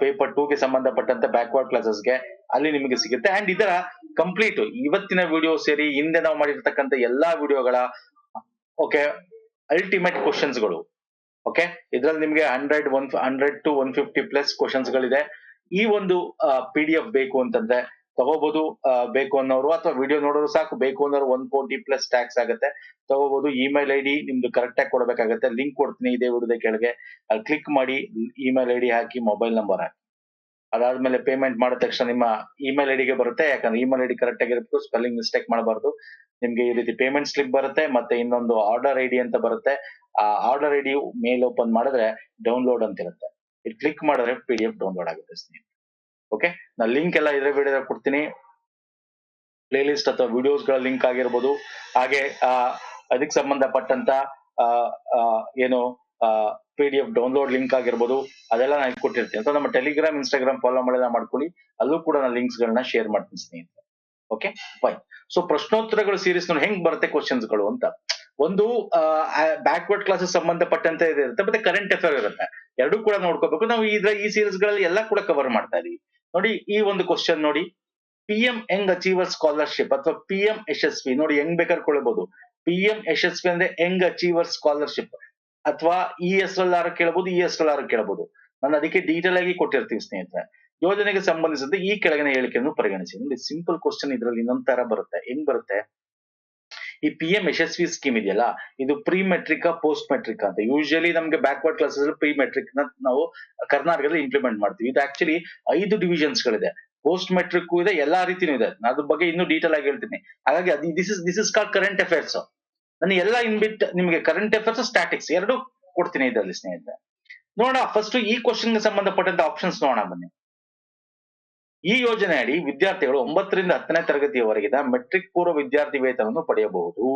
Paper 2 ಗೆ ಸಂಬಂಧಪಟ್ಟಂತ backward ಕ್ಲಾಸಸ್ಗೆ ಅಲ್ಲಿ ನಿಮಗೆ ಸಿಗುತ್ತೆ. ಅಂಡ್ ಇದರ ಕಂಪ್ಲೀಟ್ ಇವತ್ತಿನ ವಿಡಿಯೋ ಸೇರಿ ಹಿಂದೆ ನಾವು ಮಾಡಿರ್ತಕ್ಕಂಥ ಎಲ್ಲಾ ವಿಡಿಯೋಗಳ ಓಕೆ ಅಲ್ಟಿಮೇಟ್ ಕ್ವಶನ್ಸ್ಗಳು ಓಕೆ ಇದ್ರಲ್ಲಿ ನಿಮ್ಗೆ 100 to 150 ಪ್ಲಸ್ ಕ್ವಶನ್ಸ್ ಗಳಿದೆ. ಈ ಒಂದು PDF ಬೇಕು ಅಂತಂದ್ರೆ ತಗೋಬಹುದು, ಬೇಕು ಅನ್ನೋರು ಅಥವಾ ವಿಡಿಯೋ ನೋಡೋರು ಸಾಕು, ಬೇಕು ಅನ್ನೋರು 140 ಪ್ಲಸ್ ಟ್ಯಾಕ್ಸ್ ಆಗುತ್ತೆ, ತಗೋಬಹುದು. ಇಮೇಲ್ ಐಡಿ ನಿಮ್ದು ಕರೆಕ್ಟ್ ಆಗಿ ಕೊಡಬೇಕಾಗುತ್ತೆ. ಲಿಂಕ್ ಕೊಡ್ತೀನಿ ಇದೇ ವಿಡಿಯೋದ ಕೆಳಗೆ, ಅಲ್ಲಿ ಕ್ಲಿಕ್ ಮಾಡಿ ಇಮೇಲ್ ಐಡಿ ಹಾಕಿ, ಮೊಬೈಲ್ ನಂಬರ್ ಹಾಕಿ. ಅದಾದ್ಮೇಲೆ ಪೇಮೆಂಟ್ ಮಾಡಿದ ತಕ್ಷಣ ನಿಮ್ಮ ಇಮೇಲ್ ಐಡಿಗೆ ಬರುತ್ತೆ. ಯಾಕಂದ್ರೆ ಇಮೇಲ್ ಐಡಿ ಕರೆಕ್ಟ್ ಆಗಿರ್ಬೇಕು, ಸ್ಪೆಲ್ಲಿಂಗ್ ಮಿಸ್ಟೇಕ್ ಮಾಡಬಾರ್ದು. ನಿಮ್ಗೆ ಈ ರೀತಿ ಪೇಮೆಂಟ್ ಸ್ಲಿಪ್ ಬರುತ್ತೆ, ಮತ್ತೆ ಇನ್ನೊಂದು ಆರ್ಡರ್ ಐಡಿ ಅಂತ ಬರುತ್ತೆ. ಆ ಆರ್ಡರ್ ಐಡಿ ಮೇಲ್ ಓಪನ್ ಮಾಡಿದ್ರೆ ಡೌನ್ಲೋಡ್ ಅಂತ ಇರುತ್ತೆ. ಇದು ಕ್ಲಿಕ್ ಮಾಡಿದ್ರೆ PDF ಡೌನ್ಲೋಡ್ ಆಗುತ್ತೆ ಸ್ನೇಹಿತರೆ. ಓಕೆ, ನಾನು ಲಿಂಕ್ ಎಲ್ಲ ಇದ್ರ ವಿಡಿಯೋ ಕೊಡ್ತೀನಿ. ಪ್ಲೇ ಲಿಸ್ಟ್ ಅಥವಾ ವಿಡಿಯೋಸ್ ಗಳ ಲಿಂಕ್ ಆಗಿರ್ಬೋದು, ಹಾಗೆ ಅದಕ್ಕೆ ಸಂಬಂಧಪಟ್ಟಂತ ಏನು PDF ಡೌನ್ಲೋಡ್ ಲಿಂಕ್ ಆಗಿರ್ಬೋದು, ಅದೆಲ್ಲ ನಾನು ಕೊಟ್ಟಿರ್ತೀನಿ. ಅಥವಾ ನಮ್ಮ ಟೆಲಿಗ್ರಾಮ್, ಇನ್ಸ್ಟಾಗ್ರಾಮ್ ಫಾಲೋ ಮಾಡಿದ ಮಾಡ್ಕೊಳ್ಳಿ, ಅಲ್ಲೂ ಕೂಡ ನಾನು ಲಿಂಕ್ಸ್ ಗಳನ್ನ ಶೇರ್ ಮಾಡ್ತೀನಿ ಸ್ನೇಹಿತರೆ. Okay fine. ಸೊ ಪ್ರಶ್ನೋತ್ತರಗಳು ಸೀರೀಸ್ ನೋಡಿ ಹೆಂಗ್ ಬರುತ್ತೆ ಕ್ವಶನ್ಸ್ ಗಳು ಅಂತ. ಒಂದು ಬ್ಯಾಕ್ವರ್ಡ್ ಕ್ಲಾಸಸ್ ಸಂಬಂಧಪಟ್ಟಂತೆ ಇರುತ್ತೆ, ಮತ್ತೆ ಕರೆಂಟ್ ಅಫೇರ್ ಇರುತ್ತೆ. ಎರಡೂ ಕೂಡ ನೋಡ್ಕೋಬೇಕು ನಾವು. ಈ ಸೀರೀಸ್ ಗಳಲ್ಲಿ ಎಲ್ಲ ಕೂಡ ಕವರ್ ಮಾಡ್ತಾ ಇದೀವಿ. ನೋಡಿ ಈ ಒಂದು ಕ್ವಶನ್ ನೋಡಿ, PM ಯಂಗ್ ಅಚೀವರ್ ಸ್ಕಾಲರ್ಶಿಪ್ ಅಥವಾ PM ಯಶಸ್ವಿ. ನೋಡಿ ಹೆಂಗ್ ಬೇಕಾದ್ರೆ ಕೊಡಬಹುದು. PM ಯಶಸ್ವಿ ಅಂದ್ರೆ ಯಂಗ್ ಅಚೀವರ್ ಸ್ಕಾಲರ್ಶಿಪ್, ಅಥವಾ ESLR ಕೇಳಬಹುದು, ESLR ಕೇಳಬಹುದು. ನಾನು ಅದಕ್ಕೆ ಡೀಟೇಲ್ ಆಗಿ ಕೊಟ್ಟಿರ್ತೀನಿ ಸ್ನೇಹಿತರೆ. ಯೋಜನೆಗೆ ಸಂಬಂಧಿಸಿದಂತೆ ಈ ಕೆಳಗಿನ ಹೇಳಿಕೆಯನ್ನು ಪರಿಗಣಿಸಿ. ನೋಡಿ ಸಿಂಪಲ್ ಕ್ವಶನ್, ಇದರಲ್ಲಿ ಇನ್ನೊಂದ್ ತರ ಬರುತ್ತೆ. ಹೆಂಗ್ ಬರುತ್ತೆ, ಈ PM ಯಶಸ್ವಿ ಸ್ಕೀಮ್ ಇದೆಯಲ್ಲ, ಇದು ಪ್ರೀ ಮೆಟ್ರಿಕ್ ಪೋಸ್ಟ್ ಮೆಟ್ರಿಕ್ ಅಂತ. ಯೂಶಲಿ ನಮ್ಗೆ ಬ್ಯಾಕ್ವರ್ಡ್ ಕ್ಲಾಸಸ್ ಪ್ರೀ ಮೆಟ್ರಿಕ್ ನ ನಾವು ಕರ್ನಾಟಕದಲ್ಲಿ ಇಂಪ್ಲಿಮೆಂಟ್ ಮಾಡ್ತೀವಿ. ಇದು ಆಕ್ಚುಲಿ 5 ಡಿವಿಷನ್ಸ್ ಗಳಿದೆ. ಪೋಸ್ಟ್ ಮೆಟ್ರಿಕ್ ಇದೆ, ಎಲ್ಲಾ ರೀತಿನೂ ಇದೆ. ಅದ್ರ ಬಗ್ಗೆ ಇನ್ನೂ ಡೀಟೇಲ್ ಆಗಿ ಹೇಳ್ತೀನಿ. ಹಾಗಾಗಿ this is called current affairs. ನಾನು ಎಲ್ಲ ಇನ್ಬಿಟ್ ನಿಮ್ಗೆ ಕರೆಂಟ್ ಅಫೇರ್ಸ್, ಸ್ಟಾಟಿಕ್ಸ್ ಎರಡು ಕೊಡ್ತೀನಿ ಇದರಲ್ಲಿ ಸ್ನೇಹಿತರೆ. ನೋಡೋಣ ಫಸ್ಟ್ ಈ ಕ್ವಶನ್ ಗೆ ಸಂಬಂಧಪಟ್ಟಂತ ಆಪ್ಷನ್ಸ್ ನೋಡೋಣ ಬನ್ನಿ. ಈ ಯೋಜನೆ ಅಡಿ ವಿದ್ಯಾರ್ಥಿಗಳು 9 ರಿಂದ 10ನೇ ತರಗತಿಯವರೆಗಿನ ಮೆಟ್ರಿಕ್ ಪೂರ್ವ ವಿದ್ಯಾರ್ಥಿ ವೇತನವನ್ನು ಪಡೆಯಬಹುದು.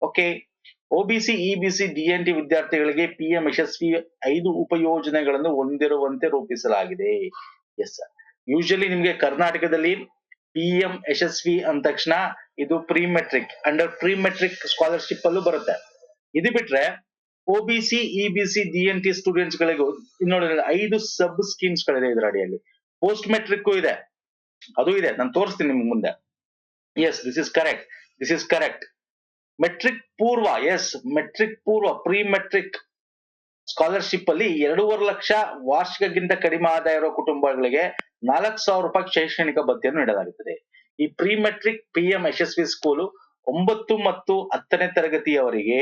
ಓಕೆ, OBC, EBC, DNT ವಿದ್ಯಾರ್ಥಿಗಳಿಗೆ PM ಯಶಸ್ವಿ 5 ಉಪಯೋಜನೆಗಳನ್ನು ಹೊಂದಿರುವಂತೆ ರೂಪಿಸಲಾಗಿದೆ. ಎಸ್ ಸರ್, ಯೂಶಲಿ ನಿಮ್ಗೆ ಕರ್ನಾಟಕದಲ್ಲಿ PM ಯಶಸ್ವಿ ಅಂದ ತಕ್ಷಣ ಇದು pre matric, under pre matric scholarship ಅಲ್ಲೂ ಬರುತ್ತೆ. ಇದು ಬಿಟ್ರೆ OBC, EBC, DNT ಸ್ಟೂಡೆಂಟ್ಸ್ ಗಳಿಗೂ ನೋಡಿ 5 ಸಬ್ ಸ್ಕೀಮ್ಸ್ ಗಳಿದೆ ಇದರ ಅಡಿಯಲ್ಲಿ. ಪೋಸ್ಟ್ ಮೆಟ್ರಿಕ್ ಇದೆ, ಅದು ಇದೆ, ನಾನು ತೋರಿಸ್ತೀನಿ ನಿಮ್ಗೆ ಮುಂದೆ. Yes, this is correct. Matric ಪೂರ್ವ, ಎಸ್ ಮೆಟ್ರಿಕ್ ಪೂರ್ವ ಪ್ರೀ ಮೆಟ್ರಿಕ್ ಸ್ಕಾಲರ್ಶಿಪ್ ಅಲ್ಲಿ 2.5 ಲಕ್ಷ ವಾರ್ಷಿಕಕ್ಕಿಂತ ಕಡಿಮೆ ಆದಾಯ ಇರುವ ಕುಟುಂಬಗಳಿಗೆ 4,000 ರೂಪಾಯಿ ಶೈಕ್ಷಣಿಕ ಭತ್ಯೆಯನ್ನು ನೀಡಲಾಗುತ್ತದೆ. ಈ ಪ್ರೀ ಮೆಟ್ರಿಕ್ PM ಯಶಸ್ವಿ ಸ್ಕೂಲು 9 ಮತ್ತು 10ನೇ ತರಗತಿಯವರಿಗೆ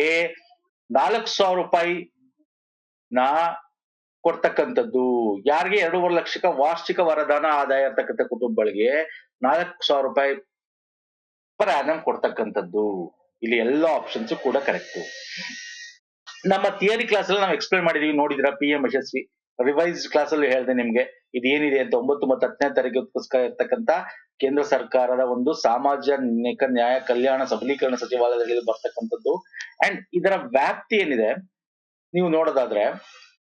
4,000 ರೂಪಾಯಿ ಕೊಡ್ತಕ್ಕಂಥದ್ದು. ಯಾರಿಗೆ 2.5 ಲಕ್ಷ ವಾರ್ಷಿಕ ವರದಾನ ಆದಾಯ ಇರ್ತಕ್ಕಂಥ ಕುಟುಂಬಗಳಿಗೆ 4,000 ರೂಪಾಯಿ ಪರ್ ಆನಮ್ ಕೊಡ್ತಕ್ಕಂಥದ್ದು. ಇಲ್ಲಿ ಎಲ್ಲ ಆಪ್ಷನ್ಸ್ ಕೂಡ ಕರೆಕ್ಟ್. ನಮ್ಮ ಥಿಯರಿ ಕ್ಲಾಸ್ ಅಲ್ಲಿ ನಾವು ಎಕ್ಸ್ಪ್ಲೇನ್ ಮಾಡಿದೀವಿ, ನೋಡಿದ್ರ PM ಯಶಸ್ವಿ. ರಿವೈಸ್ಡ್ ಕ್ಲಾಸ್ ಅಲ್ಲಿ ಹೇಳಿದೆ ನಿಮ್ಗೆ ಇದು ಏನಿದೆ ಅಂತ. 9 ಮತ್ತು 10ನೇ ತರಗತಿಗೋಸ್ಕರ ಇರ್ತಕ್ಕಂಥ ಕೇಂದ್ರ ಸರ್ಕಾರದ ಒಂದು ಸಾಮಾಜಿಕ ನ್ಯಾಯ ಕಲ್ಯಾಣ ಸಬಲೀಕರಣ ಸಚಿವಾಲಯದಲ್ಲಿ ಬರ್ತಕ್ಕಂಥದ್ದು. ಅಂಡ್ ಇದರ ವ್ಯಾಪ್ತಿ ಏನಿದೆ ನೀವು ನೋಡೋದಾದ್ರೆ,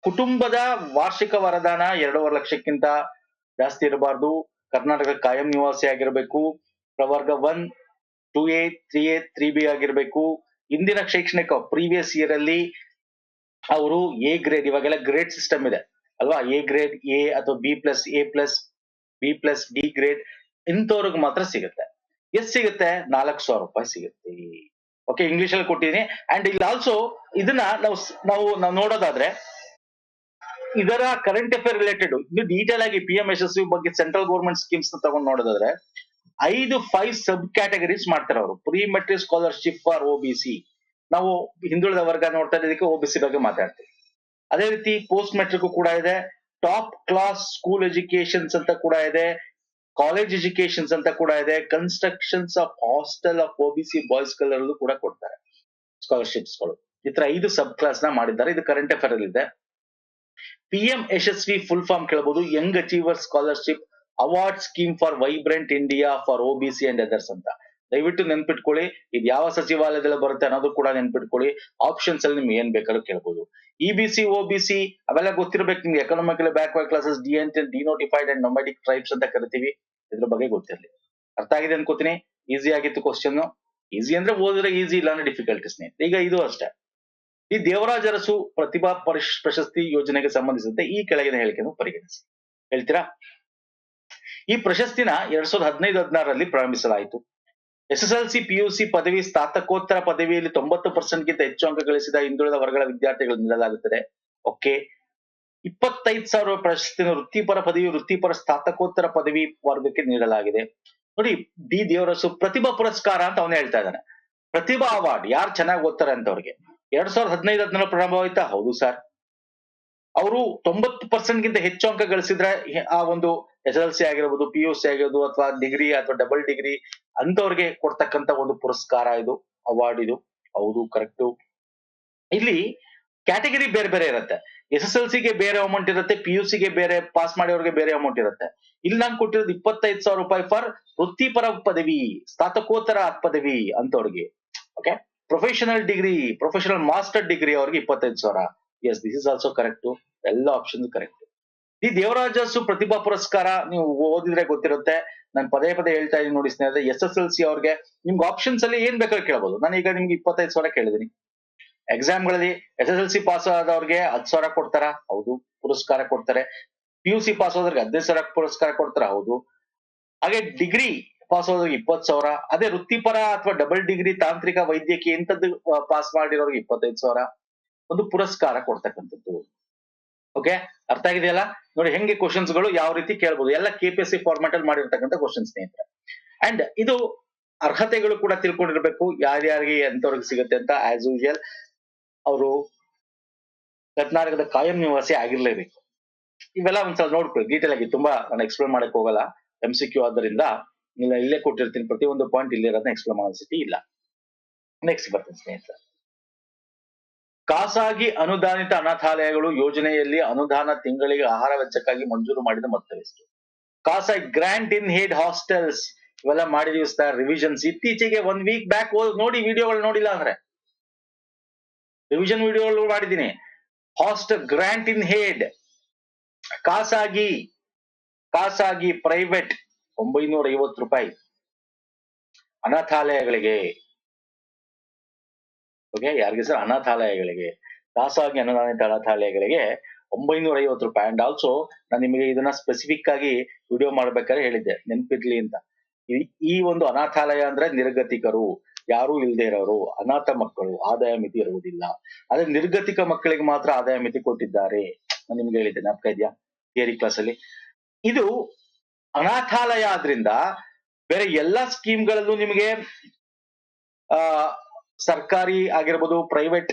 ಕುಟುಂಬದ ವಾರ್ಷಿಕ ವರದಾನ 2.5 ಲಕ್ಷಕ್ಕಿಂತ ಜಾಸ್ತಿ ಇರಬಾರ್ದು. ಕರ್ನಾಟಕ ಕಾಯಂ ನಿವಾಸಿ ಆಗಿರ್ಬೇಕು. ಪ್ರವರ್ಗ 1, 2A, 3A, 3B ಆಗಿರ್ಬೇಕು. ಇಂದಿನ ಶೈಕ್ಷಣಿಕ ಪ್ರೀವಿಯಸ್ ಇಯರ್ ಅಲ್ಲಿ ಅವರು A ಗ್ರೇಡ್, ಇವಾಗೆಲ್ಲ ಗ್ರೇಡ್ ಸಿಸ್ಟಮ್ ಇದೆ ಅಲ್ವಾ, A ಗ್ರೇಡ್, A ಅಥವಾ B+, D ಗ್ರೇಡ್, ಇಂಥವ್ರಿಗೆ ಮಾತ್ರ ಸಿಗುತ್ತೆ. ಎಷ್ಟು ಸಿಗುತ್ತೆ? 4,000 ರೂಪಾಯಿ ಸಿಗುತ್ತೆ. ಓಕೆ, ಇಂಗ್ಲಿಷ್ ಅಲ್ಲಿ ಕೊಟ್ಟಿದ್ದೀನಿ. ಅಂಡ್ ಇಲ್ಲಿ ಆಲ್ಸೋ ಇದನ್ನ ನಾವು ನೋಡೋದಾದ್ರೆ, ಇದರ ಕರೆಂಟ್ ಅಫೇರ್ ರಿಲೇಟೆಡ್ ಇನ್ನು ಡೀಟೇಲ್ ಆಗಿ PM ಯಶಸ್ವಿ ಬಗ್ಗೆ ಸೆಂಟ್ರಲ್ ಗೌರ್ಮೆಂಟ್ ಸ್ಕೀಮ್ಸ್ ನ ತಗೊಂಡು ನೋಡೋದಾದ್ರೆ 5 ಸಬ್ ಕ್ಯಾಟಗರೀಸ್ ಮಾಡ್ತಾರೆ ಅವರು. Pre matric scholarship for OBC, ನಾವು ಹಿಂದುಳಿದ ವರ್ಗ ನೋಡ್ತಾ ಇದ್ದಕ್ಕೆ OBC ಬಗ್ಗೆ ಮಾತಾಡ್ತೀವಿ. ಅದೇ ರೀತಿ ಪೋಸ್ಟ್ ಮೆಟ್ರಿಕ್ ಕೂಡ ಇದೆ, ಟಾಪ್ ಕ್ಲಾಸ್ ಸ್ಕೂಲ್ ಎಜುಕೇಶನ್ಸ್ ಅಂತ ಕೂಡ ಇದೆ, ಕಾಲೇಜ್ ಎಜುಕೇಶನ್ಸ್ ಅಂತ ಕೂಡ ಇದೆ, constructions of hostel of OBC boys ಗಳಲ್ಲೂ ಕೂಡ ಕೊಡ್ತಾರೆ ಸ್ಕಾಲರ್ಶಿಪ್ಸ್ ಗಳು. ಈ ತರ 5 ಸಬ್ ಕ್ಲಾಸ್ ನ ಮಾಡಿದ್ದಾರೆ. ಇದು ಕರೆಂಟ್ ಅಫೇರ್ ಅಲ್ಲಿ ಇದೆ. PM ಯಶಸ್ವಿ ಫುಲ್ ಫಾರ್ಮ್ ಕೇಳಬಹುದು, Young achiever scholarship award scheme for vibrant India for OBC and others ಅಂತ. ದಯವಿಟ್ಟು ನೆನ್ಪಿಟ್ಕೊಳ್ಳಿ, ಇದು ಯಾವ ಸಚಿವಾಲಯದಲ್ಲಿ ಬರುತ್ತೆ ಅನ್ನೋದು ಕೂಡ ನೆನ್ಪಿಟ್ಕೊಳ್ಳಿ. ಆಪ್ಷನ್ಸ್ ಅಲ್ಲಿ ನಿಮ್ಗೆ ಏನ್ ಬೇಕಾದ್ರೂ ಕೇಳಬಹುದು. EBC, OBC ಅವೆಲ್ಲ ಗೊತ್ತಿರ್ಬೇಕು ನಿಮ್ಗೆ. Economically backward classes, DNT, denotified and nomadic tribes ಅಂತ ಕರಿತೀವಿ. ಇದ್ರ ಬಗ್ಗೆ ಗೊತ್ತಿರಲಿ. ಅರ್ಥ ಆಗಿದೆ ಅನ್ಕೋತೀನಿ. ಈಸಿ ಆಗಿತ್ತು ಕ್ವಶನ್. ಈಸಿ ಅಂದ್ರೆ ಓದಿದ್ರೆ ಈಸಿ, ಇಲ್ಲ ಅಂದ್ರೆ ಡಿಫಿಕಲ್ಟಿ ಸ್ನೇಹಿತರೆ. ಈಗ ಇದು ಅಷ್ಟೇ. ಈ ದೇವರಾಜ ಅರಸು ಪ್ರತಿಭಾ ಪ್ರಶಸ್ತಿ ಯೋಜನೆಗೆ ಸಂಬಂಧಿಸಿದಂತೆ ಈ ಕೆಳಗಿನ ಹೇಳಿಕೆಯನ್ನು ಪರಿಗಣಿಸಿ. ಹೇಳ್ತೀರಾ? ಈ ಪ್ರಶಸ್ತಿನ 2015-16ರಲ್ಲಿ ಪ್ರಾರಂಭಿಸಲಾಯಿತು. SSLC, PUC ಪದವಿ, ಸ್ನಾತಕೋತ್ತರ ಪದವಿಯಲ್ಲಿ 90% ಗಿಂತ ಹೆಚ್ಚು ಅಂಕ ಗಳಿಸಿದ ಹಿಂದುಳಿದ ವರ್ಗಗಳ ವಿದ್ಯಾರ್ಥಿಗಳು ನೀಡಲಾಗುತ್ತದೆ. ಓಕೆ. 25,000 ರೂಪಾಯಿ ಪ್ರಶಸ್ತಿಯನ್ನು ವೃತ್ತಿಪರ ಪದವಿ, ವೃತ್ತಿಪರ ಸ್ನಾತಕೋತ್ತರ ಪದವಿ ವರ್ಗಕ್ಕೆ ನೀಡಲಾಗಿದೆ. ನೋಡಿ, ಡಿ ದೇವರಸು ಪ್ರತಿಭಾ ಪುರಸ್ಕಾರ ಅಂತ ಅವನು ಹೇಳ್ತಾ ಇದ್ದಾನೆ. ಪ್ರತಿಭಾ ಅವಾರ್ಡ್ ಯಾರು ಚೆನ್ನಾಗಿ ಓದ್ತಾರೆ ಅಂತವ್ರಿಗೆ. 2015-16 ಪ್ರಾರಂಭವಾಯ್ತಾ? ಹೌದು ಸರ್. ಅವರು 90% ಗಿಂತ ಹೆಚ್ಚು ಅಂಕ ಗಳಿಸಿದ್ರೆ ಆ ಒಂದು SSLC ಆಗಿರ್ಬೋದು, PUC ಆಗಿರ್ಬೋದು, ಅಥವಾ ಡಿಗ್ರಿ ಅಥವಾ ಡಬಲ್ ಡಿಗ್ರಿ ಅಂತವ್ರಿಗೆ ಕೊಡ್ತಕ್ಕಂತ ಒಂದು ಪುರಸ್ಕಾರ ಇದು, ಅವಾರ್ಡ್ ಇದು. ಹೌದು, ಕರೆಕ್ಟು. ಇಲ್ಲಿ ಕ್ಯಾಟಗರಿ ಬೇರೆ ಬೇರೆ ಇರುತ್ತೆ. SSLC ಗೆ ಬೇರೆ ಅಮೌಂಟ್ ಇರುತ್ತೆ, PUC ಗೆ ಬೇರೆ, ಪಾಸ್ ಮಾಡಿದವ್ರಿಗೆ ಬೇರೆ ಅಮೌಂಟ್ ಇರುತ್ತೆ. ಇಲ್ಲಿ ನಾನು ಕೊಟ್ಟಿರೋದು 25,000 ರೂಪಾಯಿ ಫಾರ್ ವೃತ್ತಿಪರ ಪದವಿ, ಸ್ನಾತಕೋತ್ತರ ಪದವಿ ಅಂತವ್ರಿಗೆ. Okay. Professional degree, professional master degree ಅವ್ರಿಗೆ 25,000. Yes, this is also correct. ಎಲ್ಲ ಆಪ್ಷನ್ ಕರೆಕ್ಟ್. ಈ ದೇವರಾಜ ಅರಸು ಪ್ರತಿಭಾ ಪುರಸ್ಕಾರ ನೀವು ಓದಿದ್ರೆ ಗೊತ್ತಿರುತ್ತೆ. ನಾನು ಪದೇ ಪದೇ ಹೇಳ್ತಾ ಇದೀನಿ ನೋಡಿ ಸ್ನೇಹಿತರೆ. SSLC ಅವ್ರಿಗೆ ನಿಮ್ಗೆ ಆಪ್ಷನ್ಸ್ ಅಲ್ಲಿ ಏನ್ ಬೇಕಾದ್ರೂ ಕೇಳಬಹುದು. ನಾನು ಈಗ ನಿಮ್ಗೆ 25,000 ಕೇಳಿದೀನಿ. ಎಕ್ಸಾಮ್ ಗಳಲ್ಲಿ SSLC ಪಾಸ್ ಆದವ್ರಿಗೆ 10,000 ಕೊಡ್ತಾರ? ಹೌದು, ಪುರಸ್ಕಾರ ಕೊಡ್ತಾರೆ. PUC ಪಾಸ್ ಆದವ್ರಿಗೆ 15,000 ಪುರಸ್ಕಾರ ಕೊಡ್ತಾರ? ಹೌದು. ಹಾಗೆ ಡಿಗ್ರಿ ಪಾಸ್ ಆದವ್ರಿಗೆ 20,000. ಅದೇ ವೃತ್ತಿಪರ ಅಥವಾ ಡಬಲ್ ಡಿಗ್ರಿ, ತಾಂತ್ರಿಕ, ವೈದ್ಯಕೀಯ ಇಂಥದ್ದು ಪಾಸ್ ಮಾಡಿರೋರಿಗೆ 25,000 ಒಂದು ಪುರಸ್ಕಾರ ಕೊಡ್ತಕ್ಕಂಥದ್ದು. ಓಕೆ, ಅರ್ಥ ಆಗಿದೆಯಲ್ಲ? ನೋಡಿ ಹೆಂಗೆ ಕ್ವಶನ್ಸ್ ಗಳು ಯಾವ ರೀತಿ ಕೇಳಬಹುದು. ಎಲ್ಲ KPSC ಫಾರ್ಮ್ಯಾಟ್ ಅಲ್ಲಿ ಮಾಡಿರ್ತಕ್ಕಂಥ ಕ್ವಶನ್ ಸ್ನೇಹಿತರೆ. ಅಂಡ್ ಇದು ಅರ್ಹತೆಗಳು ಕೂಡ ತಿಳ್ಕೊಂಡಿರ್ಬೇಕು, ಯಾರ್ಯಾರಿಗೆ ಎಂತವ್ರಿಗೆ ಸಿಗುತ್ತೆ ಅಂತ. ಆಸ್ ಯೂಶುವಲ್ ಅವರು ಕರ್ನಾಟಕದ ಕಾಯಂ ನಿವಾಸಿ ಆಗಿರ್ಲೇಬೇಕು. ಇವೆಲ್ಲ ಒಂದ್ಸಲ ನೋಡ್ಕೊಳ್ಳಿ ಡೀಟೇಲ್ ಆಗಿ. ತುಂಬಾ ನಾನು ಎಕ್ಸ್ಪ್ಲೇನ್ ಮಾಡಕ್ ಹೋಗಲ್ಲ, MCQ ಆದ್ದರಿಂದ ಇಲ್ಲೇ ಕೊಟ್ಟಿರ್ತೀನಿ. ಪ್ರತಿಯೊಂದು ಪಾಯಿಂಟ್ ಇಲ್ಲಿ ಇರೋದನ್ನ ಎಕ್ಸ್ಪ್ಲೇನ್ ಮಾಡೋ ಸ್ಥಿತಿ ಇಲ್ಲ. ನೆಕ್ಸ್ಟ್ ಬರ್ತೀನಿ ಸ್ನೇಹಿತರೆ. ಖಾಸಗಿ ಅನುದಾನಿತ ಅನಾಥಾಲಯಗಳು ಯೋಜನೆಯಲ್ಲಿ ಅನುದಾನ ತಿಂಗಳಿಗೆ ಆಹಾರ ವೆಚ್ಚಕ್ಕಾಗಿ ಮಂಜೂರು ಮಾಡಿದ ಮೊತ್ತವೆಷ್ಟು? ಖಾಸಗಿ ಗ್ರಾಂಟ್ ಇನ್ ಹೇಡ್ ಹಾಸ್ಟೆಲ್ಸ್ ಇವೆಲ್ಲ ಮಾಡಿದೀವಿ ಸರ್. ರಿವಿಷನ್ಸ್ ಇತ್ತೀಚೆಗೆ 1 ವೀಕ್ ಬ್ಯಾಕ್ ನೋಡಿ, ವಿಡಿಯೋಗಳು ನೋಡಿಲ್ಲ ಅಂದ್ರೆ ರಿವಿಷನ್ ವಿಡಿಯೋಗಳು ಮಾಡಿದ್ದೀನಿ. ಹಾಸ್ಟೆಲ್ ಗ್ರಾಂಟ್ ಇನ್ ಹೇಡ್, ಖಾಸಗಿ ಪ್ರೈವೇಟ್ 950 ರೂಪಾಯಿ ಅನಾಥಾಲಯಗಳಿಗೆ. ಓಕೆ, ಯಾರಿಗೆ ಸರ್? ಅನಾಥಾಲಯಗಳಿಗೆ, ಖಾಸಗಿ ಅನುದಾನಿತ ಅನಾಥಾಲಯಗಳಿಗೆ 950 ರೂಪಾಯಿ. ಅಂಡ್ ಆಲ್ಸೋ ನಾನು ನಿಮಗೆ ಇದನ್ನ ಸ್ಪೆಸಿಫಿಕ್ ಆಗಿ ವಿಡಿಯೋ ಮಾಡ್ಬೇಕಾದ್ರೆ ಹೇಳಿದ್ದೆ, ನೆನ್ಪಿರ್ಲಿ ಅಂತ. ಈ ಒಂದು ಅನಾಥಾಲಯ ಅಂದ್ರೆ ನಿರ್ಗತಿಕರು, ಯಾರು ಇಲ್ಲದೆ ಇರೋರು, ಅನಾಥ ಮಕ್ಕಳು, ಆದಾಯ ಮಿತಿ ಇರುವುದಿಲ್ಲ. ಆದ್ರೆ ನಿರ್ಗತಿಕ ಮಕ್ಕಳಿಗೆ ಮಾತ್ರ ಆದಾಯ ಮಿತಿ ಕೊಟ್ಟಿದ್ದಾರೆ. ನಾನು ನಿಮ್ಗೆ ಹೇಳಿದ್ದೆ, ಜ್ಞಾಪಕ ಇದೆಯಾ ಥಿಯರಿ ಕ್ಲಾಸ್ ಅಲ್ಲಿ? ಇದು ಅನಾಥಾಲಯ ಆದ್ರಿಂದ ಬೇರೆ ಎಲ್ಲಾ ಸ್ಕೀಮ್ಗಳಲ್ಲೂ ನಿಮಗೆ ಸರ್ಕಾರಿ ಆಗಿರ್ಬೋದು, private,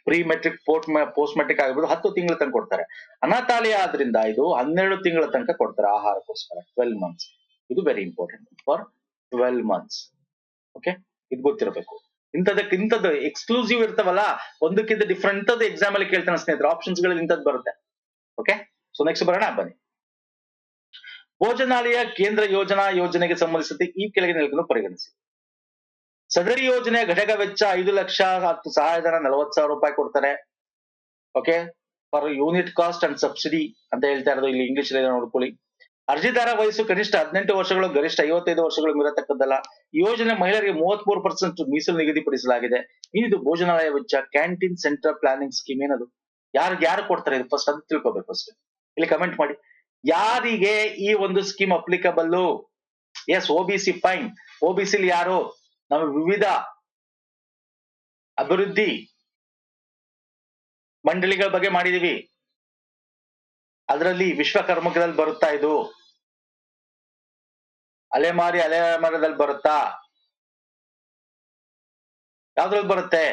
pre matric, post matric ಆಗಿರ್ಬೋದು 10 ತಿಂಗಳ ತನಕ ಕೊಡ್ತಾರೆ. ಅನಾಥಾಲಯ ಆದ್ರಿಂದ ಇದು 12 ತಿಂಗಳ ತನಕ ಕೊಡ್ತಾರೆ ಆಹಾರಕ್ಕೋಸ್ಕರ. 12 ಮಂತ್ಸ್. ಇದು very important, for 12 months. Okay, ಇದು ಗೊತ್ತಿರಬೇಕು. ಇಂಥದ್ದು ಎಕ್ಸ್ಕ್ಲೂಸಿವ್ ಇರ್ತಾವಲ್ಲ, ಒಂದಕ್ಕಿಂತ ಡಿಫ್ರೆಂಟ್ ಎಕ್ಸಾಮ್ ಅಲ್ಲಿ ಕೇಳ್ತಾನೆ ಸ್ನೇಹಿತರೆ. ಆಪ್ಷನ್ಸ್ ಗಳಲ್ಲಿ ಇಂಥದ್ದು ಬರುತ್ತೆ. ಓಕೆ, ಸೊ ನೆಕ್ಸ್ಟ್ ಬರೋಣ, ಬನ್ನಿ. ಭೋಜನಾಲಯ ಕೇಂದ್ರ ಯೋಜನೆಗೆ ಸಂಬಂಧಿಸಿದಂತೆ ಈ ಕೆಳಗಿನ ಹೇಳಿಕೆಯನ್ನು ಪರಿಗಣಿಸಿ. ಸದರಿ ಯೋಜನೆ ಘಟಕ ವೆಚ್ಚ 5 ಲಕ್ಷ, ಸಹಾಯಧನ 40,000 ರೂಪಾಯಿ ಕೊಡ್ತಾರೆ. Okay, for unit cost and subsidy ಅಂತ ಹೇಳ್ತಾ ಇರೋದು ಇಲ್ಲಿ ಇಂಗ್ಲಿಷ್ ನೋಡ್ಕೊಳ್ಳಿ. ಅರ್ಜಿದಾರ ವಯಸ್ಸು ಕನಿಷ್ಠ 18 ವರ್ಷಗಳು, ಗರಿಷ್ಠ 55 ವರ್ಷಗಳು ಇರತಕ್ಕದ್ದಲ್ಲ. ಯೋಜನೆ ಮಹಿಳೆಯರಿಗೆ 33% ಮೀಸಲು ನಿಗದಿಪಡಿಸಲಾಗಿದೆ. ಇದು ಭೋಜನಾಲಯ ವೆಚ್ಚ, ಕ್ಯಾಂಟೀನ್ ಸೆಂಟರ್ ಪ್ಲಾನಿಂಗ್ ಸ್ಕೀಮ್. ಏನದು? ಯಾರು ಕೊಡ್ತಾರೆ ಇದು? ಫಸ್ಟ್ ಅದು ತಿಳ್ಕೋಬೇಕು. ಫಸ್ಟ್ ಇಲ್ಲಿ ಕಮೆಂಟ್ ಮಾಡಿ, ಯಾರಿಗೆ ಈ ಒಂದು scheme applicable? Yes, OBC, fine. OBC ಯಾರು? ನಾವು ವಿವಿಧ ಅಭಿವೃದ್ಧಿ ಮಂಡಳಿಗಳ ಬಗ್ಗೆ ಮಾಡಿದೀವಿ. ಅದರಲ್ಲಿ ವಿಶ್ವಕರ್ಮಕದಲ್ಲಿ ಬರುತ್ತಾ ಇದು? ಅಲೆಮಾರಿದಲ್ಲಿ ಬರುತ್ತಾ? ಯಾವ್ದ್ರಲ್ಲಿ ಬರುತ್ತೆ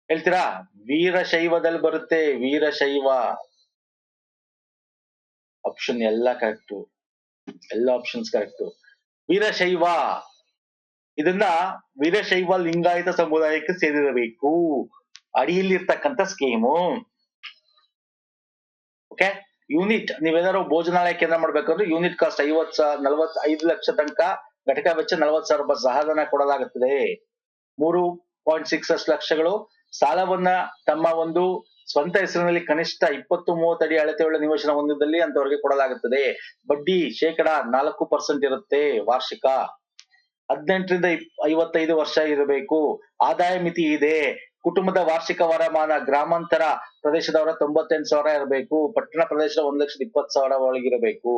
ಹೇಳ್ತೀರಾ? ವೀರಶೈವದಲ್ಲಿ ಬರುತ್ತೆ. ವೀರಶೈವ ಆಪ್ಷನ್ ಎಲ್ಲ ಕರೆಕ್ಟು, ಎಲ್ಲ ಆಪ್ಷನ್ಸ್ ಕರೆಕ್ಟು. ವೀರಶೈವ, ಇದನ್ನ ವೀರಶೈವ ಲಿಂಗಾಯತ ಸಮುದಾಯಕ್ಕೆ ಸೇರಿರಬೇಕು. ಅಡಿಯಲ್ಲಿರ್ತಕ್ಕಂಥ ಸ್ಕೀಮು. ಓಕೆ, ಯೂನಿಟ್ ನೀವೇನಾದ್ರು ಭೋಜನಾಲಯ ಕೇಂದ್ರ ಮಾಡ್ಬೇಕಾದ್ರೆ ಯೂನಿಟ್ ಕಾಸ್ಟ್ 45 ಲಕ್ಷ ತನಕ, ಘಟಕ ವೆಚ್ಚ 40,000 ರೂಪಾಯಿ ಸಹಾಯಧನ ಕೊಡಲಾಗುತ್ತದೆ. 3.6 ಲಕ್ಷಗಳು ಸಾಲವನ್ನ ತಮ್ಮ ಒಂದು ಸ್ವಂತ ಹೆಸರಿನಲ್ಲಿ ಕನಿಷ್ಠ 20-30 ಅಡಿ ಅಳತೆಯುಳ್ಳ ನಿವೇಶನ ಹೊಂದಿದ್ದಲ್ಲಿ ಅಂತವರಿಗೆ ಕೊಡಲಾಗುತ್ತದೆ. ಬಡ್ಡಿ 4% ಇರುತ್ತೆ ವಾರ್ಷಿಕ. 18ರಿಂದ 55 ವರ್ಷ ಇರಬೇಕು. ಆದಾಯ ಮಿತಿ ಇದೆ. ಕುಟುಂಬದ ವಾರ್ಷಿಕ ವರಮಾನ ಗ್ರಾಮಾಂತರ ಪ್ರದೇಶದವರ 98,000 ಇರಬೇಕು. ಪಟ್ಟಣ ಪ್ರದೇಶದ 1,20,000 ಒಳಗಿರಬೇಕು.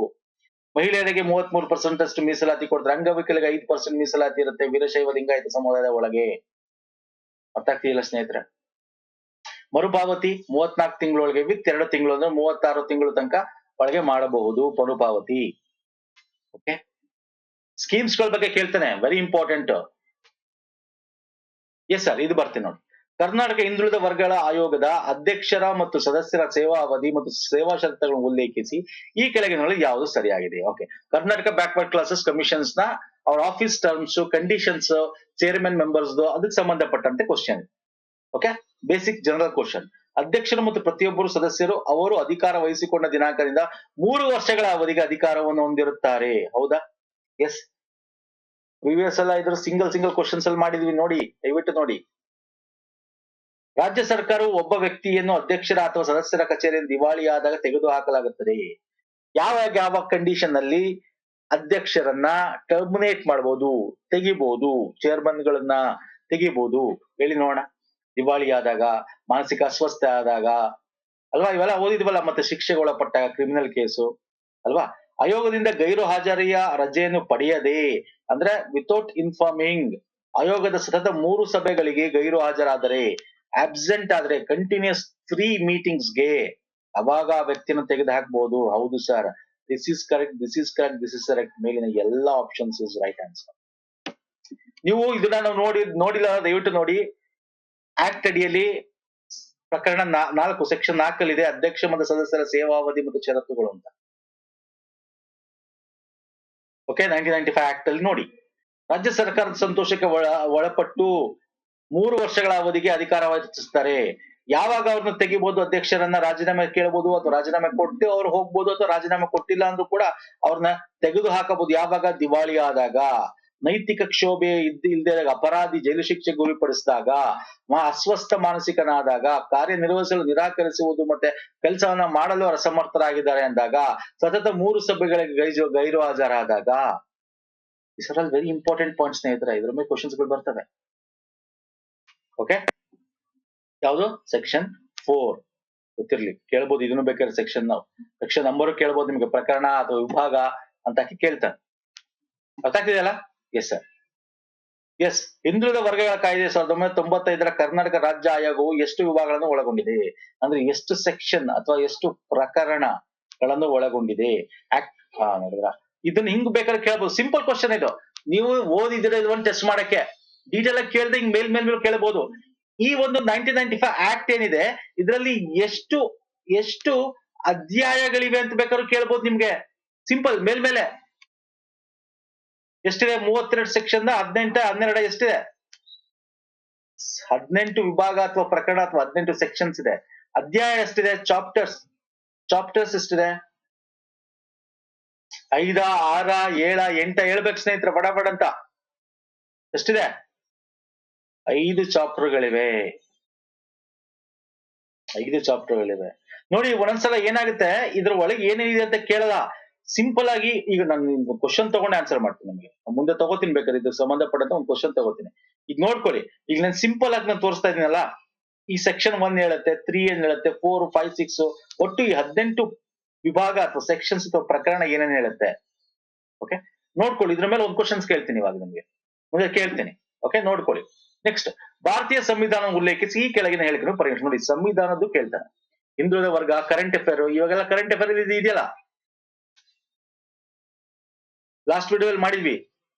ಮಹಿಳೆಯರಿಗೆ 33% ಅಷ್ಟು ಮೀಸಲಾತಿ ಕೊಡ್ತಾರೆ. ಅಂಗವಿಕಲಿಗೆ 5% ಮೀಸಲಾತಿ ಇರುತ್ತೆ ವೀರಶೈವ ಲಿಂಗಾಯತ ಸಮುದಾಯದ ಒಳಗೆ. ಅರ್ಥ ಆಗ್ತಿಲ್ಲ ಸ್ನೇಹಿತರೆ. ಮರುಪಾವತಿ 34 ತಿಂಗಳೊಳಗೆ ವಿತ್ 2 ತಿಂಗಳು ಅಂದ್ರೆ 36 ತಿಂಗಳು ತನಕ ಒಳಗೆ ಮಾಡಬಹುದು ಮರುಪಾವತಿ. ಓಕೆ, ಸ್ಕೀಮ್ಸ್ ಗಳ ಬಗ್ಗೆ ಕೇಳ್ತಾನೆ, ವೆರಿ ಇಂಪಾರ್ಟೆಂಟ್. ಎಸ್ ಸರ್, ಇದು ಬರ್ತೀನಿ ನೋಡಿ. ಕರ್ನಾಟಕ ಹಿಂದುಳಿದ ವರ್ಗಗಳ ಆಯೋಗದ ಅಧ್ಯಕ್ಷರ ಮತ್ತು ಸದಸ್ಯರ ಸೇವಾ ಅವಧಿ ಮತ್ತು ಸೇವಾ ಷರತ್ತುಗಳನ್ನು ಉಲ್ಲೇಖಿಸಿ ಈ ಕೆಳಗಿನಲ್ಲಿ ಯಾವುದು ಸರಿಯಾಗಿದೆ. Okay, Karnataka backward classes commissions ನ ಅವ್ರ office terms, conditions, chairman members ಅದಕ್ಕೆ ಸಂಬಂಧಪಟ್ಟಂತೆ question. Okay, basic general question. ಅಧ್ಯಕ್ಷರು ಮತ್ತು ಪ್ರತಿಯೊಬ್ಬರು ಸದಸ್ಯರು ಅವರು ಅಧಿಕಾರ ವಹಿಸಿಕೊಂಡ ದಿನಾಂಕದಿಂದ 3 ವರ್ಷಗಳ ಅವಧಿಗೆ ಅಧಿಕಾರವನ್ನು ಹೊಂದಿರುತ್ತಾರೆ. ಹೌದಾ? ಎಸ್, ಪ್ರಿವಿಯಸ್ ಎಲ್ಲ ಇದ್ರ ಸಿಂಗಲ್ ಕ್ವಶನ್ಸ್ ಅಲ್ಲಿ ಮಾಡಿದ್ವಿ ನೋಡಿ, ದಯವಿಟ್ಟು ನೋಡಿ. ರಾಜ್ಯ ಸರ್ಕಾರವು ಒಬ್ಬ ವ್ಯಕ್ತಿಯನ್ನು ಅಧ್ಯಕ್ಷರ ಅಥವಾ ಸದಸ್ಯರ ಕಚೇರಿಯಲ್ಲಿ ದಿವಾಳಿಯಾದಾಗ ತೆಗೆದು ಹಾಕಲಾಗುತ್ತದೆ. ಯಾವ ಕಂಡೀಷನ್ ಅಲ್ಲಿ ಅಧ್ಯಕ್ಷರನ್ನ ಟರ್ಮಿನೇಟ್ ಮಾಡಬಹುದು, ತೆಗಿಬಹುದು, ಚೇರ್ಮನ್ ಗಳನ್ನ ತೆಗಿಬಹುದು ಹೇಳಿ ನೋಡೋಣ. ದಿವಾಳಿಯಾದಾಗ, ಮಾನಸಿಕ ಅಸ್ವಸ್ಥ ಆದಾಗ ಅಲ್ವಾ, ಇವೆಲ್ಲ ಓದಿದ್ವಲ್ಲ. ಮತ್ತೆ ಶಿಕ್ಷೆಗೆ ಒಳಪಟ್ಟಾಗ, ಕ್ರಿಮಿನಲ್ ಕೇಸು ಅಲ್ವಾ. ಆಯೋಗದಿಂದ ಗೈರು ಹಾಜರಿಯ ರಜೆಯನ್ನು ಪಡೆಯದೆ ಅಂದ್ರೆ ವಿತೌಟ್ ಇನ್ಫಾರ್ಮಿಂಗ್, ಆಯೋಗದ ಸತತ 3 ಸಭೆಗಳಿಗೆ ಗೈರು ಹಾಜರಾದರೆ, ಆಬ್ಸೆಂಟ್ ಆದ್ರೆ, ಕಂಟಿನ್ಯೂಸ್ 3 ಮೀಟಿಂಗ್ಸ್ಗೆ ಅವಾಗ ಆ ವ್ಯಕ್ತಿಯನ್ನು ತೆಗೆದು ಹಾಕ್ಬಹುದು. ಹೌದು sir, this is correct, this is correct, this is correct. ಮೇಲಿನ ಎಲ್ಲಾ ಆಪ್ಷನ್ಸ್ ಇಸ್ ರೈಟ್ ಆನ್ಸರ್. ನೀವು ಇದನ್ನ ನಾವು ನೋಡಿಲ್ಲ ದಯವಿಟ್ಟು ನೋಡಿ. ಆಕ್ಟ್ ಅಡಿಯಲ್ಲಿ ಪ್ರಕರಣ 4 ಸೆಕ್ಷನ್ 4 ಅಲ್ಲಿ ಇದೆ, ಅಧ್ಯಕ್ಷ ಮತ್ತು ಸದಸ್ಯರ ಸೇವಾವಧಿ ಮತ್ತು ಷರತ್ತುಗಳು ಅಂತ. ಓಕೆ, 1995 ಆಕ್ಟ್ ಅಲ್ಲಿ ನೋಡಿ. ರಾಜ್ಯ ಸರ್ಕಾರದ ಸಂತೋಷಕ್ಕೆ ಒಳಪಟ್ಟು 3 ವರ್ಷಗಳ ಅವಧಿಗೆ ಅಧಿಕಾರ ವಹಿಸುತ್ತಾರೆ. ಯಾವಾಗ ಅವ್ರನ್ನ ತೆಗಿಬಹುದು, ಅಧ್ಯಕ್ಷರನ್ನ ರಾಜೀನಾಮೆ ಕೇಳಬಹುದು, ಅಥವಾ ರಾಜೀನಾಮೆ ಕೊಟ್ಟು ಅವ್ರು ಹೋಗ್ಬೋದು, ಅಥವಾ ರಾಜೀನಾಮೆ ಕೊಟ್ಟಿಲ್ಲ ಅಂದ್ರೂ ಕೂಡ ಅವ್ರನ್ನ ತೆಗೆದು ಹಾಕಬಹುದು. ಯಾವಾಗ? ದಿವಾಳಿ ಆದಾಗ, ನೈತಿಕ ಕ್ಷೋಭೆ ಇಲ್ದಿದಾಗ, ಅಪರಾಧಿ ಜೈಲು ಶಿಕ್ಷೆಗೆ ಗುರಿಪಡಿಸಿದಾಗ, ಅಸ್ವಸ್ಥ ಮಾನಸಿಕನಾದಾಗ, ಕಾರ್ಯನಿರ್ವಹಿಸಲು ನಿರಾಕರಿಸುವುದು ಮತ್ತೆ ಕೆಲಸವನ್ನ ಮಾಡಲು ಅಸಮರ್ಥರಾಗಿದ್ದಾರೆ ಅಂದಾಗ, ಸತತ 3 ಸಭೆಗಳಿಗೆ ಗೈರು ಹಾಜರಾದಾಗ. Is are all very important point ಸ್ನೇಹಿತರೆ, ಇದ್ರ ಮೇಲೆ ಕ್ವಶನ್ಸ್ ಗಳು ಬರ್ತವೆ. ಓಕೆ, ಯಾವುದು? ಸೆಕ್ಷನ್ 4 ಗೊತ್ತಿರ್ಲಿ, ಕೇಳ್ಬೋದು. ಇದನ್ನು ಬೇಕಾದ್ರೆ ಸೆಕ್ಷನ್ ನಂಬರ್ ಕೇಳ್ಬೋದು ನಿಮ್ಗೆ, ಪ್ರಕರಣ ಅಥವಾ ವಿಭಾಗ ಅಂತ ಹಾಕಿ ಕೇಳ್ತಾರೆ. ಅರ್ಥ ಆಗ್ತಿದೆಯಲ್ಲ? Yes sir. ಎಸ್, ಹಿಂದುಳಿದ ವರ್ಗಗಳ ಕಾಯ್ದೆ 1995ರ ಕರ್ನಾಟಕ ರಾಜ್ಯ ಆಯೋಗವು ಎಷ್ಟು ವಿಭಾಗಗಳನ್ನು ಒಳಗೊಂಡಿದೆ ಅಂದ್ರೆ ಎಷ್ಟು ಸೆಕ್ಷನ್ ಅಥವಾ ಎಷ್ಟು ಪ್ರಕರಣಗಳನ್ನು ಒಳಗೊಂಡಿದೆ? ನೋಡಿದ್ರ, ಇದನ್ನ ಹಿಂಗ್ ಬೇಕಾದ್ರೆ ಕೇಳ್ಬೋದು. ಸಿಂಪಲ್ ಕ್ವಶನ್ ಇದು. ನೀವು ಓದಿದ್ರೆ ಇದು ಒಂದು ಟೆಸ್ಟ್ ಮಾಡಕ್ಕೆ ಡೀಟೇಲ್ ಆಗಿ ಕೇಳ್ದೆ ಹಿಂಗ್ ಮೇಲ್ ಕೇಳಬಹುದು. ಈ ಒಂದು 1995 ಆಕ್ಟ್ ಏನಿದೆ, ಇದರಲ್ಲಿ ಎಷ್ಟು ಅಧ್ಯಾಯಗಳಿವೆ ಅಂತ ಬೇಕಾದ್ರೂ ಕೇಳ್ಬೋದು ನಿಮ್ಗೆ. ಸಿಂಪಲ್, ಮೇಲ್ಮೇಲೆ ಎಷ್ಟಿದೆ? 32 ಸೆಕ್ಷನ್ 18 12 ಎಷ್ಟಿದೆ? 18 ವಿಭಾಗ ಅಥವಾ ಪ್ರಕರಣ ಅಥವಾ 18 ಸೆಕ್ಷನ್ಸ್ ಇದೆ. ಅಧ್ಯಾಯ ಎಷ್ಟಿದೆ? ಚಾಪ್ಟರ್ಸ್ ಎಷ್ಟಿದೆ? 5 6 7 8 ಹೇಳ್ಬೇಕು ಸ್ನೇಹಿತರೆ, ಬಡ ಅಂತ. ಎಷ್ಟಿದೆ? 5 ಚಾಪ್ಟರ್ಗಳಿವೆ. 5 ಚಾಪ್ಟರ್ಗಳಿವೆ ನೋಡಿ. ಒಂದೊಂದ್ಸಲ ಏನಾಗುತ್ತೆ, ಇದ್ರ ಒಳಗೆ ಏನೇನಿದೆ ಅಂತ ಕೇಳಲ್ಲ. ಸಿಂಪಲ್ ಆಗಿ ಈಗ ನಾನು ಕ್ವಶನ್ ತಗೊಂಡು ಆನ್ಸರ್ ಮಾಡ್ತೀನಿ. ನಿಮ್ಗೆ ಮುಂದೆ ತಗೋತೀನಿ, ಬೇಕಾದ್ರೆ ಇದು ಸಂಬಂಧಪಟ್ಟಂತ ಒಂದು ಕ್ವಶನ್ ತಗೋತೀನಿ. ಈಗ ನೋಡ್ಕೊಳ್ಳಿ, ಈಗ ನಾನು ಸಿಂಪಲ್ ಆಗಿ ನಾನು ತೋರಿಸ್ತಾ ಇದೀನಲ್ಲ, ಈ ಸೆಕ್ಷನ್ 1 ಹೇಳುತ್ತೆ, 3 ಏನ್ ಹೇಳುತ್ತೆ, 4 5 6 ಒಟ್ಟು ಈ 18 ವಿಭಾಗ ಅಥವಾ ಸೆಕ್ಷನ್ಸ್ ಅಥವಾ ಪ್ರಕರಣ ಏನೇನ್ ಹೇಳುತ್ತೆ. ಓಕೆ, ನೋಡ್ಕೊಳ್ಳಿ. ಇದ್ರ ಮೇಲೆ ಒಂದು ಕ್ವಶನ್ಸ್ ಕೇಳ್ತೀನಿ ಇವಾಗ ನಿಮ್ಗೆ, ಮುಂದೆ ಕೇಳ್ತೀನಿ. ಓಕೆ, ನೋಡ್ಕೊಳ್ಳಿ. ನೆಕ್ಸ್ಟ್, ಭಾರತೀಯ ಸಂವಿಧಾನ ಉಲ್ಲೇಖಿಸಿ ಈ ಕೆಳಗಿನ ಹೇಳಿಕೆಯನ್ನು ಪರಿಗಣಿಸಿ. ನೋಡಿ, ಸಂವಿಧಾನದ್ದು ಕೇಳ್ತಾನೆ. ಹಿಂದುಳಿದ ವರ್ಗ, ಕರೆಂಟ್ ಅಫೇರ್, ಇವಾಗೆಲ್ಲ ಕರೆಂಟ್ ಅಫೇರ್ ಇದೆಯಲ್ಲ, ಲಾಸ್ಟ್ ವಿಡಿಯೋದಲ್ಲಿ ಮಾಡಿದ್ವಿ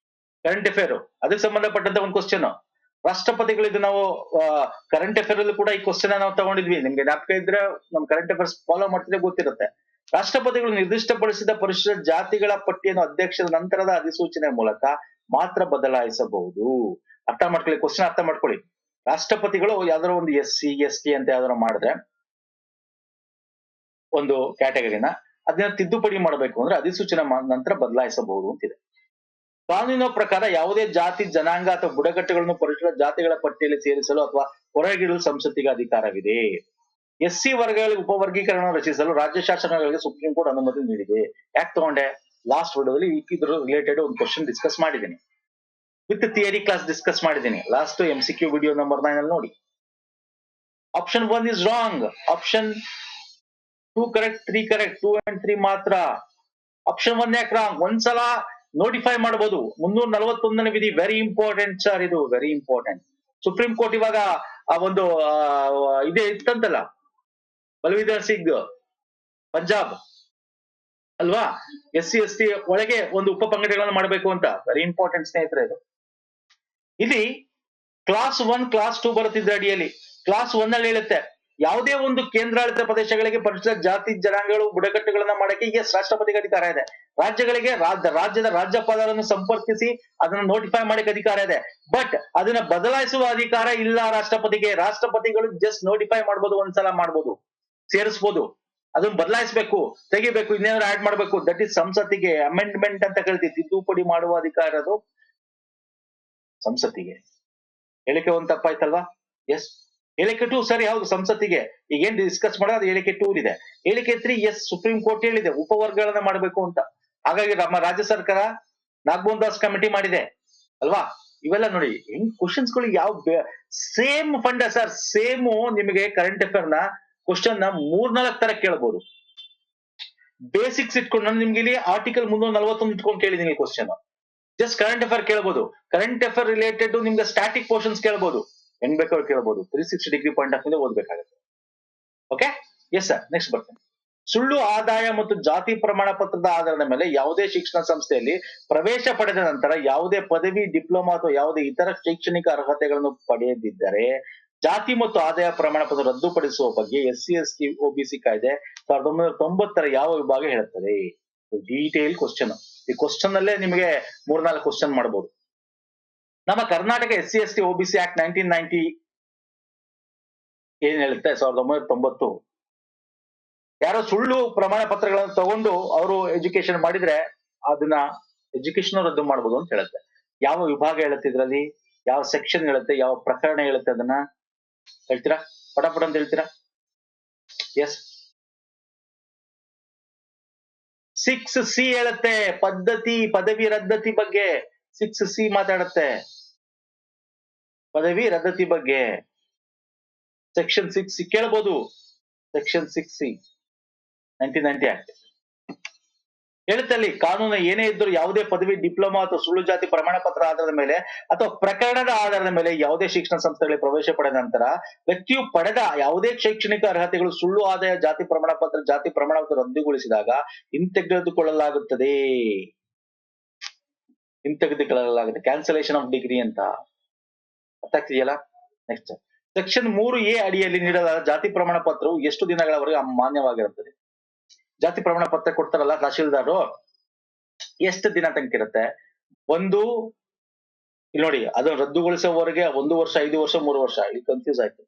ಕರೆಂಟ್ ಅಫೇರ್, ಅದಕ್ಕೆ ಸಂಬಂಧಪಟ್ಟಂತ ಒಂದು ಕ್ವಶನ್. ರಾಷ್ಟ್ರಪತಿಗಳು, ಇದು ನಾವು ಕರೆಂಟ್ ಅಫೇರ್ ಅಲ್ಲೂ ಕೂಡ ಈ ಕ್ವಶನ್ ನಾವು ತಗೊಂಡಿದ್ವಿ. ನಿಮ್ಗೆ ಜ್ಞಾಪಕ ಇದ್ರೆ ನಮ್ ಕರೆಂಟ್ ಅಫೇರ್ಸ್ ಫಾಲೋ ಮಾಡ್ತಿದ್ರೆ ಗೊತ್ತಿರುತ್ತೆ. ರಾಷ್ಟ್ರಪತಿಗಳು ನಿರ್ದಿಷ್ಟಪಡಿಸಿದ ಪರಿಶಿಷ್ಟ ಜಾತಿಗಳ ಪಟ್ಟಿಯನ್ನು ಅಧ್ಯಕ್ಷರ ನಂತರದ ಅಧಿಸೂಚನೆ ಮೂಲಕ ಮಾತ್ರ ಬದಲಾಯಿಸಬಹುದು. ಅರ್ಥ ಮಾಡ್ಕೊಳ್ಳಿ, ಕ್ವಶನ್ ಅರ್ಥ ಮಾಡ್ಕೊಳ್ಳಿ. ರಾಷ್ಟ್ರಪತಿಗಳು ಯಾವ್ದಾರ ಒಂದು SC ST ಅಂತ ಯಾವ್ದಾರ ಮಾಡಿದ್ರೆ ಒಂದು ಕ್ಯಾಟಗರಿನ, ಅದನ್ನ ತಿದ್ದುಪಡಿ ಮಾಡಬೇಕು ಅಂದ್ರೆ ಅಧಿಸೂಚನೆ ನಂತರ ಬದಲಾಯಿಸಬಹುದು ಅಂತಿದೆ. ಕಾನೂನಿನ ಪ್ರಕಾರ ಯಾವುದೇ ಜಾತಿ, ಜನಾಂಗ ಅಥವಾ ಬುಡಕಟ್ಟುಗಳನ್ನು ಪರಿಶಿಷ್ಟ ಜಾತಿಗಳ ಪಟ್ಟಿಯಲ್ಲಿ ಸೇರಿಸಲು ಅಥವಾ ಹೊರಗಿಡಲು ಸಂಸತ್ತಿಗೆ ಅಧಿಕಾರವಿದೆ. SC ವರ್ಗಗಳಿಗೆ ಉಪವರ್ಗೀಕರಣ ರಚಿಸಲು ರಾಜ್ಯ ಶಾಸನಗಳಿಗೆ ಸುಪ್ರೀಂ ಕೋರ್ಟ್ ಅನುಮತಿ ನೀಡಿದೆ. ಯಾಕೆ ತಗೊಂಡೆ? ಲಾಸ್ಟ್ ವಿಡಿಯೋದಲ್ಲಿ ಇದ್ರ ರಿಲೇಟೆಡ್ ಒಂದು ಕ್ವಶನ್ ಡಿಸ್ಕಸ್ ಮಾಡಿದ್ದೀನಿ. ವಿತ್ ಥಿಯರಿ ಕ್ಲಾಸ್ ಡಿಸ್ಕಸ್ ಮಾಡಿದ್ದೀನಿ. ಲಾಸ್ಟ್ MCQ ವಿಡಿಯೋ ನಂಬರ್ 9 ಅಲ್ಲಿ ನೋಡಿ. Option 1 is wrong. Option 2 correct, 3 correct. 2 and 3 ಮಾತ್ರ. ಆಪ್ಷನ್ 1 ಯಾಕೆ ರಾಂಗ್? ಒಂದ್ಸಲ ನೋಟಿಫೈ ಮಾಡಬಹುದು. 341ನೇ ವಿಧಿ ವೆರಿ ಇಂಪಾರ್ಟೆಂಟ್ ಸರ್, ಇದು ವೆರಿ ಇಂಪಾರ್ಟೆಂಟ್. ಸುಪ್ರೀಂ ಕೋರ್ಟ್ ಇವಾಗ ಆ ಒಂದು ಇದೇ ಇತ್ತಂತಲ್ಲ, ಬಲವೀಂದರ್ ಸಿಂಗ್ ಪಂಜಾಬ್ ಅಲ್ವಾ, SC ST ಒಳಗೆ ಒಂದು ಉಪ ಪಂಗಡಗಳನ್ನು ಮಾಡಬೇಕು ಅಂತ. ವೆರಿ ಇಂಪಾರ್ಟೆಂಟ್ ಸ್ನೇಹಿತರೆ ಇದು. ಇಲ್ಲಿ ಕ್ಲಾಸ್ 1 ಕ್ಲಾಸ್ 2 ಬರುತ್ತಿದ್ದ ಅಡಿಯಲ್ಲಿ ಕ್ಲಾಸ್ 1 ಅಲ್ಲಿ ಹೇಳುತ್ತೆ, ಯಾವುದೇ ಒಂದು ಕೇಂದ್ರಾಡಳಿತ ಪ್ರದೇಶಗಳಿಗೆ ಪರಿಶಿಷ್ಟ ಜಾತಿ ಜನಾಂಗಗಳು ಬುಡಕಟ್ಟುಗಳನ್ನ ಮಾಡಕ್ಕೆ ರಾಷ್ಟ್ರಪತಿಗೆ ಅಧಿಕಾರ ಇದೆ. ರಾಜ್ಯಗಳಿಗೆ ರಾಜ್ಯದ ರಾಜ್ಯಪಾಲರನ್ನು ಸಂಪರ್ಕಿಸಿ ಅದನ್ನ ನೋಟಿಫೈ ಮಾಡಕ್ಕೆ ಅಧಿಕಾರ ಇದೆ. ಬಟ್ ಅದನ್ನ ಬದಲಾಯಿಸುವ ಅಧಿಕಾರ ಇಲ್ಲ ರಾಷ್ಟ್ರಪತಿಗೆ. ರಾಷ್ಟ್ರಪತಿಗಳು ಜಸ್ಟ್ ನೋಟಿಫೈ ಮಾಡ್ಬೋದು, ಒಂದ್ಸಲ ಮಾಡ್ಬೋದು, ಸೇರಿಸ್ಬೋದು. ಅದನ್ನ ಬದಲಾಯಿಸಬೇಕು, ತೆಗಿಬೇಕು, ಇನ್ನೇನಾದ್ರು ಆಡ್ ಮಾಡ್ಬೇಕು. ದಟ್ ಇಸ್ ಸಂಸತ್ತಿಗೆ. ಅಮೆಂಡ್ಮೆಂಟ್ ಅಂತ ಕರಿತೀವಿ. ತಿದ್ದುಪಡಿ ಮಾಡುವ ಅಧಿಕಾರ ಅದು ಸಂಸತ್ತಿಗೆ. ಹೇಳಿಕೆ 1 ತಪ್ಪಾಯ್ತಲ್ವಾ? ಎಸ್. ಹೇಳಿಕೆ 2 ಸರಿ, ಹೌದು, ಸಂಸತ್ತಿಗೆ. ಈಗ ಏನ್ ಡಿಸ್ಕಸ್ ಮಾಡೋದು ಹೇಳಿಕೆ 2 ಇದೆ. ಹೇಳಿಕೆ 3 ಎಸ್, ಸುಪ್ರೀಂ ಕೋರ್ಟ್ ಹೇಳಿದೆ ಉಪವರ್ಗಗಳನ್ನ ಮಾಡಬೇಕು ಅಂತ. ಹಾಗಾಗಿ ನಮ್ಮ ರಾಜ್ಯ ಸರ್ಕಾರ ನಾಗಮೋಹನ್ ದಾಸ್ ಕಮಿಟಿ ಮಾಡಿದೆ ಅಲ್ವಾ. ಇವೆಲ್ಲ ನೋಡಿ ಹೆಂಗ್ ಕ್ವಶನ್ಸ್ ಗಳು ಯಾವ ಸೇಮ್ ಫಂಡ ಸರ್, ಸೇಮ್ ನಿಮಗೆ ಕರೆಂಟ್ ಅಫೇರ್ ನ ಕ್ವಶನ್ ನ 3-4 ತರ ಕೇಳಬಹುದು. ಬೇಸಿಕ್ಸ್ ಇಟ್ಕೊಂಡು ನಾನು ನಿಮ್ಗೆ ಇಲ್ಲಿ ಆರ್ಟಿಕಲ್ 341 ಇಟ್ಕೊಂಡು ಕೇಳಿದೀನಿ ಕ್ವಶನ್. ಜಸ್ಟ್ ಕರೆಂಟ್ ಅಫೇರ್ ಕೇಳಬಹುದು. ಕರೆಂಟ್ ಅಫೇರ್ ರಿಲೇಟೆಡ್ ನಿಮ್ಗೆ ಸ್ಟಾಟಿಕ್ ಪೋರ್ಷನ್ಸ್ ಕೇಳಬಹುದು, ಹೆಂಗ್ ಬೇಕಾದ್ರೂ ಕೇಳಬಹುದು. 360 ಡಿಗ್ರಿ ಪಾಯಿಂಟ್ ಆಫ್ ವ್ಯೂ ಓದ್ಬೇಕಾಗುತ್ತೆ. Okay, yes sir. ನೆಕ್ಸ್ಟ್ ಬರ್ತೇನೆ. ಸುಳ್ಳು ಆದಾಯ ಮತ್ತು ಜಾತಿ ಪ್ರಮಾಣ ಪತ್ರದ ಆಧಾರದ ಮೇಲೆ ಯಾವುದೇ ಶಿಕ್ಷಣ ಸಂಸ್ಥೆಯಲ್ಲಿ ಪ್ರವೇಶ ಪಡೆದ ನಂತರ ಯಾವುದೇ ಪದವಿ, ಡಿಪ್ಲೊಮಾ ಅಥವಾ ಯಾವುದೇ ಇತರ ಶೈಕ್ಷಣಿಕ ಅರ್ಹತೆಗಳನ್ನು ಪಡೆಯದಿದ್ದರೆ ಜಾತಿ ಮತ್ತು ಆದಾಯ ಪ್ರಮಾಣ ಪತ್ರ ರದ್ದುಪಡಿಸುವ ಬಗ್ಗೆ SC ST OBC ಕಾಯ್ದೆ 1990 ಯಾವ ವಿಭಾಗ ಹೇಳುತ್ತದೆ? Detail question. ಈ ಕ್ವಶನ್ ಅಲ್ಲೇ ನಿಮಗೆ 3-4 ಕ್ವಶನ್ ಮಾಡಬಹುದು. ನಮ್ಮ Karnataka SC ST OBC act 1990 ಏನ್ ಹೇಳುತ್ತೆ? 1990 ಯಾರೋ ಸುಳ್ಳು ಪ್ರಮಾಣ ಪತ್ರಗಳನ್ನು ತಗೊಂಡು ಅವರು ಎಜುಕೇಶನ್ ಮಾಡಿದ್ರೆ ಅದನ್ನ ಎಜುಕೇಶನ್ ರದ್ದು ಮಾಡಬಹುದು ಅಂತ ಹೇಳುತ್ತೆ. ಯಾವ ವಿಭಾಗ ಹೇಳುತ್ತೆ ಇದ್ರಲ್ಲಿ? ಯಾವ ಸೆಕ್ಷನ್ ಹೇಳುತ್ತೆ? ಯಾವ ಪ್ರಕರಣ ಹೇಳುತ್ತೆ? ಅದನ್ನ ಹೇಳ್ತೀರಾ? ಪಟಾಪಟ ಅಂತ ಹೇಳ್ತೀರಾ? ಎಸ್. 6C ಹೇಳುತ್ತೆ ಪದವಿ ರದ್ದತಿ ಬಗ್ಗೆ. 6C ಮಾತಾಡುತ್ತೆ ಪದವಿ ರದ್ದತಿ ಬಗ್ಗೆ. ಸೆಕ್ಷನ್ 6 ಕೇಳಬಹುದು. ಸೆಕ್ಷನ್ 6C 1990 ಆಕ್ಟ್ ಹೇಳುತ್ತೆ ಅಲ್ಲಿ, ಕಾನೂನು ಏನೇ ಇದ್ದರೂ ಯಾವುದೇ ಪದವಿ, ಡಿಪ್ಲೊಮಾ ಅಥವಾ ಸುಳ್ಳು ಜಾತಿ ಪ್ರಮಾಣ ಪತ್ರ ಆಧಾರದ ಮೇಲೆ ಅಥವಾ ಪ್ರಕರಣದ ಆಧಾರದ ಮೇಲೆ ಯಾವುದೇ ಶಿಕ್ಷಣ ಸಂಸ್ಥೆಗಳಿಗೆ ಪ್ರವೇಶ ಪಡೆದ ನಂತರ ವ್ಯಕ್ತಿಯು ಪಡೆದ ಯಾವುದೇ ಶೈಕ್ಷಣಿಕ ಅರ್ಹತೆಗಳು ಸುಳ್ಳು ಆದಾಯ, ಜಾತಿ ಪ್ರಮಾಣ ಪತ್ರ, ಜಾತಿ ಪ್ರಮಾಣ ಪತ್ರ ರದ್ದುಗೊಳಿಸಿದಾಗ ಹಿಂತೆಗೆದುಕೊಳ್ಳಲಾಗುತ್ತದೆ. ಕ್ಯಾನ್ಸಲೇಷನ್ ಆಫ್ ಡಿಗ್ರಿ ಅಂತ. ಅರ್ಥ ಆಗ್ತಿದೆಯಲ್ಲ? ನೆಕ್ಸ್ಟ್ ಸೆಕ್ಷನ್ 3A ಅಡಿಯಲ್ಲಿ ನೀಡಲಾದ ಜಾತಿ ಪ್ರಮಾಣ ಪತ್ರವು ಎಷ್ಟು ದಿನಗಳವರೆಗೆ ಮಾನ್ಯವಾಗಿರುತ್ತದೆ? ಜಾತಿ ಪ್ರಮಾಣ ಪತ್ರ ಕೊಡ್ತಾರಲ್ಲ ತಹಶೀಲ್ದಾರು, ಎಷ್ಟು ದಿನ ತನಕ ಇರುತ್ತೆ? ಇಲ್ಲಿ ನೋಡಿ, ಅದನ್ನು ರದ್ದುಗೊಳಿಸುವವರೆಗೆ 1 ವರ್ಷ, 5 ವರ್ಷ, 3 ವರ್ಷ. ಇಲ್ಲಿ ಕನ್ಫ್ಯೂಸ್ ಆಯ್ತು.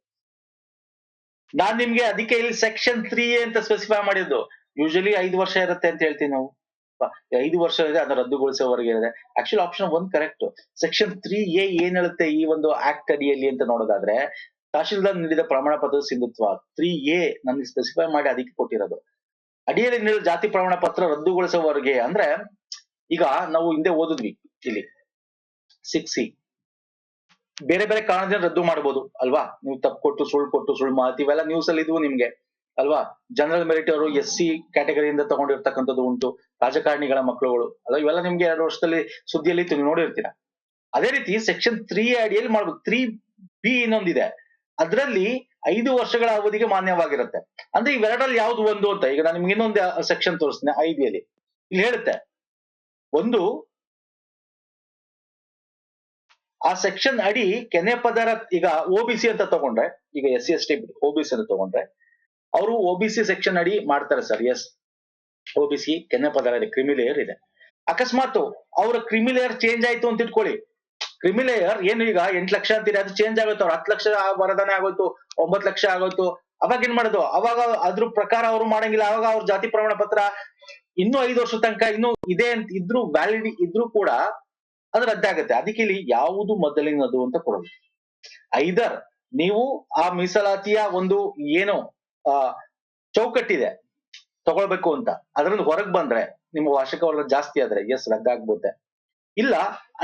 ನಾನ್ ನಿಮ್ಗೆ ಅದಕ್ಕೆ ಇಲ್ಲಿ ಸೆಕ್ಷನ್ 3A ಅಂತ ಸ್ಪೆಸಿಫೈ ಮಾಡಿದ್ದು. ಯೂಶಲಿ 5 ವರ್ಷ ಇರುತ್ತೆ ಅಂತ ಹೇಳ್ತೀವಿ ನಾವು. 5 ವರ್ಷ ಇದೆ, ಅದನ್ನ ರದ್ದುಗೊಳಿಸುವವರೆಗೆ ಇದೆ. Actually option 1 correct. Section 3A ಏನ್ ಹೇಳುತ್ತೆ ಈ ಒಂದು ಆಕ್ಟ್ ಅಡಿಯಲ್ಲಿ ಅಂತ ನೋಡೋದಾದ್ರೆ, ತಹಶೀಲ್ದಾರ್ ನೀಡಿದ ಪ್ರಮಾಣ ಪತ್ರದ ಸಿಂಧುತ್ವ 3A ನನ್ಗೆ ಸ್ಪೆಸಿಫೈ ಮಾಡಿ ಅದಕ್ಕೆ ಕೊಟ್ಟಿರೋದು. ಅಡಿಯಲ್ಲಿ ನೀಡಿದ ಜಾತಿ ಪ್ರಮಾಣ ಪತ್ರ ರದ್ದುಗೊಳಿಸುವವರೆಗೆ ಅಂದ್ರೆ, ಈಗ ನಾವು ಹಿಂದೆ ಓದಿದ್ವಿ ಇಲ್ಲಿ 6C ಬೇರೆ ಬೇರೆ ಕಾರಣದಿಂದ ರದ್ದು ಮಾಡಬಹುದು ಅಲ್ವಾ? ನೀವು ತಪ್ಪು ಕೊಟ್ಟು, ಸುಳ್ಳು ಮಾಹಿತಿ, ಇವೆಲ್ಲ ನ್ಯೂಸ್ ಅಲ್ಲಿ ಇದ್ವು ನಿಮ್ಗೆ ಅಲ್ವಾ? ಜನರಲ್ ಮೆರಿಟ್ ಅವರು SC ಕ್ಯಾಟಗರಿಯಿಂದ ತಗೊಂಡಿರ್ತಕ್ಕಂಥದ್ದು ಉಂಟು. ರಾಜಕಾರಣಿಗಳ ಮಕ್ಕಳುಗಳು ಅಲ್ವಾ? ಇವೆಲ್ಲ ನಿಮ್ಗೆ 2 ವರ್ಷದಲ್ಲಿ ಸುದ್ದಿಯಲ್ಲಿ ನೀವು ನೋಡಿರ್ತೀರಾ. ಅದೇ ರೀತಿ ಸೆಕ್ಷನ್ 3A ಅಡಿಯಲ್ಲಿ ಮಾಡ್ಬೋದು. 3B ಇನ್ನೊಂದಿದೆ, ಅದರಲ್ಲಿ 5 ವರ್ಷಗಳ ಅವಧಿಗೆ ಮಾನ್ಯವಾಗಿರುತ್ತೆ. ಅಂದ್ರೆ ಇವೆರಡರಲ್ಲಿ ಯಾವ್ದು ಒಂದು ಅಂತ. ಈಗ ನಾನು ನಿಮ್ಗೆ ಇನ್ನೊಂದು ಸೆಕ್ಷನ್ ತೋರಿಸ್ತೀನಿ 5Bಯಲ್ಲಿ. ಇಲ್ಲಿ ಹೇಳುತ್ತೆ, ಒಂದು ಆ ಸೆಕ್ಷನ್ ಅಡಿ ಕೆನೆ ಪದರ, ಈಗ OBC ಅಂತ ತಗೊಂಡ್ರೆ, ಈಗ SC ST OBC ಅಂತ ತಗೊಂಡ್ರೆ ಅವರು OBC ಸೆಕ್ಷನ್ ಅಡಿ ಮಾಡ್ತಾರೆ ಸರ್. ಎಸ್, OBC ಕೆನೆ ಪದರ ಇದೆ, ಕ್ರಿಮಿಲೇಯರ್ ಇದೆ. ಅಕಸ್ಮಾತ್ ಅವ್ರ ಕ್ರಿಮಿಲೇಯರ್ ಚೇಂಜ್ ಆಯ್ತು ಅಂತ ಇಟ್ಕೊಳ್ಳಿ. ಕ್ರಿಮಿಲೇಯರ್ ಏನು ಈಗ 8 ಲಕ್ಷ ಅಂತೀರಿ, ಅದು ಚೇಂಜ್ ಆಗೋಯ್ತು. ಅವ್ರು 10 ಲಕ್ಷ ವರದಾನೆ ಆಗೋಯ್ತು, 9 ಲಕ್ಷ ಆಗೋಯ್ತು. ಅವಾಗ ಏನ್ ಮಾಡೋದು? ಅವಾಗ ಅದ್ರ ಪ್ರಕಾರ ಅವ್ರು ಮಾಡಂಗಿಲ್ಲ. ಅವಾಗ ಅವ್ರ ಜಾತಿ ಪ್ರಮಾಣ ಪತ್ರ ಇನ್ನೂ 5 ವರ್ಷ ತನಕ ಇನ್ನೂ ಇದೆ ಅಂತ ಇದ್ರು, ವ್ಯಾಲಿಡಿ ಇದ್ರೂ ಕೂಡ ಅದು ರದ್ದಾಗುತ್ತೆ. ಅದಕ್ಕೆ ಇಲ್ಲಿ ಯಾವುದು ಮೊದಲಿನದು ಅಂತ ಕೊಡೋದು. ಐದರ್ ನೀವು ಆ ಮೀಸಲಾತಿಯ ಒಂದು ಏನು ಚೌಕಟ್ಟಿದೆ ತಗೊಳ್ಬೇಕು ಅಂತ, ಅದ್ರಲ್ಲಿ ಹೊರಗೆ ಬಂದ್ರೆ, ನಿಮ್ಮ ವಾರ್ಷಿಕ ವರ್ಗ ಜಾಸ್ತಿ ಆದ್ರೆ ಎಸ್ ರದ್ದಾಗ್ಬೋದೆ. ಇಲ್ಲ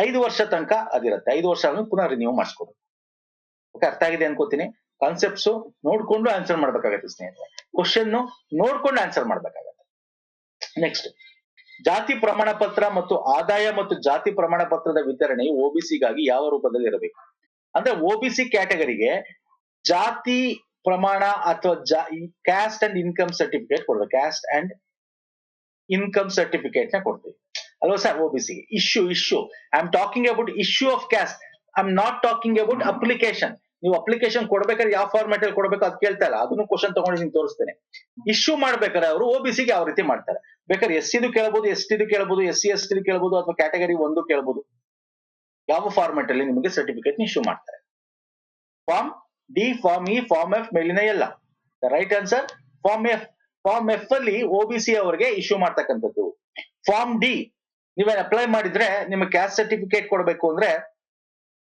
5 ವರ್ಷ ತನಕ ಅದಿರುತ್ತೆ. 5 ವರ್ಷ ಆದ್ಮೇಲೆ ಪುನಃ ರಿನ್ಯೂ ಮಾಡಿಸ್ಕೋಬೇಕು. ಓಕೆ, ಅರ್ಥ ಆಗಿದೆ ಅನ್ಕೋತೀನಿ. ಕಾನ್ಸೆಪ್ಟ್ಸ್ ನೋಡ್ಕೊಂಡು ಆನ್ಸರ್ ಮಾಡ್ಬೇಕಾಗತ್ತೆ ಸ್ನೇಹಿತರೆ. ಕ್ವಶನ್ ನೋಡ್ಕೊಂಡು ಆನ್ಸರ್ ಮಾಡ್ಬೇಕಾಗತ್ತೆ. ನೆಕ್ಸ್ಟ್, ಜಾತಿ ಪ್ರಮಾಣ ಪತ್ರ ಮತ್ತು ಆದಾಯ ಮತ್ತು ಜಾತಿ ಪ್ರಮಾಣ ಪತ್ರದ ವಿತರಣೆ OBCಗಾಗಿ ಯಾವ ರೂಪದಲ್ಲಿ ಇರಬೇಕು? ಅಂದ್ರೆ OBC ಕ್ಯಾಟಗರಿಗೆ ಜಾತಿ ಪ್ರಮಾಣ ಅಥವಾ ಕ್ಯಾಸ್ಟ್ ಅಂಡ್ ಇನ್ಕಮ್ ಸರ್ಟಿಫಿಕೇಟ್ ಕೊಡ್ಬೇಕು. ಕ್ಯಾಸ್ಟ್ ಅಂಡ್ ಇನ್ಕಮ್ ಸರ್ಟಿಫಿಕೇಟ್ ನ ಕೊಡ್ತೀವಿ ಅಲ್ವಾ sir? OBC issue I am talking about issue of caste. I am not talking about application. ನೀವು ಅಪ್ಲಿಕೇಶನ್ ಕೊಡ್ಬೇಕಾದ್ರೆ ಯಾವ ಫಾರ್ಮ್ಯಾಟ್ ಅಲ್ಲಿ ಕೊಡ್ಬೇಕು ಅದು ಕೇಳ್ತಾ ಇಲ್ಲ. ಅದನ್ನು ಕ್ವಶನ್ ತಗೊಂಡು ನಿಮ್ಗೆ ತೋರಿಸ್ತೇನೆ. ಇಶ್ಯೂ ಮಾಡ್ಬೇಕಾದ್ರೆ ಅವರು OBCಗೆ ಯಾವ ರೀತಿ ಮಾಡ್ತಾರೆ. ಬೇಕಾದ್ರೆ SCದು ಕೇಳಬಹುದು, STದು ಕೇಳಬಹುದು, SC/ST ಕೇಳಬಹುದು, ಅಥವಾ ಕ್ಯಾಟಗರಿ 1 ಕೇಳಬಹುದು. ಯಾವ ಫಾರ್ಮ್ಯಾಟ್ ಅಲ್ಲಿ ನಿಮಗೆ ಸರ್ಟಿಫಿಕೇಟ್ ಇಶ್ಯೂ ಮಾಡ್ತಾರೆ? Form D, form E, form F, ಮೇಲಿನ ಎಲ್ಲ. Right answer form F. Form F ಅಲ್ಲಿ OBC ಅವರಿಗೆ ಇಶ್ಯೂ ಮಾಡ್ತಕ್ಕಂಥದ್ದು. ಫಾರ್ಮ್ ಡಿ ನೀವೇನ್ ಅಪ್ಲೈ ಮಾಡಿದ್ರೆ ನಿಮಗೆ ಕ್ಯಾಸ್ಟ್ ಸರ್ಟಿಫಿಕೇಟ್ ಕೊಡಬೇಕು ಅಂದ್ರೆ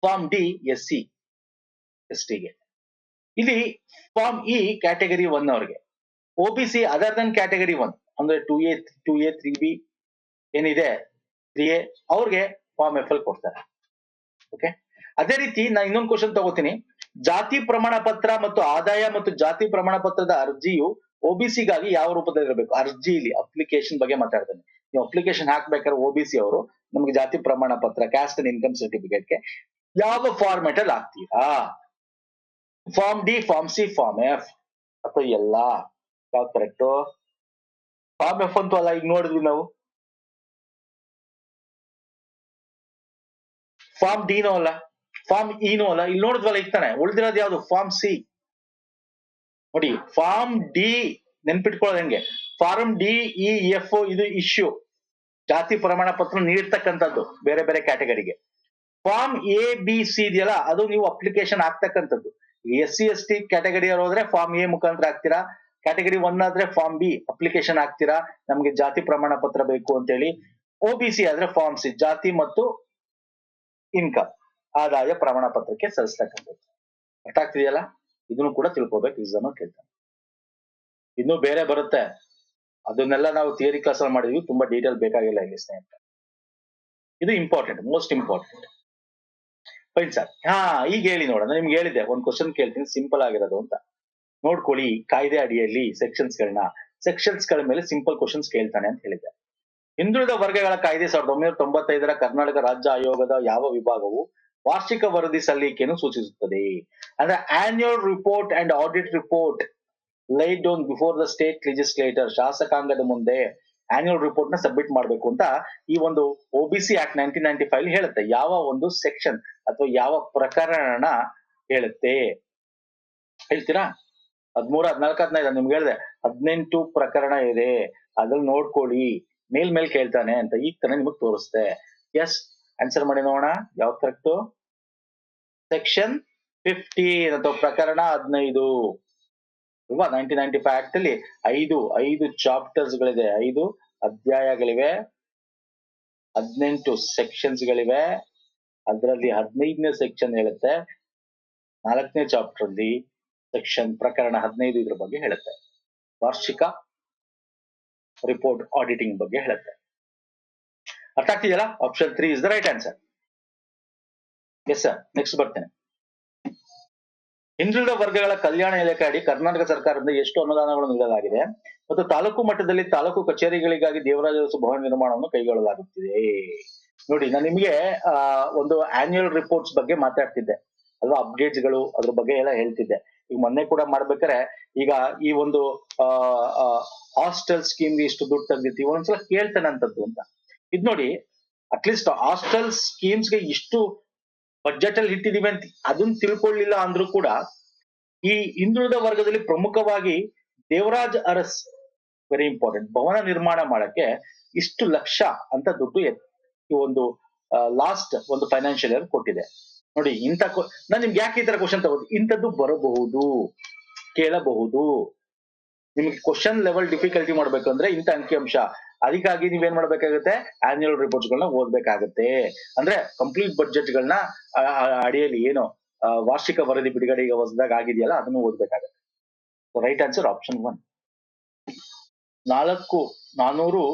ಫಾರ್ಮ್ ಡಿ SC/STಗೆ. ಇಲ್ಲಿ ಫಾರ್ಮ್ ಇ ಕ್ಯಾಟಗರಿ 1 ಅವರಿಗೆ. OBC ಅದರ್ ದನ್ ಕ್ಯಾಟಗರಿ 1 ಅಂದ್ರೆ 2A, 3B ಏನಿದೆ 3A ಅವ್ರಿಗೆ ಫಾರ್ಮ್ ಎಫ್ ಅಲ್ಲಿ ಕೊಡ್ತಾರೆ. ಓಕೆ, ಅದೇ ರೀತಿ ನಾನು ಇನ್ನೊಂದು ಕ್ವಶನ್ ತಗೋತೀನಿ. ಜಾತಿ ಪ್ರಮಾಣ ಪತ್ರ ಮತ್ತು ಆದಾಯ ಮತ್ತು ಜಾತಿ ಪ್ರಮಾಣ ಪತ್ರದ ಅರ್ಜಿಯು OBCಗಾಗಿ ಯಾವ ರೂಪದಲ್ಲಿ ಇರಬೇಕು? ಅರ್ಜಿಲಿ ಅಪ್ಲಿಕೇಶನ್ ಬಗ್ಗೆ ಮಾತಾಡ್ತಾನೆ. ನೀವು ಅಪ್ಲಿಕೇಶನ್ ಹಾಕ್ಬೇಕಾದ್ರೆ OBC ಅವರು ನಮ್ಗೆ ಜಾತಿ ಪ್ರಮಾಣ ಪತ್ರ, ಕ್ಯಾಸ್ಟ್ ಅಂಡ್ ಇನ್ಕಮ್ ಸರ್ಟಿಫಿಕೇಟ್ಗೆ ಯಾವ ಫಾರ್ಮೆಟ್ ಅಲ್ಲಿ ಹಾಕ್ತೀರಾ? Form D, form C, form F ಅಥವಾ ಎಲ್ಲ? ಯಾವ್ದು ಕರೆಕ್ಟು? ಫಾರ್ಮ್ ಎಫ್ ಅಂತೂ ಅಲ್ಲ, ಈಗ ನೋಡಿದ್ವಿ ನಾವು. ಫಾರ್ಮ್ ಡಿನೂ ಅಲ್ಲ, ಫಾರ್ಮ್ ಇನೂ ಅಲ್ಲ. ಇಲ್ಲಿ ನೋಡಿದ್ವಲ್ಲ, ಇರ್ತಾನೆ ಉಳಿದಿರೋದು ಯಾವ್ದು? Form C. ನೋಡಿ, ಫಾರ್ಮ್ ಡಿ ನೆನ್ಪಿಟ್ಕೊಳ್ಳೋದು ಹೆಂಗೆ? ಫಾರ್ಮ್ ಡಿ, EF ಇದು ಇಶ್ಯೂ, ಜಾತಿ ಪ್ರಮಾಣ ಪತ್ರ ನೀಡ್ತಕ್ಕಂಥದ್ದು ಬೇರೆ ಬೇರೆ ಕ್ಯಾಟಗರಿಗೆ. ಫಾರ್ಮ್ ABC ಇದೆಯಲ್ಲ, ಅದು ನೀವು ಅಪ್ಲಿಕೇಶನ್ ಆಗ್ತಕ್ಕಂಥದ್ದು. SC/ST ಕ್ಯಾಟಗರಿ ಅವ್ರು ಹೋದ್ರೆ ಫಾರ್ಮ್ ಎ ಮುಖಾಂತರ ಹಾಕ್ತೀರಾ. ಕ್ಯಾಟಗರಿ 1 ಆದ್ರೆ ಫಾರ್ಮ್ ಬಿ ಅಪ್ಲಿಕೇಶನ್ ಹಾಕ್ತೀರಾ, ನಮ್ಗೆ ಜಾತಿ ಪ್ರಮಾಣ ಪತ್ರ ಬೇಕು ಅಂತ ಹೇಳಿ. OBC ಆದ್ರೆ ಫಾರ್ಮ್ ಸಿ, ಜಾತಿ ಮತ್ತು ಇನ್ಕಮ್, ಆದಾಯ ಪ್ರಮಾಣ ಪತ್ರಕ್ಕೆ ಸಲ್ಲಿಸ್ತಕ್ಕಂಥದ್ದು. ಅರ್ಥ ಆಗ್ತಿದೆಯಲ್ಲ? ಇದನ್ನು ಕೂಡ ತಿಳ್ಕೊಬೇಕು, ಎಕ್ಸಾಮ್ ಕೇಳ್ತಾನೆ. ಇನ್ನೂ ಬೇರೆ ಬರುತ್ತೆ, ಅದನ್ನೆಲ್ಲ ನಾವು ಥಿಯರಿ ಕ್ಲಾಸ್ ಅಲ್ಲಿ ಮಾಡಿದ್ವಿ, ತುಂಬಾ ಡೀಟೇಲ್ ಬೇಕಾಗಿಲ್ಲ ಇಲ್ಲಿ ಸ್ನೇಹಿತರೆ. ಇದು important, most important. Fine sir. ಈಗ ಹೇಳಿ ನೋಡೋಣ. ನಿಮ್ಗೆ ಹೇಳಿದ್ದೆ ಒಂದು ಕ್ವಶನ್ ಕೇಳ್ತೀನಿ, ಸಿಂಪಲ್ ಆಗಿರೋದು ಅಂತ ನೋಡ್ಕೊಳ್ಳಿ. ಕಾಯ್ದೆ ಅಡಿಯಲ್ಲಿ ಸೆಕ್ಷನ್ಸ್ ಗಳ ಮೇಲೆ ಸಿಂಪಲ್ ಕ್ವಶನ್ಸ್ ಕೇಳ್ತಾನೆ ಅಂತ ಹೇಳಿದ್ದೆ. ಹಿಂದುಳಿದ ವರ್ಗಗಳ ಕಾಯ್ದೆ 1995ರ ಕರ್ನಾಟಕ ರಾಜ್ಯ ಆಯೋಗದ ಯಾವ ವಿಭಾಗವು ವಾರ್ಷಿಕ ವರದಿ ಸಲ್ಲಿಕೆಯನ್ನು ಸೂಚಿಸುತ್ತದೆ? ಅಂದ್ರೆ annual report and audit report laid down before the state legislature. ಶಾಸಕಾಂಗದ ಮುಂದೆ ಆನ್ಯುವಲ್ ರಿಪೋರ್ಟ್ ನ ಸಬ್ಮಿಟ್ ಮಾಡಬೇಕು ಅಂತ ಈ ಒಂದು OBC ಆಕ್ಟ್ 1995 ಹೇಳುತ್ತೆ. ಯಾವ ಒಂದು ಸೆಕ್ಷನ್ ಅಥವಾ ಯಾವ ಪ್ರಕರಣ ಹೇಳುತ್ತೆ ಹೇಳ್ತೀರಾ? 13, 14, 15 ನಿಮ್ಗೆ ಹೇಳಿದೆ 18 ಪ್ರಕರಣ ಇದೆ, ಅದ್ರಲ್ಲಿ ನೋಡ್ಕೊಳ್ಳಿ. ಮೇಲ್ ಕೇಳ್ತಾನೆ ಅಂತ ಈಗ ತಾನೇ ನಿಮಗ್ ತೋರಿಸ್ತೆ. ಎಸ್, ಆನ್ಸರ್ ಮಾಡಿ ನೋಡೋಣ ಯಾವ್ದು ಕರೆಕ್ಟು. ಸೆಕ್ಷನ್ 15 ಅಥವಾ ಪ್ರಕರಣ 15 ಅಲ್ವಾ? 1995 ಆಕ್ಟ್ ಅಲ್ಲಿ 5 ಚಾಪ್ಟರ್ಸ್ ಗಳಿದೆ, 5 ಅಧ್ಯಾಯಗಳಿವೆ, 18 ಸೆಕ್ಷನ್ಸ್ ಗಳಿವೆ. ಅದರಲ್ಲಿ 15ನೇ ಸೆಕ್ಷನ್ ಹೇಳುತ್ತೆ, 4ನೇ ಚಾಪ್ಟರ್ ಅಲ್ಲಿ ಪ್ರಕರಣ 15 ಇದ್ರ ಬಗ್ಗೆ ಹೇಳುತ್ತೆ. ವಾರ್ಷಿಕ ರಿಪೋರ್ಟ್ ಆಡಿಟಿಂಗ್ ಬಗ್ಗೆ ಹೇಳುತ್ತೆ. ಅರ್ಥ ಆಗ್ತಿದೆಯಲ್ಲ? Option 3 is the right answer. Yes sir. Next ಬರ್ತೇನೆ. ಹಿಂದುಳಿದ ವರ್ಗಗಳ ಕಲ್ಯಾಣ ಇಲಾಖೆ ಅಡಿ ಕರ್ನಾಟಕ ಸರ್ಕಾರದಿಂದ ಎಷ್ಟು ಅನುದಾನಗಳನ್ನು ನೀಡಲಾಗಿದೆ ಮತ್ತು ತಾಲೂಕು ಮಟ್ಟದಲ್ಲಿ ತಾಲೂಕು ಕಚೇರಿಗಳಿಗಾಗಿ ದೇವರಾಜ ಅರಸು ಭವನ ನಿರ್ಮಾಣವನ್ನು ಕೈಗೊಳ್ಳಲಾಗುತ್ತಿದೆ? ನೋಡಿ, ನಾನು ನಿಮಗೆ ಒಂದು ಆನ್ಯುವಲ್ ರಿಪೋರ್ಟ್ಸ್ ಬಗ್ಗೆ ಮಾತಾಡ್ತಿದ್ದೆ ಅಲ್ವಾ, ಅಪ್ಡೇಟ್ಸ್ ಗಳು ಅದ್ರ ಬಗ್ಗೆ ಎಲ್ಲ ಹೇಳ್ತಿದ್ದೆ. ಈಗ ಮೊನ್ನೆ ಕೂಡ ಮಾಡ್ಬೇಕಾರೆ ಈಗ ಈ ಒಂದು ಹಾಸ್ಟೆಲ್ ಸ್ಕೀಮ್ಗೆ ಇಷ್ಟು ದುಡ್ಡು ತೆಗ್ದಿರ್ತೀವಿ, ಒಂದ್ಸಲ ಕೇಳ್ತಾನಂತದ್ದು ಅಂತ. ಇದ್ ನೋಡಿ, ಅಟ್ಲೀಸ್ಟ್ ಹಾಸ್ಟೆಲ್ ಸ್ಕೀಮ್ಸ್ಗೆ ಇಷ್ಟು ಬಜೆಟ್ ಅಲ್ಲಿ ಇಟ್ಟಿದೀವಿ ಅಂತ ಅದನ್ನ ತಿಳ್ಕೊಳ್ಳಿಲ್ಲ ಅಂದ್ರೂ ಕೂಡ ಈ ಹಿಂದುಳಿದ ವರ್ಗದಲ್ಲಿ ಪ್ರಮುಖವಾಗಿ ದೇವರಾಜ್ ಅರಸ್ ವೆರಿ ಇಂಪಾರ್ಟೆಂಟ್ ಭವನ ನಿರ್ಮಾಣ ಮಾಡಕ್ಕೆ ಇಷ್ಟು ಲಕ್ಷ ಅಂತ ದುಡ್ಡು ಈ ಒಂದು ಲಾಸ್ಟ್ ಒಂದು ಫೈನಾನ್ಷಿಯಲ್ ಇಯರ್ ಕೊಟ್ಟಿದೆ. ನೋಡಿ, ನಾನು ನಿಮ್ಗೆ ಯಾಕೆ ಈ ತರ ಕ್ವಶನ್ ತಗೋದು, ಇಂಥದ್ದು ಬರಬಹುದು, ಕೇಳಬಹುದು. ನಿಮ್ಗೆ ಕ್ವಶನ್ ಲೆವೆಲ್ ಡಿಫಿಕಲ್ಟಿ ಮಾಡ್ಬೇಕಂದ್ರೆ ಇಂಥ ಅಂಕಿಅಂಶ. ಅದಕ್ಕಾಗಿ ನೀವೇನ್ ಮಾಡ್ಬೇಕಾಗುತ್ತೆ? ಆನ್ಯುವಲ್ ರಿಪೋರ್ಟ್ಸ್ ಗಳನ್ನ ಓದ್ಬೇಕಾಗತ್ತೆ. ಅಂದ್ರೆ ಕಂಪ್ಲೀಟ್ ಬಡ್ಜೆಟ್ ಗಳನ್ನ ಅಡಿಯಲ್ಲಿ ಏನು ವಾರ್ಷಿಕ ವರದಿ ಬಿಡುಗಡೆ ಈಗ ಹೊಸದಾಗ ಆಗಿದೆಯಲ್ಲ, ಅದನ್ನು ಓದ್ಬೇಕಾಗತ್ತೆ. Right answer option 1. 400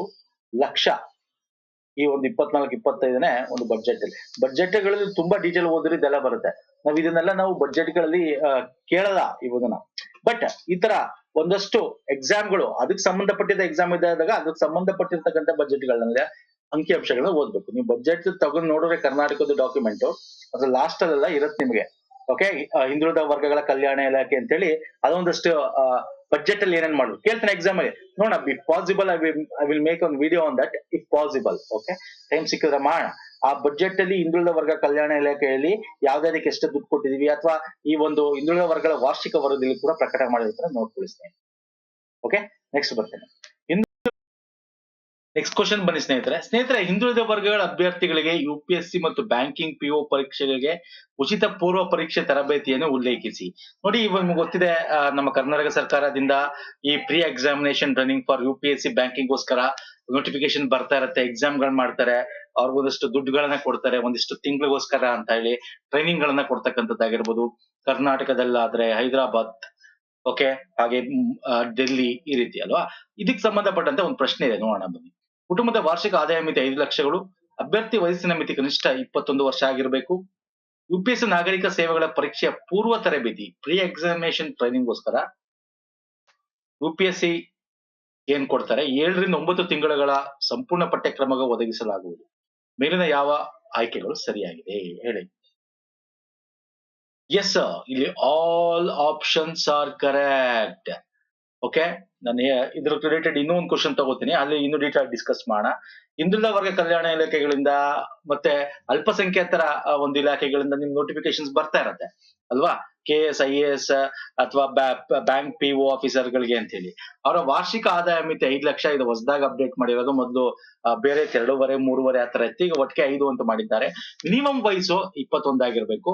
ಲಕ್ಷ ಈ ಒಂದು 24-25ನೇ ಒಂದು ಬಜೆಟ್ ಗಳಲ್ಲಿ ತುಂಬಾ ಡೀಟೇಲ್ ಓದಿದ್ರೆ ಇದೆಲ್ಲ ಬರುತ್ತೆ. ಇದನ್ನೆಲ್ಲ ನಾವು ಬಜೆಟ್ ಗಳಲ್ಲಿ ಕೇಳಲ್ಲ ಇವನ್ನ. ಬಟ್ ಈ ತರ ಒಂದಷ್ಟು ಎಕ್ಸಾಮ್ಗಳು ಅದಕ್ಕೆ ಸಂಬಂಧಪಟ್ಟಿದ್ದ ಎಕ್ಸಾಮ್ ಇದ್ದಾಗ ಅದಕ್ಕೆ ಸಂಬಂಧಪಟ್ಟಿರ್ತಕ್ಕಂಥ ಬಜೆಟ್ಗಳನ್ನ ಅಂಕಿ ಅಂಶಗಳನ್ನ ಓದ್ಬೇಕು. ನೀವು ಬಜೆಟ್ ತಗೊಂಡು ನೋಡಿದ್ರೆ ಕರ್ನಾಟಕದ ಡಾಕ್ಯುಮೆಂಟ್ ಅದು ಲಾಸ್ಟ್ ಅಲ್ಲೆಲ್ಲ ಇರುತ್ತೆ ನಿಮಗೆ. ಓಕೆ, ಹಿಂದುಳಿದ ವರ್ಗಗಳ ಕಲ್ಯಾಣ ಇಲಾಖೆ ಅಂತ ಹೇಳಿ ಅದೊಂದಷ್ಟು ಬಜೆಟ್ ಅಲ್ಲಿ ಏನೇನ್ ಮಾಡ್ಬೇಕು ಕೇಳ್ತಾನೆ ಎಕ್ಸಾಮ್ ಅಲ್ಲಿ ನೋಡೋಣ. If possible I will make one video on that if possible. Okay, time ಸಿಕ್ಕಿದ್ರೆ ಮಾಡೋಣ. ಆ ಬಜೆಟ್ ಅಲ್ಲಿ ಹಿಂದುಳಿದ ವರ್ಗ ಕಲ್ಯಾಣ ಇಲಾಖೆಯಲ್ಲಿ ಯಾವ್ದಾದಕ್ಕೆ ಎಷ್ಟು ದುಡ್ಡು ಕೊಟ್ಟಿದೀವಿ ಅಥವಾ ಈ ಒಂದು ಹಿಂದುಳಿದ ವರ್ಗಗಳ ವಾರ್ಷಿಕ ವರದಿಯಲ್ಲಿ ಕೂಡ ಪ್ರಕಟ ಮಾಡಿರ್ತಾರೆ, ನೋಡ್ಕೊಳಿಸ್ತೇನೆ. ಓಕೆ, ನೆಕ್ಸ್ಟ್ ಬರ್ತೇನೆ. ನೆಕ್ಸ್ಟ್ ಕ್ವಶನ್ ಬನ್ನಿ ಸ್ನೇಹಿತರೆ. ಹಿಂದುಳಿದ ವರ್ಗಗಳ ಅಭ್ಯರ್ಥಿಗಳಿಗೆ UPSC ಮತ್ತು ಬ್ಯಾಂಕಿಂಗ್ PO ಪರೀಕ್ಷೆಗಳಿಗೆ ಉಚಿತ ಪೂರ್ವ ಪರೀಕ್ಷೆ ತರಬೇತಿಯನ್ನು ಉಲ್ಲೇಖಿಸಿ. ನೋಡಿ, ಇವಾಗ ನಿಮ್ಗೆ ಗೊತ್ತಿದೆ, ನಮ್ಮ ಕರ್ನಾಟಕ ಸರ್ಕಾರದಿಂದ ಈ pre examination running for UPSC banking ಗೋಸ್ಕರ ನೋಟಿಫಿಕೇಶನ್ ಬರ್ತಾ ಇರುತ್ತೆ. ಎಕ್ಸಾಮ್ ಗಳನ್ನ ಮಾಡ್ತಾರೆ, ಅವ್ರಿಗೊಂದಷ್ಟು ದುಡ್ಡುಗಳನ್ನ ಕೊಡ್ತಾರೆ, ಒಂದಿಷ್ಟು ತಿಂಗಳಿಗೋಸ್ಕರ ಅಂತ ಹೇಳಿ ಟ್ರೈನಿಂಗ್ ಗಳನ್ನ ಕೊಡ್ತಕ್ಕಂಥದ್ದಾಗಿರ್ಬೋದು. ಕರ್ನಾಟಕದಲ್ಲಾದ್ರೆ ಹೈದರಾಬಾದ್, ಓಕೆ, ಹಾಗೆ ಡೆಲ್ಲಿ, ಈ ರೀತಿ ಅಲ್ವಾ. ಇದಕ್ಕೆ ಸಂಬಂಧಪಟ್ಟಂತೆ ಒಂದು ಪ್ರಶ್ನೆ ಇದೆ, ನೋಡೋಣ ಬನ್ನಿ. ಕುಟುಂಬದ ವಾರ್ಷಿಕ ಆದಾಯ ಮಿತಿ 5 ಲಕ್ಷಗಳು. ಅಭ್ಯರ್ಥಿ ವಯಸ್ಸಿನ ಮಿತಿ ಕನಿಷ್ಠ 21 ವರ್ಷ ಆಗಿರಬೇಕು. UPSC ನಾಗರಿಕ ಸೇವೆಗಳ ಪರೀಕ್ಷೆಯ ಪೂರ್ವ ತರಬೇತಿ ಪ್ರೀ ಎಕ್ಸಾಮಿನೇಷನ್ ಟ್ರೈನಿಂಗ್ ಗೋಸ್ಕರ UPSC ಏನ್ ಕೊಡ್ತಾರೆ, 7 ರಿಂದ 9 ತಿಂಗಳ ಸಂಪೂರ್ಣ ಪಠ್ಯಕ್ರಮ ಒದಗಿಸಲಾಗುವುದು. ಮೇಲಿನ ಯಾವ ಆಯ್ಕೆಗಳು ಸರಿಯಾಗಿದೆ ಹೇಳಿ. ಎಸ್, ಇಲ್ಲಿ all options are correct. Okay, ನಾನು ಇದ್ರ ರಿಲೇಟೆಡ್ ಇನ್ನೂ ಒಂದು ಕ್ವಶನ್ ತಗೋತೀನಿ, ಅಲ್ಲಿ ಇನ್ನೂ ಡೀಟೇಲ್ ಡಿಸ್ಕಸ್ ಮಾಡೋಣ. ಹಿಂದುಳಿದ ವರ್ಗ ಕಲ್ಯಾಣ ಇಲಾಖೆಗಳಿಂದ ಮತ್ತೆ ಅಲ್ಪಸಂಖ್ಯಾತರ ಒಂದು ಇಲಾಖೆಗಳಿಂದ ನಿಮ್ ನೋಟಿಫಿಕೇಶನ್ಸ್ ಬರ್ತಾ ಇರತ್ತೆ ಅಲ್ವಾ. KS, IAS ಅಥವಾ ಬ್ಯಾಂಕ್ PO ಆಫೀಸರ್ಗಳಿಗೆ ಅಂತ ಹೇಳಿ ಅವರ ವಾರ್ಷಿಕ ಆದಾಯ ಮಿತಿ 5 ಲಕ್ಷ. ಇದು ಹೊಸದಾಗಿ ಅಪ್ಡೇಟ್ ಮಾಡಿರೋದು. ಮೊದಲು ಬೇರೆ 2.5, 3.5 ಆ ತರ ಇತ್ತು, ಈಗ ಒಟ್ಟಿಗೆ 5 ಅಂತ ಮಾಡಿದ್ದಾರೆ. ಮಿನಿಮಮ್ ವಯಸ್ಸು 21 ಆಗಿರ್ಬೇಕು.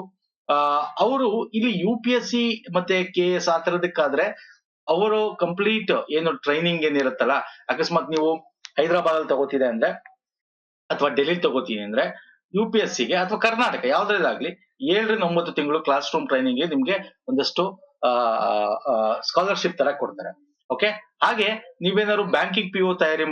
ಅವರು ಇಲ್ಲಿ UPSC ಮತ್ತೆ KS ಆ ತರದಕ್ಕಾದ್ರೆ ಅವರು ಕಂಪ್ಲೀಟ್ ಏನು ಟ್ರೈನಿಂಗ್ ಏನಿರುತ್ತಲ್ಲ, ಅಕಸ್ಮಾತ್ ನೀವು ಹೈದರಾಬಾದ್ ಅಲ್ಲಿ ತಗೋತಿದೆ ಅಂದ್ರೆ ಅಥವಾ ಡೆಲ್ಲಿ ತಗೋತೀನಿ ಅಂದ್ರೆ UPSC ಗೆ ಅಥವಾ ಕರ್ನಾಟಕ ಯಾವ್ದ್ರಲ್ಲಾಗ್ಲಿ 7 ರಿಂದ 9 ತಿಂಗಳು ಕ್ಲಾಸ್ ರೂಮ್ ಟ್ರೈನಿಂಗ್ ಗೆ ನಿಮ್ಗೆ ಒಂದಷ್ಟು ಸ್ಕಾಲರ್ಶಿಪ್ ತರ ಕೊಡ್ತಾರೆ. ಓಕೆ, ಹಾಗೆ ನೀವೇನಾದ್ರು ಬ್ಯಾಂಕಿಂಗ್ PO ತಯಾರಿ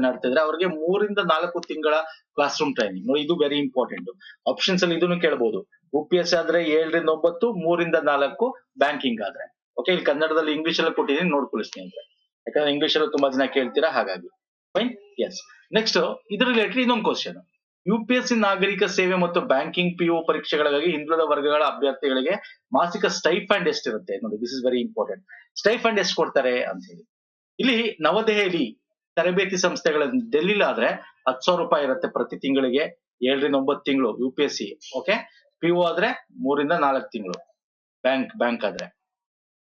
ಮಾಡ್ತಿದ್ರೆ ಅವ್ರಿಗೆ 3 ರಿಂದ 4 ತಿಂಗಳ ಕ್ಲಾಸ್ ರೂಮ್ ಟ್ರೈನಿಂಗ್. ನೋಡಿ, ಇದು ವೆರಿ ಇಂಪಾರ್ಟೆಂಟ್. ಆಪ್ಷನ್ಸ್ ಅಲ್ಲಿ ಇದನ್ನು ಕೇಳಬಹುದು. UPSC ಆದ್ರೆ 7 ರಿಂದ 9, 3 ರಿಂದ 4 ಬ್ಯಾಂಕಿಂಗ್ ಆದ್ರೆ. ಓಕೆ, ಇಲ್ಲಿ ಕನ್ನಡದಲ್ಲಿ ಇಂಗ್ಲಿಷ್ ಅಲ್ಲಿ ಕೊಟ್ಟಿದ್ದೀನಿ, ನೋಡ್ಕೊಳಿಸ್ತೀನಿ ಅಂದ್ರೆ, ಯಾಕಂದ್ರೆ ಇಂಗ್ಲಿಷ್ ಅಲ್ಲಿ ತುಂಬಾ ಜನ ಕೇಳ್ತೀರಾ, ಹಾಗಾಗಿ ಫೈನ್. ಎಸ್, ನೆಕ್ಸ್ಟ್ ಇದ್ರ ರಿಲೇಟೆಡ್ ಇನ್ನೊಂದು ಕ್ವಶನ್. UPSC ನಾಗರಿಕ ಸೇವೆ ಮತ್ತು ಬ್ಯಾಂಕಿಂಗ್ PO ಪರೀಕ್ಷೆಗಳಿಗಾಗಿ ಹಿಂದುಳಿದ ವರ್ಗಗಳ ಅಭ್ಯರ್ಥಿಗಳಿಗೆ ಮಾಸಿಕ ಸ್ಟೈಫಂಡ್ ಎಷ್ಟಿರುತ್ತೆ ನೋಡಿ. This is very important. Stipend ಎಷ್ಟು ಕೊಡ್ತಾರೆ ಅಂತ ಹೇಳಿ. ಇಲ್ಲಿ ನವದೆಹಲಿ ತರಬೇತಿ ಸಂಸ್ಥೆಗಳ ಡೆಲ್ಲಿಲಾದ್ರೆ 10,000 ರೂಪಾಯಿ ಇರುತ್ತೆ ಪ್ರತಿ ತಿಂಗಳಿಗೆ, 7 ರಿಂದ 9 ತಿಂಗಳು UPSC. ಓಕೆ, PO ಆದ್ರೆ 3 ರಿಂದ 4 ತಿಂಗಳು, ಬ್ಯಾಂಕ್ ಆದ್ರೆ.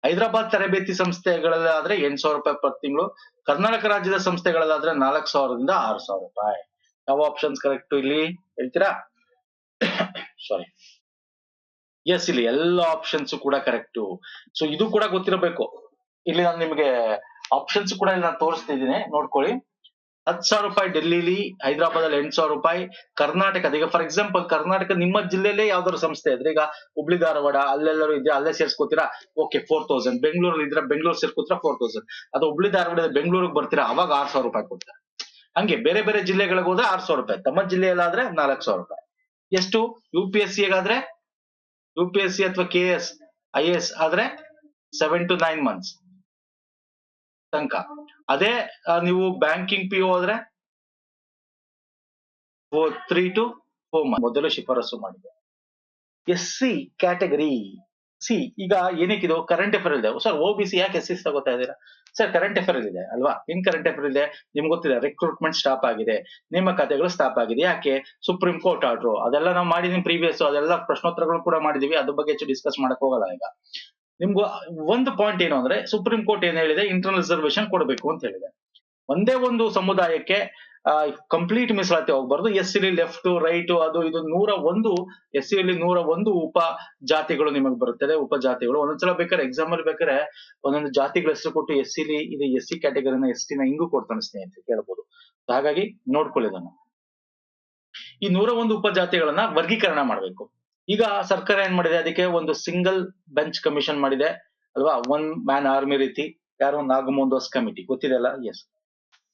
ಹೈದರಾಬಾದ್ ತರಬೇತಿ ಸಂಸ್ಥೆಗಳಲ್ಲಾದ್ರೆ 8,000 ರೂಪಾಯಿ ಪ್ರತಿ ತಿಂಗಳು. ಕರ್ನಾಟಕ ರಾಜ್ಯದ ಸಂಸ್ಥೆಗಳಲ್ಲಾದ್ರೆ 4,000 ರಿಂದ 6,000 ರೂಪಾಯಿ. ಯಾವ ಆಪ್ಷನ್ಸ್ ಕರೆಕ್ಟ್ ಇಲ್ಲಿ ಹೇಳ್ತೀರಾ? ಸಾರಿ, ಎಸ್, ಇಲ್ಲಿ ಎಲ್ಲ ಆಪ್ಷನ್ಸ್ ಕೂಡ ಕರೆಕ್ಟ್. ಸೊ ಇದು ಕೂಡ ಗೊತ್ತಿರಬೇಕು. ಇಲ್ಲಿ ನಾನು ನಿಮಗೆ ಆಪ್ಷನ್ಸ್ ಕೂಡ ಇಲ್ಲಿ ನಾನು ತೋರಿಸ್ತಿದ್ದೀನಿ, ನೋಡ್ಕೊಳ್ಳಿ. 10,000 ರೂಪಾಯಿ ಡೆಲ್ಲಿಲಿ, ಹೈದರಾಬಾದ್ ಅಲ್ಲಿ 8,000 ರೂಪಾಯಿ. ಕರ್ನಾಟಕದ, ಈಗ ಫಾರ್ ಎಕ್ಸಾಂಪಲ್ ಕರ್ನಾಟಕ ನಿಮ್ಮ ಜಿಲ್ಲೆಯಲ್ಲೇ ಯಾವ್ದಾದ್ರು ಸಂಸ್ಥೆ ಇದ್ರೆ, ಈಗ ಹುಬ್ಳಿ ಧಾರವಾಡ ಅಲ್ಲೆಲ್ಲರೂ ಇದೆ, ಅಲ್ಲೇ ಸೇರ್ಸ್ಕೋತೀರಾ, ಓಕೆ 4,000. ಬೆಂಗಳೂರಲ್ಲಿ ಇದ್ರೆ ಬೆಂಗಳೂರು ಸೇರ್ಕೋತೀರಾ 4,000. ಅದು ಹುಬ್ಳಿ ಧಾರವಾಡ ಬೆಂಗಳೂರಿಗೆ ಬರ್ತೀರಾ ಅವಾಗ 6,000 ರೂಪಾಯಿ ಕೊಡ್ತಾರೆ. ಹಂಗೆ ಬೇರೆ ಬೇರೆ ಜಿಲ್ಲೆಗಳಿಗೆ ಹೋದ್ರೆ 6,000 ರೂಪಾಯಿ, ತಮ್ಮ ಜಿಲ್ಲೆಯಲ್ಲಾದ್ರೆ 4,000 ರೂಪಾಯಿ. ಎಷ್ಟು UPSC ಗಾದ್ರೆ, UPSC ಅಥವಾ KS IAS ಆದ್ರೆ 7 to 9 months ತನಕ. ಅದೇ ನೀವು ಬ್ಯಾಂಕಿಂಗ್ PO ಆದ್ರೆ 3 to 4 months ಮೊದಲು ಶಿಫಾರಸು ಮಾಡಿದೆ. SC ಕ್ಯಾಟಗರಿ ಈಗ ಏನಕ್ಕಿದು ಕರೆಂಟ್ ಅಫೇರ್ ಇದೆ ಸರ್. OBC ಯಾಕೆ SC ತಗೋತಾ ಇದ್ದೀರಾ ಸರ್? ಕರೆಂಟ್ ಅಫೇರ್ ಇದೆ ಅಲ್ವಾ. ಇನ್ ಕರೆಂಟ್ ಅಫೇರ್ ಇದೆ, ನಿಮ್ಗೆ ಗೊತ್ತಿದೆ ರಿಕ್ರೂಟ್ಮೆಂಟ್ ಸ್ಟಾಪ್ ಆಗಿದೆ, ನೇಮಕಾತಿಗಳು ಸ್ಟಾಪ್ ಆಗಿದೆ. ಯಾಕೆ? ಸುಪ್ರೀಂ ಕೋರ್ಟ್ ಆರ್ಡರ್, ಅದೆಲ್ಲ ನಾವು ಮಾಡಿದೀವಿ ಪ್ರೀವಿಯಸ್, ಅದೆಲ್ಲ ಪ್ರಶ್ನೋತ್ತರಗಳು ಕೂಡ ಮಾಡಿದೀವಿ, ಅದ್ರ ಬಗ್ಗೆ ಹೆಚ್ಚು ಡಿಸ್ಕಸ್ ಮಾಡಕ್ ಹೋಗಲ್ಲ. ಈಗ ನಿಮ್ಗೂ ಒಂದು ಪಾಯಿಂಟ್ ಏನು ಅಂದ್ರೆ, ಸುಪ್ರೀಂ ಕೋರ್ಟ್ ಏನ್ ಹೇಳಿದೆ, ಇಂಟರ್ನಲ್ ರಿಸರ್ವೇಶನ್ ಕೊಡಬೇಕು ಅಂತ ಹೇಳಿದೆ. ಒಂದೇ ಒಂದು ಸಮುದಾಯಕ್ಕೆ ಕಂಪ್ಲೀಟ್ ಮೀಸಲಾತಿ ಹೋಗ್ಬಾರ್ದು. SC ಲೆಫ್ಟ್ ರೈಟ್ ಅದು ಇದು 101 SC ಯಲ್ಲಿ 101 ಉಪ ಜಾತಿಗಳು ನಿಮಗೆ ಬರುತ್ತದೆ. ಉಪಜಾತಿಗಳು ಒಂದೊಂದ್ಸಲ ಬೇಕಾದ್ರೆ ಎಕ್ಸಾಮ್ ಅಲ್ಲಿ ಬೇಕಾದ್ರೆ ಒಂದೊಂದು ಜಾತಿಗಳ ಹೆಸರು ಕೊಟ್ಟು SC ಇದು SC ಕ್ಯಾಟಗರಿನ ST ನ ಹಿಂಗೂ ಕೊಡ್ತಾನೆ ಸ್ನೇಹಿತರೆ, ಕೇಳಬಹುದು. ಹಾಗಾಗಿ ನೋಡ್ಕೊಳ್ಳಿ ಇದನ್ನು. ಈ 101 ಉಪಜಾತಿಗಳನ್ನ ವರ್ಗೀಕರಣ ಮಾಡ್ಬೇಕು. ಈಗ ಸರ್ಕಾರ ಏನ್ ಮಾಡಿದೆ, ಅದಕ್ಕೆ ಒಂದು ಸಿಂಗಲ್ ಬೆಂಚ್ ಕಮಿಷನ್ ಮಾಡಿದೆ ಅಲ್ವಾ, 1 ಮ್ಯಾನ್ ಆರ್ಮಿ ರೀತಿ. ಯಾರು? ನಾಗಮೋಹನ್ ದಾಸ್ ಕಮಿಟಿ, ಗೊತ್ತಿದೆ ಅಲ್ಲ.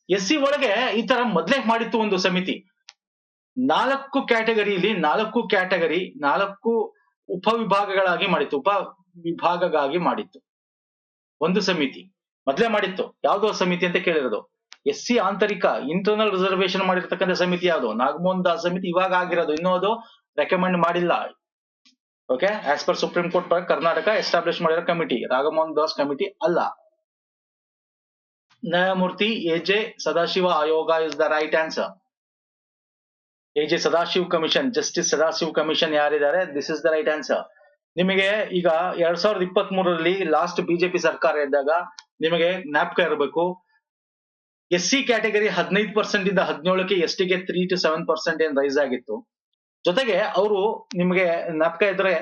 SC ಒಳಗೆ ಈ ತರ ಮೊದ್ಲೇ ಮಾಡಿತ್ತು ಒಂದು ಸಮಿತಿ. 4 ಕ್ಯಾಟಗರಿಲಿ 4 ಉಪವಿಭಾಗಗಳಾಗಿ ಮಾಡಿತ್ತು, ಉಪವಿಭಾಗವಾಗಿ ಮಾಡಿತ್ತು ಒಂದು ಸಮಿತಿ. ಮೊದಲೇ ಮಾಡಿತ್ತು, ಯಾವ್ದೋ ಸಮಿತಿ ಅಂತ ಕೇಳಿರೋದು. SC ಆಂತರಿಕ ಇಂಟರ್ನಲ್ ರಿಸರ್ವೇಶನ್ ಮಾಡಿರ್ತಕ್ಕಂಥ ಸಮಿತಿ ಯಾವುದು? ನಾಗಮೋಹನ್ ದಾಸ್ ಸಮಿತಿ. ಇವಾಗ ಆಗಿರೋದು, ಇನ್ನೂ ಅದು ರೆಕಮೆಂಡ್ ಮಾಡಿಲ್ಲ. Okay, as per supreme court Karnataka establish ಮಾಡಿರೋ ಕಮಿಟಿ, ರಾಘಮೋಹನ್ ದಾಸ್ ಕಮಿಟಿ ಅಲ್ಲ. ನ್ಯಾಯಮೂರ್ತಿ AJ ಸದಾಶಿವ ಆಯೋಗ is the right answer. AJ Sadashiv commission, justice Sadashiv commission ಯಾರಿದ್ದಾರೆ, this is the right answer. ನಿಮಗೆ ಈಗ 2023ರಲ್ಲಿ ಲಾಸ್ಟ್ ಬಿಜೆಪಿ ಸರ್ಕಾರ ಇದ್ದಾಗ ನಿಮಗೆ ಜ್ಞಾಪಕ ಇರಬೇಕು, SC ಕ್ಯಾಟಗರಿ 15% ಇಂದ 17ಕ್ಕೆ, ST ಗೆ 3 to 7% ಏನ್ ರೈಸ್ ಆಗಿತ್ತು. ಜೊತೆಗೆ ಅವರು ನಿಮಗೆ ಜ್ಞಾಪಕ ಇದ್ರೆ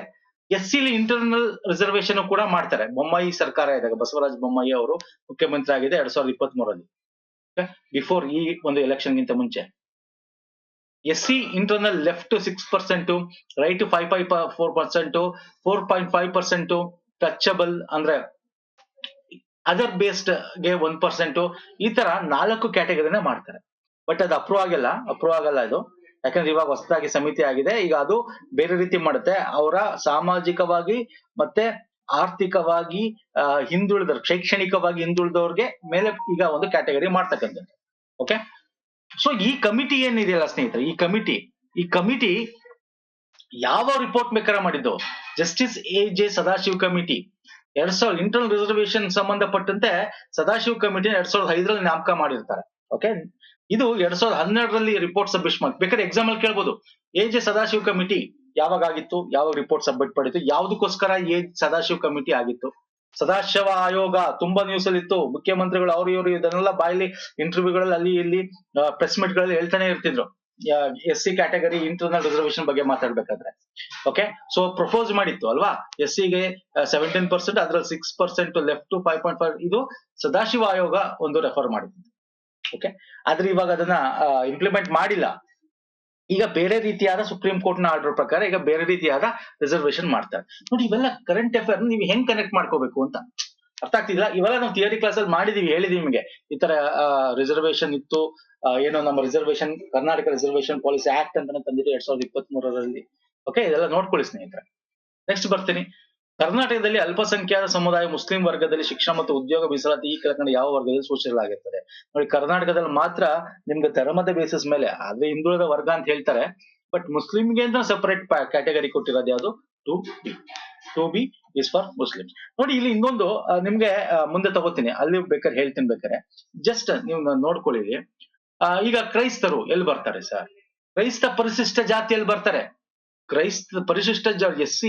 SC ಇಂಟರ್ನಲ್ ರಿಸರ್ವೇಶನ್ ಕೂಡ ಮಾಡ್ತಾರೆ. ಬೊಮ್ಮಾಯಿ ಸರ್ಕಾರ ಇದ್ದಾಗ, ಬಸವರಾಜ ಬೊಮ್ಮಾಯಿ ಅವರು ಮುಖ್ಯಮಂತ್ರಿ ಆಗಿದೆ 2023ರಲ್ಲಿ, ಬಿಫೋರ್ ಈ ಒಂದು ಎಲೆಕ್ಷನ್ ಗಿಂತ ಮುಂಚೆ. SC internal left 6%, right 5.4%, 4.5% touchable ಅಂದ್ರೆ ಅದರ್ ಬೇಸ್ಡ್ ಗೆ 1%, ಈ ತರ 4 ಕ್ಯಾಟಗರಿನ ಮಾಡ್ತಾರೆ. ಬಟ್ ಅದು ಅಪ್ರೂವ್ ಆಗಲ್ಲ ಇದು, ಯಾಕಂದ್ರೆ ಇವಾಗ ಹೊಸದಾಗಿ ಸಮಿತಿ ಆಗಿದೆ. ಈಗ ಅದು ಬೇರೆ ರೀತಿ ಮಾಡುತ್ತೆ. ಅವರ ಸಾಮಾಜಿಕವಾಗಿ ಮತ್ತೆ ಆರ್ಥಿಕವಾಗಿ ಹಿಂದುಳಿದವ್ರು, ಶೈಕ್ಷಣಿಕವಾಗಿ ಹಿಂದುಳಿದವ್ರಿಗೆ ಮೇಲೆ ಈಗ ಒಂದು ಕ್ಯಾಟಗರಿ ಮಾಡ್ತಕ್ಕಂಥದ್ದು. ಓಕೆ, ಸೊ ಈ ಕಮಿಟಿ ಏನಿದೆಯಲ್ಲ ಸ್ನೇಹಿತರೆ, ಈ ಕಮಿಟಿ ಯಾವ ರಿಪೋರ್ಟ್ ಬೇಕಾದ್ರೆ ಮಾಡಿದ್ದು? Justice AJ Sadashiv committee 2000 internal reservation ಸಂಬಂಧಪಟ್ಟಂತೆ ಸದಾಶಿವ್ ಕಮಿಟಿ 2005ರಲ್ಲಿ ನೇಮಕ ಮಾಡಿರ್ತಾರೆ. ಓಕೆ, ಇದು 2012ರಲ್ಲಿ ರಿಪೋರ್ಟ್ ಸಬ್ಮಿಟ್ ಮಾಡಿ, ಬೇಕಾದ್ರೆ ಎಕ್ಸಾಮ್ ಅಲ್ಲಿ ಕೇಳ್ಬೋದು, AJ ಸದಾಶಿವ್ ಕಮಿಟಿ ಯಾವಾಗ ಆಗಿತ್ತು, ಯಾವಾಗ ರಿಪೋರ್ಟ್ ಸಬ್ಮಿಟ್ ಮಾಡಿತ್ತು, ಯಾವ್ದಕ್ಕೋಸ್ಕರ ಸದಾಶಿವ್ ಕಮಿಟಿ ಆಗಿತ್ತು. ಸದಾಶಿವ ಆಯೋಗ ತುಂಬಾ ನ್ಯೂಸ್ ಅಲ್ಲಿ ಇತ್ತು, ಮುಖ್ಯಮಂತ್ರಿಗಳು ಅವ್ರು ಇವರು ಇದನ್ನೆಲ್ಲ ಬಾಯಲ್ಲಿ ಇಂಟರ್ವ್ಯೂಗಳಲ್ಲಿ ಅಲ್ಲಿ ಇಲ್ಲಿ ಪ್ರೆಸ್ ಮೀಟ್ ಗಳಲ್ಲಿ ಹೇಳ್ತಾನೆ ಇರ್ತಿದ್ರು, SC ಕ್ಯಾಟಗರಿ ಇಂಟರ್ನಲ್ ರಿಸರ್ವೇಶನ್ ಬಗ್ಗೆ ಮಾತಾಡ್ಬೇಕಾದ್ರೆ. ಓಕೆ, ಸೊ ಪ್ರಪೋಸ್ ಮಾಡಿತ್ತು ಅಲ್ವಾ, SC ಗೆ 17%, ಅದ್ರಲ್ಲಿ 6% ಲೆಫ್ಟ್ 5.5, ಇದು ಸದಾಶಿವ ಆಯೋಗ ಒಂದು ರೆಫರ್ ಮಾಡಿತ್ತು. ಓಕೆ, ಆದ್ರೆ ಇವಾಗ ಅದನ್ನ ಇಂಪ್ಲಿಮೆಂಟ್ ಮಾಡಿಲ್ಲ. ಈಗ ಬೇರೆ ರೀತಿಯಾದ ಸುಪ್ರೀಂ ಕೋರ್ಟ್ ನ ಆರ್ಡರ್ ಪ್ರಕಾರ ಈಗ ಬೇರೆ ರೀತಿಯಾದ ರಿಸರ್ವೇಶನ್ ಮಾಡ್ತಾರೆ. ನೋಡಿ, ಇವೆಲ್ಲ ಕರೆಂಟ್ ಅಫೇರ್ ನೀವು ಹೆಂಗ್ ಕನೆಕ್ಟ್ ಮಾಡ್ಕೋಬೇಕು ಅಂತ ಅರ್ಥ ಆಗ್ತಿಲ್ಲ. ಇವೆಲ್ಲ ನಾವು ಥಿಯರಿ ಕ್ಲಾಸ್ ಅಲ್ಲಿ ಹೇಳಿದೀವಿ ನಿಮಗೆ, ಈ ತರ ರಿಸರ್ವೇಶನ್ ಇತ್ತು, ಏನೋ ನಮ್ಮ reservation Karnataka reservation policy act ಅಂತ ತಂದಿದ್ದು 2023ರಲ್ಲಿ. ಓಕೆ, ಇದೆಲ್ಲ ನೋಡ್ಕೊಳ್ಳಿ ಸ್ನೇಹಿತರೆ. ನೆಕ್ಸ್ಟ್ ಬರ್ತೀನಿ. ಕರ್ನಾಟಕದಲ್ಲಿ ಅಲ್ಪಸಂಖ್ಯಾತ ಸಮುದಾಯ ಮುಸ್ಲಿಂ ವರ್ಗದಲ್ಲಿ ಶಿಕ್ಷಣ ಮತ್ತು ಉದ್ಯೋಗ ಮೀಸಲಾತಿ ಈ ಕೆಳಕಂಡ ಯಾವ ವರ್ಗದಲ್ಲಿ ಸೂಚಿಸಲಾಗುತ್ತದೆ? ನೋಡಿ, ಕರ್ನಾಟಕದಲ್ಲಿ ಮಾತ್ರ ನಿಮ್ಗೆ ಧರ್ಮದ ಬೇಸಿಸ್ ಮೇಲೆ, ಆದ್ರೆ ಹಿಂದುಳಿದ ವರ್ಗ ಅಂತ ಹೇಳ್ತಾರೆ, ಬಟ್ ಮುಸ್ಲಿಂಗೆ ಅಂತ ಸಪರೇಟ್ ಕ್ಯಾಟಗರಿ ಕೊಟ್ಟಿರೋದು ಯಾವುದು? 2B is for Muslim. ನೋಡಿ, ಇಲ್ಲಿ ಇನ್ನೊಂದು ನಿಮ್ಗೆ ಮುಂದೆ ತಗೋತೀನಿ, ಅಲ್ಲಿ ಬೇಕಾದ್ರೆ ಹೇಳ್ತೀನಿ, ಬೇಕಾದ್ರೆ ಜಸ್ಟ್ ನೀವು ನೋಡ್ಕೊಳ್ಳಿ. ಈಗ ಕ್ರೈಸ್ತರು ಎಲ್ಲಿ ಬರ್ತಾರೆ ಸರ್? ಕ್ರೈಸ್ತ ಪರಿಶಿಷ್ಟ ಜಾತಿಯಲ್ಲಿ ಬರ್ತಾರೆ. ಪರಿಶಿಷ್ಟ SC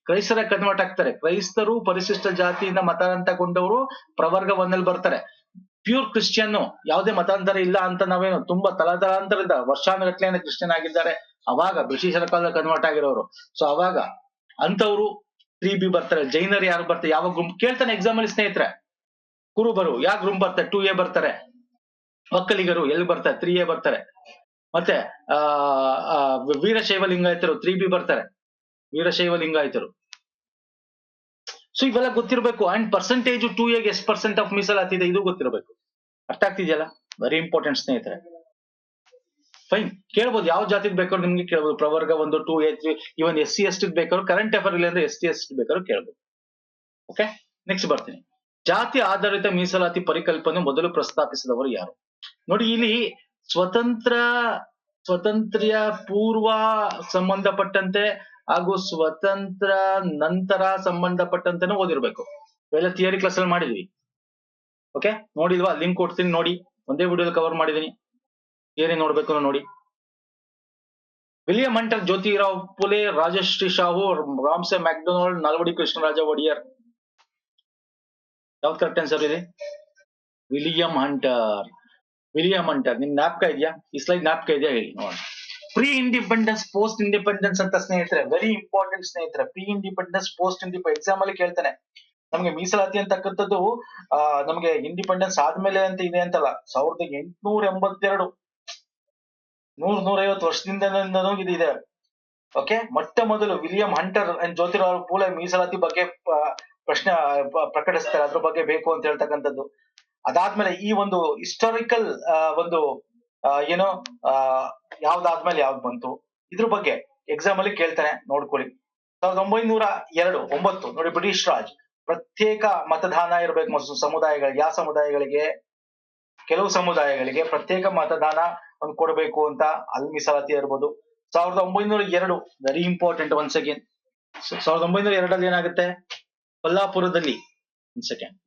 ಕ್ರೈಸ್ತರ ಕನ್ವರ್ಟ್ ಆಗ್ತಾರೆ. ಕ್ರೈಸ್ತರು ಪರಿಶಿಷ್ಟ ಜಾತಿಯಿಂದ ಮತಾಂತರಗೊಂಡವರು ಪ್ರವರ್ಗ 1ನಲ್ಲಿ ಬರ್ತಾರೆ. ಪ್ಯೂರ್ ಕ್ರಿಶ್ಚಿಯನ್, ಯಾವುದೇ ಮತಾಂತರ ಇಲ್ಲ ಅಂತ ನಾವೇನು, ತುಂಬಾ ತಲಾಂತರದಿಂದ ವರ್ಷಾನುಗಟ್ಲೆಯಿಂದ ಕ್ರಿಶ್ಚಿಯನ್ ಆಗಿದ್ದಾರೆ. ಅವಾಗ ಬ್ರಿಟಿಷರ ಕಾಲದಲ್ಲಿ ಕನ್ವರ್ಟ್ ಆಗಿರೋರು. ಸೊ ಅವಾಗ ಅಂತವ್ರು 3B ಬರ್ತಾರೆ. ಜೈನರು ಯಾರು ಬರ್ತಾರೆ? ಯಾವ ಗುಂಪು ಕೇಳ್ತಾನೆ ಎಕ್ಸಾಮ್ ಅಲ್ಲಿ ಸ್ನೇಹಿತರೆ. ಕುರುಬರು ಯಾವ ಗುಂಪು ಬರ್ತಾರೆ? 2A ಬರ್ತಾರೆ. ಒಕ್ಕಲಿಗರು ಎಲ್ಲಿ ಬರ್ತಾರೆ? 3A ಬರ್ತಾರೆ. ಮತ್ತೆ ವೀರಶೈವ ಲಿಂಗಾಯತರು 3B ಬರ್ತಾರೆ. ವೀರಶೈವ ಲಿಂಗಾಯತರು. ಸೊ ಇವೆಲ್ಲ ಗೊತ್ತಿರ್ಬೇಕು. ಅಂಡ್ ಪರ್ಸೆಂಟೇಜ್ 2A ಗೆ ಎಷ್ಟು ಪರ್ಸೆಂಟ್ ಆಫ್ ಮೀಸಲಾತಿ ಇದೆ ಇದು ಗೊತ್ತಿರ್ಬೇಕು. ಅರ್ಥ ಆಗ್ತಿದೆಯಲ್ಲ? ವೆರಿ ಇಂಪಾರ್ಟೆಂಟ್ ಸ್ನೇಹಿತರೆ. ಫೈನ್, ಕೇಳ್ಬೋದು, ಯಾವ ಜಾತಿಗೆ ಬೇಕಾದ್ರು ನಿಮ್ಗೆ ಕೇಳ್ಬೋದು. ಪ್ರವರ್ಗ 1, 2A, 3, ಇವನ್ SC ST ಬೇಕಾದ್ರು, ಕರೆಂಟ್ ಅಫೇರ್ ಇಲ್ಲ ಅಂದ್ರೆ ST ST ಬೇಕಾದ್ರು ಕೇಳ್ಬೋದು. ಓಕೆ, ನೆಕ್ಸ್ಟ್ ಬರ್ತೀನಿ. ಜಾತಿ ಆಧಾರಿತ ಮೀಸಲಾತಿ ಪರಿಕಲ್ಪನೆ ಮೊದಲು ಪ್ರಸ್ತಾಪಿಸಿದವರು ಯಾರು? ನೋಡಿ, ಇಲ್ಲಿ ಸ್ವಾತಂತ್ರ್ಯ ಪೂರ್ವ ಸಂಬಂಧಪಟ್ಟಂತೆ ಹಾಗೂ ಸ್ವತಂತ್ರ ನಂತರ ಸಂಬಂಧಪಟ್ಟಂತೆನೂ ಓದಿರ್ಬೇಕು. ಇವೆಲ್ಲ ಥಿಯರಿ ಕ್ಲಾಸ್ ಅಲ್ಲಿ ಮಾಡಿದ್ವಿ. ಓಕೆ, ನೋಡಿಲ್ವಾ? ಲಿಂಕ್ ಕೊಡ್ತೀನಿ ನೋಡಿ, ಒಂದೇ ವಿಡಿಯೋದಲ್ಲಿ ಕವರ್ ಮಾಡಿದೀನಿ. ಏನೇ ನೋಡ್ಬೇಕು ನೋಡಿ. William Hunter, Jyotirao Phule, Rajashri Shahu, Ramsay MacDonald, Nalvadi Krishnaraja Wodeyar. ಯಾವ್ದು ಕರೆಕ್ಟ್ ಆನ್ಸರ್ ಇದೆ? William Hunter. ನಿಮ್ ಜ್ಞಾಪಕ ಇದೆಯಾ? ಈ ಸ್ಲೈಡ್ ಜ್ಞಾಪಕ ಇದೆಯಾ ಹೇಳಿ ನೋಡೋಣ. ಪ್ರೀ ಇಂಡಿಪೆಂಡೆನ್ಸ್, ಪೋಸ್ಟ್ ಇಂಡಿಪೆಂಡೆನ್ಸ್ ಅಂತ ಸ್ನೇಹಿತರೆ, ವೆರಿ ಇಂಪಾರ್ಟೆಂಟ್ ಸ್ನೇಹಿತರೆ. Pre independence, post independence exam ಅಲ್ಲಿ ಕೇಳ್ತಾನೆ. ನಮ್ಗೆ ಮೀಸಲಾತಿ ಅಂತಕ್ಕಂಥದ್ದು ನಮ್ಗೆ ಇಂಡಿಪೆಂಡೆನ್ಸ್ ಆದ್ಮೇಲೆ ಅಂತ ಇದೆ ಅಂತಲ್ಲ, 1882 150 ವರ್ಷದಿಂದನೂ ಇದೆ. ಓಕೆ, ಮೊಟ್ಟ ಮೊದಲು William hunter and Jyotirao Phule ಮೀಸಲಾತಿ ಬಗ್ಗೆ ಪ್ರಶ್ನೆ ಪ್ರಕಟಿಸ್ತಾರೆ, ಅದ್ರ ಬಗ್ಗೆ ಬೇಕು ಅಂತ ಹೇಳ್ತಕ್ಕಂಥದ್ದು. ಅದಾದ್ಮೇಲೆ ಈ ಒಂದು ಹಿಸ್ಟಾರಿಕಲ್ ಒಂದು ಏನೋ ಆ ಯಾವ್ದಾದ್ಮೇಲೆ ಯಾವ್ದು ಬಂತು ಇದ್ರ ಬಗ್ಗೆ ಎಕ್ಸಾಮ್ ಅಲ್ಲಿ ಕೇಳ್ತಾನೆ, ನೋಡ್ಕೊಳ್ಳಿ. 1902 ನೋಡಿ, ಬ್ರಿಟಿಷ್ ರಾಜ್ ಪ್ರತ್ಯೇಕ ಮತದಾನ ಇರಬೇಕು ಸಮುದಾಯಗಳಿಗೆ. ಯಾವ ಸಮುದಾಯಗಳಿಗೆ? ಕೆಲವು ಸಮುದಾಯಗಳಿಗೆ ಪ್ರತ್ಯೇಕ ಮತದಾನ ಒಂದು ಕೊಡಬೇಕು ಅಂತ ಅಲ್ಲಿ ಮೀಸಲಾತಿ ಇರ್ಬೋದು. 1902 ವೆರಿ ಇಂಪಾರ್ಟೆಂಟ್ ಒನ್ಸ್ ಅಗೇನ್. 1902 ಏನಾಗುತ್ತೆ? ಕೊಲ್ಲಾಪುರದಲ್ಲಿ ಒಂದ್ ಸೆಕೆಂಡ್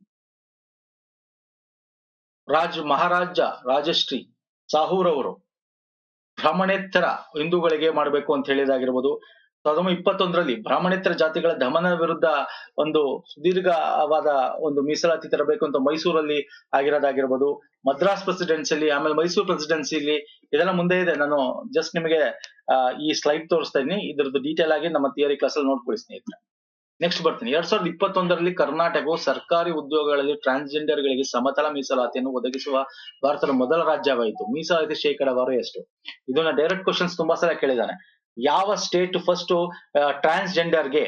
ಮಹಾರಾಜ ರಾಜಶ್ರೀ ಸಾಹೂರ್ ಅವರು ಬ್ರಾಹ್ಮಣೇತರ ಹಿಂದೂಗಳಿಗೆ ಮಾಡಬೇಕು ಅಂತ ಹೇಳಿದಾಗಿರ್ಬೋದು. 1921 ಬ್ರಾಹ್ಮಣೇತರ ಜಾತಿಗಳ ದಮನ ವಿರುದ್ಧ ಒಂದು ಸುದೀರ್ಘವಾದ ಒಂದು ಮೀಸಲಾತಿ ತರಬೇಕು ಅಂತ ಮೈಸೂರಲ್ಲಿ ಆಗಿರೋದಾಗಿರ್ಬೋದು. ಮದ್ರಾಸ್ ಪ್ರೆಸಿಡೆನ್ಸಿಲಿ, ಆಮೇಲೆ ಮೈಸೂರು ಪ್ರೆಸಿಡೆನ್ಸಿಲಿ, ಇದೆಲ್ಲ ಮುಂದೆ ಇದೆ. ನಾನು ಜಸ್ಟ್ ನಿಮಗೆ ಈ ಸ್ಲೈಡ್ ತೋರಿಸ್ತಾ ಇದೀನಿ. ಇದ್ರದ್ದು ಡೀಟೇಲ್ ಆಗಿ ನಮ್ಮ ಥಿಯರಿ ಕ್ಲಾಸ್ ಅಲ್ಲಿ ನೋಡ್ಕೊಳ್ಳಿ ಸ್ನೇಹಿತರೆ. ನೆಕ್ಸ್ಟ್ ಬರ್ತೀನಿ. 2021 ಕರ್ನಾಟಕವು ಸರ್ಕಾರಿ ಉದ್ಯೋಗಗಳಲ್ಲಿ ಟ್ರಾನ್ಸ್ಜೆಂಡರ್ ಗಳಿಗೆ ಸಮತಲ ಮೀಸಲಾತಿಯನ್ನು ಒದಗಿಸುವ ಭಾರತದ ಮೊದಲ ರಾಜ್ಯವಾಯಿತು. ಮೀಸಲಾತಿ ಶೇಕಡಾವಾರು ಎಷ್ಟು? ಇದನ್ನ ಡೈರೆಕ್ಟ್ ಕ್ವಶನ್ಸ್ ತುಂಬಾ ಸಲ ಕೇಳಿದಾನೆ. ಯಾವ ಸ್ಟೇಟ್ ಫಸ್ಟ್ ಟ್ರಾನ್ಸ್ಜೆಂಡರ್ಗೆ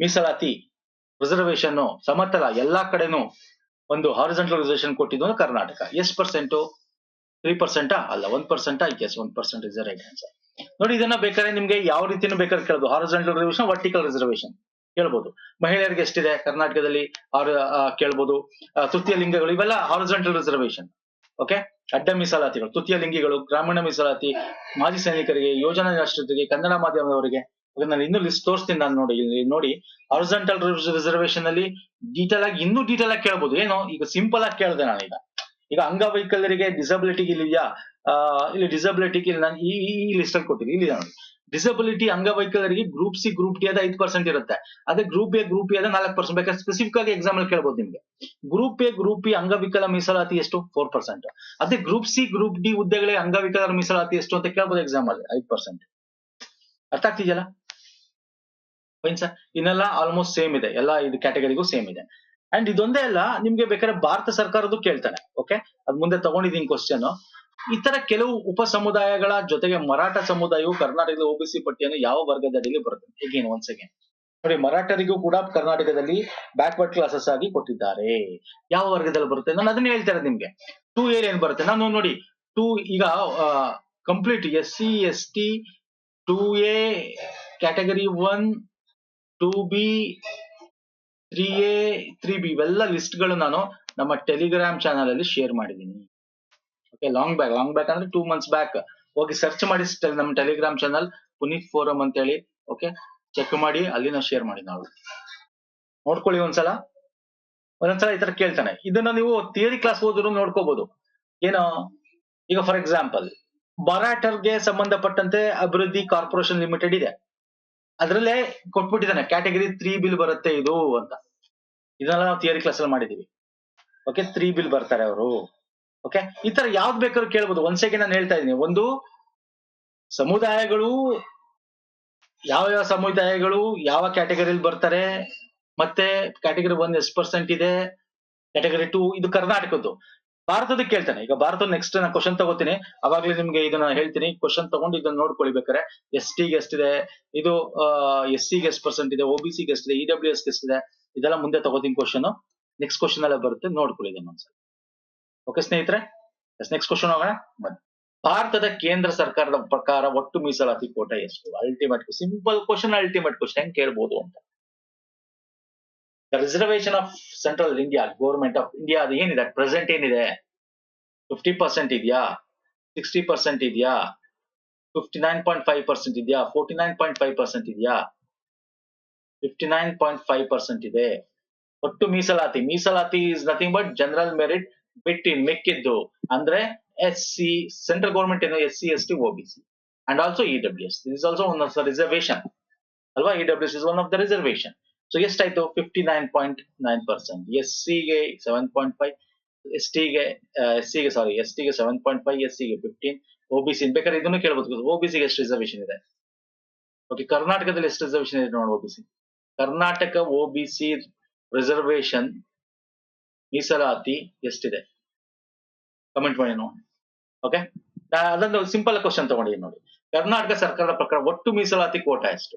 ಮೀಸಲಾತಿ ರಿಸರ್ವೇಶನ್ ಸಮತಲ ಎಲ್ಲಾ ಕಡೆನೂ ಒಂದು ಹಾರಿಜಾಂಟಲ್ ರಿಸರ್ವೇಶನ್ ಕೊಟ್ಟಿದ್ದು ಕರ್ನಾಟಕ. ಎಷ್ಟು ಪರ್ಸೆಂಟ್? 3% ಅಲ್ಲ, 1%. Yes, 1% is the right answer. ನೋಡಿ, ಇದನ್ನ ಬೇಕಾದ್ರೆ ನಿಮ್ಗೆ ಯಾವ ರೀತಿನೂ ಬೇಕಾದ್ರೆ ಕೇಳಬಹುದು. ಹಾರಿಜಾಂಟಲ್ ರಿಸರ್ವೇಶನ್, ವರ್ಟಿಕಲ್ ರಿಸರ್ವೇಶನ್ ಕೇಳ್ಬೋದು. ಮಹಿಳೆಯರಿಗೆ ಎಷ್ಟಿದೆ ಕರ್ನಾಟಕದಲ್ಲಿ ಅವ್ರ ಕೇಳ್ಬೋದು. ತೃತೀಯ ಲಿಂಗಗಳು, ಇವೆಲ್ಲ ಹಾರಿಜಾಂಟಲ್ ರಿಸರ್ವೇಶನ್. ಓಕೆ, ಅಡ್ಡ ಮೀಸಲಾತಿಗಳು, ತೃತೀಯ ಲಿಂಗಿಗಳು, ಗ್ರಾಮೀಣ ಮೀಸಲಾತಿ, ಮಾಜಿ ಸೈನಿಕರಿಗೆ, ಯೋಜನಾ ನಿರಾಶ್ರಿತರಿಗೆ, ಕನ್ನಡ ಮಾಧ್ಯಮದವರಿಗೆ. ನಾನು ಇನ್ನೂ ಲಿಸ್ಟ್ ತೋರಿಸ್ತೀನಿ. ನಾನು ನೋಡಿ ಹಾರಿಜಾಂಟಲ್ ರಿಸರ್ವೇಶನ್ ಅಲ್ಲಿ ಡೀಟೇಲ್ ಆಗಿ, ಇನ್ನೂ ಡೀಟೇಲ್ ಆಗಿ ಕೇಳ್ಬೋದು. ಏನೋ ಈಗ ಸಿಂಪಲ್ ಆಗಿ ಕೇಳಿದೆ ನಾನು. ಈಗ ಅಂಗವೈಕಲ್ಯರಿಗೆ ಡಿಸಬಿಲಿಟಿಗೆ ಇಲ್ಲಿದೆಯಾ? ಇಲ್ಲಿ ಡಿಸಬಿಲಿಟಿಗೆ ಇಲ್ಲಿ ನಾನು ಈ ಲಿಸ್ಟ್ ಅಲ್ಲಿ ಕೊಟ್ಟಿದ್ದೀನಿ. ಇಲ್ಲಿ ನೋಡಿ, ಡಿಸಬಿಲಿಟಿ ಅಂಗವೈಕಲ್ಯರಿಗೆ ಗ್ರೂಪ್ ಸಿ ಗ್ರೂಪ್ ಡಿ ಅದ 5% ಇರುತ್ತೆ. ಅದೇ ಗ್ರೂಪ್ ಎ ಗ್ರೂಪ್ ಬಿ ಅದ 4%. ಬೇಕಾದ್ರೆ ಸ್ಪೆಸಿಫಿಕ್ ಆಗಿ ಎಕ್ಸಾಮ್ ಅಲ್ಲಿ ಕೇಳ್ಬೋದು ನಿಮ್ಗೆ. ಗ್ರೂಪ್ ಎ ಗ್ರೂಪ್ ಬಿ ಅಂಗವಿಕಲ ಮೀಸಲಾತಿ ಎಷ್ಟು? 4%. ಅದೇ ಗ್ರೂಪ್ ಸಿ ಗ್ರೂಪ್ ಡಿ ಹುದ್ದೆಗಳಿಗೆ ಅಂಗವಿಕಲರ ಮೀಸಲಾತಿ ಎಷ್ಟು ಅಂತ ಕೇಳ್ಬೋದು ಎಕ್ಸಾಮ್ ಅಲ್ಲಿ. 5%. ಅರ್ಥ ಆಗ್ತಿದೆಯಲ್ಲ? Fine sir. ಇನ್ನೆಲ್ಲ ಆಲ್ಮೋಸ್ಟ್ ಸೇಮ್ ಇದೆ, ಎಲ್ಲ ಇದು ಕ್ಯಾಟಗರಿಗೂ ಸೇಮ್ ಇದೆ. ಅಂಡ್ ಇದೊಂದೇ ಅಲ್ಲ, ನಿಮ್ಗೆ ಬೇಕಾದ್ರೆ ಭಾರತ ಸರ್ಕಾರದ್ದು ಕೇಳ್ತಾನೆ. ಓಕೆ, ಅದ್ ಮುಂದೆ ತಗೊಂಡಿದ್ದೀನಿ ಕ್ವಶನ್. ಈ ತರ ಕೆಲವು ಉಪ ಸಮುದಾಯಗಳ ಜೊತೆಗೆ ಮರಾಠ ಸಮುದಾಯವು ಕರ್ನಾಟಕದ OBC ಪಟ್ಟಿಯನ್ನು ಯಾವ ವರ್ಗದ ಅಡಿಯಲ್ಲಿ ಬರುತ್ತೆ? ಹೇಗೇನು ಒನ್ಸ್ ಅಗೇನ್ ನೋಡಿ, ಮರಾಠರಿಗೂ ಕೂಡ ಕರ್ನಾಟಕದಲ್ಲಿ ಬ್ಯಾಕ್ವರ್ಡ್ ಕ್ಲಾಸಸ್ ಆಗಿ ಕೊಟ್ಟಿದ್ದಾರೆ. ಯಾವ ವರ್ಗದಲ್ಲಿ ಬರುತ್ತೆ? ನಾನು ಅದನ್ನ ಹೇಳ್ತಾ ಇರೋದು ನಿಮ್ಗೆ. 2A ಏನ್ ಬರುತ್ತೆ? ನಾನು ನೋಡಿ 2 ಈಗ complete SC ST 2A category 1 2B 3A 3B ಇವೆಲ್ಲ ಲಿಸ್ಟ್ ಗಳು ನಾನು ನಮ್ಮ ಟೆಲಿಗ್ರಾಮ್ ಚಾನಲ್ ಅಲ್ಲಿ ಶೇರ್ ಮಾಡಿದ್ದೀನಿ. ಓಕೆ, ಲಾಂಗ್ ಬ್ಯಾಕ್ ಅಂದ್ರೆ 2 months ಬ್ಯಾಕ್ ಹೋಗಿ ಸರ್ಚ್ ಮಾಡಿ ನಮ್ಮ ಟೆಲಿಗ್ರಾಮ್ ಚಾನಲ್ ಪುನೀತ್ ಫೋರಂ ಅಂತ ಹೇಳಿ. ಓಕೆ, ಚೆಕ್ ಮಾಡಿ, ಅಲ್ಲಿ ನಾವು ಶೇರ್ ಮಾಡಿ. ನಾವು ನೋಡ್ಕೊಳ್ಳಿ ಒಂದೊಂದ್ಸಲ ಈ ತರ ಕೇಳ್ತಾನೆ. ಇದನ್ನ ನೀವು ಥಿಯರಿ ಕ್ಲಾಸ್ ಓದಿದ್ರು ನೋಡ್ಕೋಬಹುದು. ಏನೋ ಈಗ ಫಾರ್ ಎಕ್ಸಾಂಪಲ್ ಮರಾಠರ್ಗೆ ಸಂಬಂಧಪಟ್ಟಂತೆ ಅಭಿವೃದ್ಧಿ ಕಾರ್ಪೊರೇಷನ್ ಲಿಮಿಟೆಡ್ ಇದೆ, ಅದ್ರಲ್ಲೇ ಕೊಟ್ಬಿಟ್ಟಿದ್ದಾನೆ ಕ್ಯಾಟಗರಿ 3 ಬಿಲ್ ಬರುತ್ತೆ ಇದು ಅಂತ. ಇದನ್ನೆಲ್ಲ ನಾವು ಥಿಯರಿ ಕ್ಲಾಸ್ ಅಲ್ಲಿ ಮಾಡಿದೀವಿ. ಓಕೆ, 3 ಬಿಲ್ ಬರ್ತಾರೆ ಅವರು. ಓಕೆ, ಈ ತರ ಯಾವ್ದು ಬೇಕಾದ್ರೂ ಕೇಳ್ಬೋದು. ಒಂದ್ ಸೆಕೆಂಡ್ ನಾನು ಹೇಳ್ತಾ ಇದ್ದೀನಿ. ಒಂದು ಸಮುದಾಯಗಳು, ಯಾವ ಸಮುದಾಯಗಳು ಯಾವ ಕ್ಯಾಟಗರಿಯಲ್ಲಿ ಬರ್ತಾರೆ, ಮತ್ತೆ ಕ್ಯಾಟಗರಿ 1 ಎಷ್ಟು ಪರ್ಸೆಂಟ್ ಇದೆ, ಕ್ಯಾಟಗರಿ 2 ಇದು ಕರ್ನಾಟಕದ್ದು. ಭಾರತದ ಕೇಳ್ತಾನೆ. ಈಗ ಭಾರತ ನೆಕ್ಸ್ಟ್ ನಾನು ಕ್ವಶನ್ ತಗೋತೀನಿ, ಅವಾಗ್ಲೇ ನಿಮ್ಗೆ ಇದನ್ನ ಹೇಳ್ತೀನಿ. ಕ್ವಶನ್ ತಗೊಂಡು ಇದನ್ನ ನೋಡ್ಕೊಳ್ಳಿ ಬೇಕಾರೆ. ST ಗೆ ಎಷ್ಟಿದೆ, ಇದು SC ಗೆ ಎಷ್ಟು ಪರ್ಸೆಂಟ್ ಇದೆ, OBC ಗೆ ಎಷ್ಟಿದೆ, EWS ಗೆ ಎಷ್ಟಿದೆ, ಇದೆಲ್ಲ ಮುಂದೆ ತಗೋತೀನಿ ಕ್ವಶನ್. ನೆಕ್ಸ್ಟ್ ಕ್ವಶನ್ ಎಲ್ಲ ಬರುತ್ತೆ, ನೋಡ್ಕೊಳ್ಳಿ ಒಂದ್ಸಲ. ಓಕೆ ಸ್ನೇಹಿತರೆ, ನೆಕ್ಸ್ಟ್ ಕ್ವಶನ್ ಹೋಗೋಣ ಬನ್ನಿ. ಭಾರತದ ಕೇಂದ್ರ ಸರ್ಕಾರದ ಪ್ರಕಾರ ಒಟ್ಟು ಮೀಸಲಾತಿ ಕೋಟ ಎಷ್ಟು? Ultimate simple question, ultimate question ಹೆಂಗ್ ಕೇಳ್ಬೋದು ಅಂತ. Reservation of central India, government of India, ಅದು ಏನಿದೆ ಪ್ರೆಸೆಂಟ್ ಏನಿದೆ? 50% ಇದೆಯಾ, 60% ಇದೆಯಾ, 59.5% ಇದೆಯಾ, 49.5% ಇದೆಯಾ? 59.5% ಇದೆ. ಒಟ್ಟು ಮೀಸಲಾತಿ is nothing but general merit ಬಿಟ್ ಇನ್ ಮಿಕ್ಕಿದ್ದು ಅಂದ್ರೆ SC ಸೆಂಟ್ರಲ್ ಗೌರ್ಮೆಂಟ್ ಏನು, SC ST OBC and also EWS. This is also one of the reservation ಅಲ್ವಾ? EWS is one of the reservation. So ಎಷ್ಟಾಯ್ತು? 59.9%. SC ಗೆ 7.5, ST ಗೆ 7.5, SC ಗೆ 15, OBC ಬೇಕಾದ್ರೆ ಇದನ್ನು ಕೇಳ್ಬೋದು. OBC ಗೆ ಎಷ್ಟು ರಿಸರ್ವೇಶನ್ ಇದೆ? ಓಕೆ, ಕರ್ನಾಟಕದಲ್ಲಿ ಎಷ್ಟು ರಿಸರ್ವೇಶನ್ ಇದೆ ನೋಡಿ. OBC ಕರ್ನಾಟಕ OBC ರಿಸರ್ವೇಶನ್ ಮೀಸಲಾತಿ ಎಷ್ಟಿದೆ ಕಮೆಂಟ್ ಮಾಡಿ ನೋಡಿ. ಓಕೆ, ಅದೊಂದು ಸಿಂಪಲ್ ಕ್ವಶನ್ ತಗೊಂಡಿದ್ದೀನಿ ನೋಡಿ. ಕರ್ನಾಟಕ ಸರ್ಕಾರದ ಪ್ರಕಾರ ಒಟ್ಟು ಮೀಸಲಾತಿ ಕೋಟ ಎಷ್ಟು?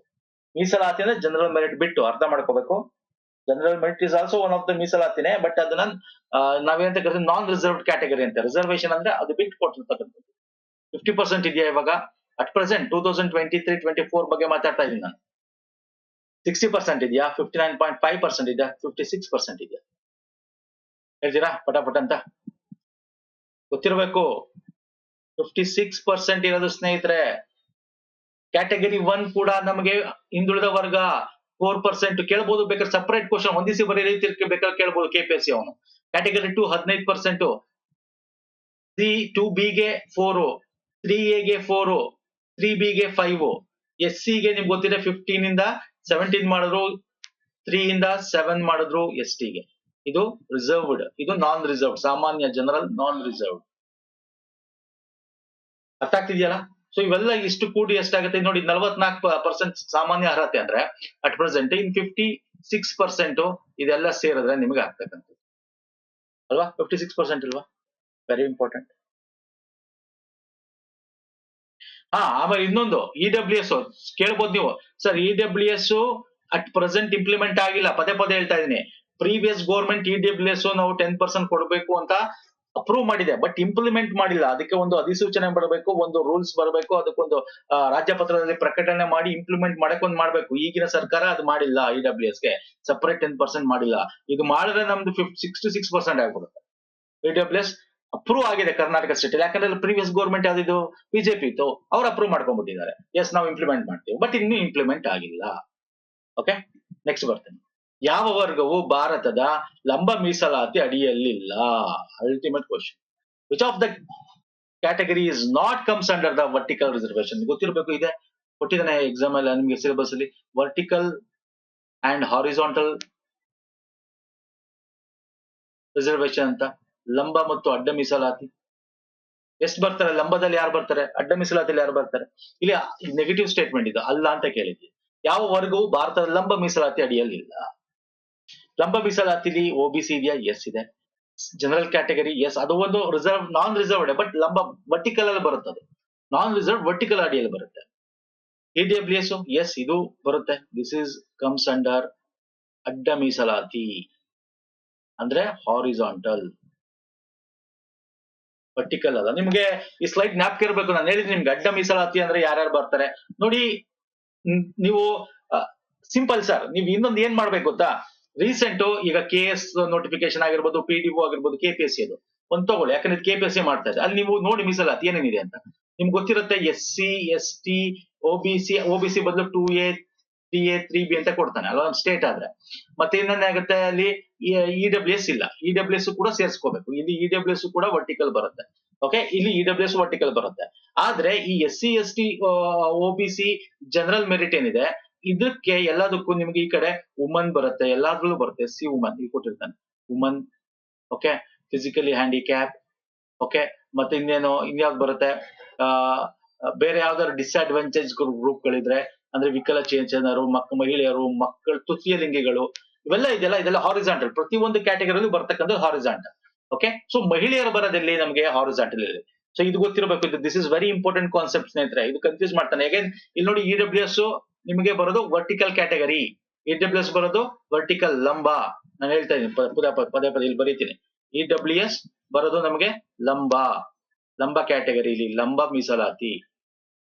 ಮೀಸಲಾತಿ ಅಂದ್ರೆ ಜನರಲ್ ಮೆರಿಟ್ ಬಿಟ್ಟು ಅರ್ಥ ಮಾಡ್ಕೋಬೇಕು. General merit is also one of the ಮೀಸಲಾತಿನೇ, ಬಟ್ ಅದನ್ನ ನಾವೇನಂತ ಕರಿತೀವಿ ನಾನ್ ರಿಸರ್ವ್ಡ್ ಕ್ಯಾಟಗರಿ ಅಂತ. ರಿಸರ್ವೇಶನ್ ಅಂದ್ರೆ ಅದು ಬಿಟ್ಟು ಕೊಟ್ಟಿರ್ತಕ್ಕಂಥದ್ದು. 50% ಇದೆಯಾ ಇವಾಗ ಅಟ್ ಪ್ರೆಸೆಂಟ್ 2023-24 ಬಗ್ಗೆ ಮಾತಾಡ್ತಾ ಇದ್ದೀನಿ ನಾನು. 60% ಇದೆಯಾ, 59.5% ಇದೆಯಾ, 56% ಇದೆಯಾ, ಹೇಳ್ತೀರಾ ಪಟಾಪಟ ಅಂತ? ಗೊತ್ತಿರಬೇಕು. 56% ಇರೋದು ಸ್ನೇಹಿತರೆ. ಕ್ಯಾಟಗರಿ 1 ಕೂಡ ನಮಗೆ ಹಿಂದುಳಿದ ವರ್ಗ 4% ಕೇಳ್ಬೋದು. ಬೇಕಾದ್ರೆ ಸಪರೇಟ್ ಕ್ವಶನ್ ಹೊಂದಿಸಿ ಬರೀ ರೀತಿ ಬೇಕಾದ್ರೆ ಕೇಳ್ಬೋದು KPSC ಅವನು. ಕ್ಯಾಟಗರಿ 2 15%, 2B ಗೆ 4, 3A ಗೆ 4, 3B ಗೆ 5, SC ಗೆ ನಿಮ್ಗೆ ಗೊತ್ತಿದೆ 15 ಇಂದ 17 ಮಾಡಿದ್ರು, 3 ಇಂದ 7 ಮಾಡಿದ್ರು ST ಗೆ. ಇದು ರಿಸರ್ವ್ಡ್, ಇದು ನಾನ್ ರಿಸರ್ವ್ಡ್, ಸಾಮಾನ್ಯ ಜನರಲ್ ನಾನ್ ರಿಸರ್ವ್ಡ್. ಅರ್ಥ ಆಗ್ತಿದೆಯಲ್ಲ? ಸೊ ಇವೆಲ್ಲ ಇಷ್ಟು ಕೂಡಿ ಎಷ್ಟಾಗುತ್ತೆ ನೋಡಿ, 44% ಸಾಮಾನ್ಯ ಅರ್ಹತೆ ಅಂದ್ರೆ ಅಟ್ ಪ್ರೆಸೆಂಟ್ ಇನ್ 56% ಇದೆಲ್ಲ ಸೇರಿದ್ರೆ ನಿಮಗೆ ಆಗ್ತಕ್ಕಂಥದ್ದು ಅಲ್ವಾ? 56% ಅಲ್ವಾ? Very important. ಆಮೇಲೆ ಇನ್ನೊಂದು EWS ಕೇಳ್ಬೋದು ನೀವು, sir EWS at present implement ಆಗಿಲ್ಲ. ಪದೇ ಪದೇ ಹೇಳ್ತಾ ಇದೀನಿ, ಪ್ರೀವಿಯಸ್ ಗೌರ್ಮೆಂಟ್ EWS ನಾವು 10% ಕೊಡಬೇಕು ಅಂತ ಅಪ್ರೂವ್ ಮಾಡಿದೆ, ಬಟ್ ಇಂಪ್ಲಿಮೆಂಟ್ ಮಾಡಿಲ್ಲ. ಅದಕ್ಕೆ ಒಂದು ಅಧಿಸೂಚನೆ ಬರಬೇಕು, ಒಂದು ರೂಲ್ಸ್ ಬರಬೇಕು, ಅದಕ್ಕೊಂದು ರಾಜ್ಯ ಪತ್ರದಲ್ಲಿ ಪ್ರಕಟಣೆ ಮಾಡಿ ಇಂಪ್ಲಿಮೆಂಟ್ ಮಾಡಕ್ ಒಂದು ಮಾಡ್ಬೇಕು. ಈಗಿನ ಸರ್ಕಾರ ಅದು ಮಾಡಿಲ್ಲ. EWS ಗೆ ಸಪರೇಟ್ 10% ಮಾಡಿಲ್ಲ. ಇದು ಮಾಡಿದ್ರೆ ನಮ್ದು 66% ಆಗ್ಬಿಡುತ್ತೆ. EWS ಅಪ್ರೂವ್ ಆಗಿದೆ ಕರ್ನಾಟಕ ಸ್ಟೇಟ್, ಯಾಕಂದ್ರೆ ಪ್ರೀವಿಯಸ್ ಗೌರ್ಮೆಂಟ್ ಯಾವ್ದಿದು ಬಿಜೆಪಿ ಇತ್ತು, ಅವ್ರು ಅಪ್ರೂವ್ ಮಾಡ್ಕೊಂಡ್ಬಿಟ್ಟಿದ್ದಾರೆ. ಎಸ್ ನಾವು ಇಂಪ್ಲಿಮೆಂಟ್ ಮಾಡ್ತೀವಿ, ಬಟ್ ಇನ್ನೂ ಇಂಪ್ಲಿಮೆಂಟ್ ಆಗಿಲ್ಲ. ಓಕೆ, ನೆಕ್ಸ್ಟ್ ಬರ್ತೇನೆ. ಯಾವ ವರ್ಗವು ಭಾರತದ ಲಂಬ ಮೀಸಲಾತಿ ಅಡಿಯಲ್ಲಿಲ್ಲ? Ultimate question. Which of the category is not comes under the vertical reservation? ಗೊತ್ತಿರಬೇಕು, ಇದೆ ಕೊಟ್ಟಿದ್ದಾನೆ ಎಕ್ಸಾಮ್ ಅಲ್ಲಿ ನಿಮಗೆ ಸಿಲೆಬಸ್ ಅಲ್ಲಿ. ವರ್ಟಿಕಲ್ ಅಂಡ್ ಹಾರಿಜಾಂಟಲ್ ರಿಸರ್ವೇಶನ್ ಅಂತ, ಲಂಬ ಮತ್ತು ಅಡ್ಡ ಮೀಸಲಾತಿ. ಎಷ್ಟು ಬರ್ತಾರೆ ಲಂಬದಲ್ಲಿ, ಯಾರು ಬರ್ತಾರೆ, ಅಡ್ಡ ಮೀಸಲಾತಿಯಲ್ಲಿ ಯಾರು ಬರ್ತಾರೆ? ಇಲ್ಲಿ ನೆಗೆಟಿವ್ ಸ್ಟೇಟ್ಮೆಂಟ್ ಇದು, ಅಲ್ಲ ಅಂತ ಕೇಳಿದ್ವಿ. ಯಾವ ವರ್ಗವು ಭಾರತದ ಲಂಬ ಮೀಸಲಾತಿ ಅಡಿಯಲ್ಲಿ ಇಲ್ಲ? ಲಂಬ ಮೀಸಲಾತಿಲಿ OBC ಇದೆಯಾ? ಎಸ್ ಇದೆ. ಜನರಲ್ ಕ್ಯಾಟಗರಿ ಎಸ್, ಅದು ಒಂದು ರಿಸರ್ವ್, ನಾನ್ ರಿಸರ್ವ್ಡ್, ಬಟ್ ಲಂಬ ವರ್ಟಿಕಲ್ ಅಲ್ಲಿ ಬರುತ್ತೆ. ಅದು ನಾನ್ ರಿಸರ್ವ್ ವರ್ಟಿಕಲ್ ಅಡಿಯಲ್ಲಿ ಬರುತ್ತೆ. EWS ಎಸ್, ಇದು ಬರುತ್ತೆ. ದಿಸ್ ಇಸ್ ಕಮ್ಸ್ ಅಂಡರ್ ಅಡ್ಡ ಮೀಸಲಾತಿ, ಅಂದ್ರೆ ಹಾರಿಜಾಂಟಲ್, ವರ್ಟಿಕಲ್ ಅಲ್ಲ. ನಿಮ್ಗೆ ಈ ಸ್ಲೈಡ್ ಜ್ಞಾಪಕ ಇರಬೇಕು, ನಾನು ಹೇಳಿದ್ದೀನಿ ನಿಮ್ಗೆ ಅಡ್ಡ ಮೀಸಲಾತಿ ಅಂದ್ರೆ ಯಾರ್ಯಾರು ಬರ್ತಾರೆ ನೋಡಿ. ನೀವು ಸಿಂಪಲ್ ಸರ್, ನೀವು ಇನ್ನೊಂದು ಏನ್ ಮಾಡ್ಬೇಕು ಗೊತ್ತಾ, ರೀಸೆಂಟ್ ಈಗ KS ನೋಟಿಫಿಕೇಶನ್ ಆಗಿರ್ಬೋದು, PDO ಆಗಿರ್ಬೋದು, KPSC ಅದು ಒಂದು ತಗೊಳ್ಳಿ, ಯಾಕಂದ್ರೆ KPSC ಮಾಡ್ತಾ ಇದೆ. ಅಲ್ಲಿ ನೀವು ನೋಡಿ ಮೀಸಲಾತಿ ಏನೇನಿದೆ ಅಂತ ನಿಮ್ಗೆ ಗೊತ್ತಿರುತ್ತೆ. SC ST OBC ಬದಲು 2A 3A 3B ಅಂತ ಕೊಡ್ತಾನೆ ಅಲ್ವಾ, ಸ್ಟೇಟ್ ಆದ್ರೆ. ಮತ್ತೆ ಇನ್ನೊಂದಾಗುತ್ತೆ ಅಲ್ಲಿ EWS ಇಲ್ಲ, EWS ಕೂಡ ಸೇರಿಸ್ಕೋಬೇಕು. ಇಲ್ಲಿ EWS ಕೂಡ ವರ್ಟಿಕಲ್ ಬರುತ್ತೆ. ಓಕೆ, ಇಲ್ಲಿ EWS ವರ್ಟಿಕಲ್ ಬರುತ್ತೆ. ಆದ್ರೆ ಈ SC ST OBC general merit ಏನಿದೆ, ಇದಕ್ಕೆ ಎಲ್ಲದಕ್ಕೂ ನಿಮ್ಗೆ ಈ ಕಡೆ ವುಮನ್ ಬರುತ್ತೆ, ಎಲ್ಲಾದ್ರಲ್ಲೂ ಬರುತ್ತೆ. SC ವುಮನ್ ಇಲ್ಲಿ ಕೊಟ್ಟಿರ್ತಾನೆ, woman. Okay, physically handicap. Okay, ಮತ್ತೆ ಇನ್ಯಾವ್ದು ಬರುತ್ತೆ, ಬೇರೆ ಯಾವ್ದಾದ್ರು ಡಿಸ್ಅಡ್ವಾಂಟೇಜ್ ಗ್ರೂಪ್ಗಳಿದ್ರೆ, ಅಂದ್ರೆ ವಿಕಲಚೇತನರು, ಮಹಿಳೆಯರು, ಮಕ್ಕಳು, ತೃತೀಯ ಲಿಂಗಿಗಳು, ಇವೆಲ್ಲ ಇದೆಲ್ಲ ಇದೆಲ್ಲ ಹಾರಿಜಾಂಟಲ್. ಪ್ರತಿಯೊಂದು ಕ್ಯಾಟಗರಿಯಲ್ಲೂ ಬರ್ತಕ್ಕಂಥ ಹಾರಿಜಾಂಟಲ್. ಓಕೆ, ಸೊ ಮಹಿಳೆಯರು ಬರೋದಲ್ಲಿ ನಮಗೆ ಹಾರಿಜಾಂಟಲ್ ಇದೆ. ಸೊ ಇದು ಗೊತ್ತಿರಬೇಕು. ಇದು this is very important concept ಸ್ನೇಹಿತರೆ. ಇದು ಕನ್ಫ್ಯೂಸ್ ಮಾಡ್ತಾನೆ. ಅಗೇನ್ ಇಲ್ಲಿ ನೋಡಿ, EWS ನಿಮಗೆ ಬರೋದು ವರ್ಟಿಕಲ್ ಕ್ಯಾಟಗರಿ, EWS ಬರೋದು ವರ್ಟಿಕಲ್ ಲಂಬ. ನಾನು ಹೇಳ್ತಾ ಇದ್ದೀನಿ ಪದೇ ಪದೇ ಇಲ್ಲಿ ಬರೀತೀನಿ. EWS ಬರೋದು ನಮಗೆ ಲಂಬ ಕ್ಯಾಟಗರಿ, ಇಲ್ಲಿ ಲಂಬ ಮೀಸಲಾತಿ,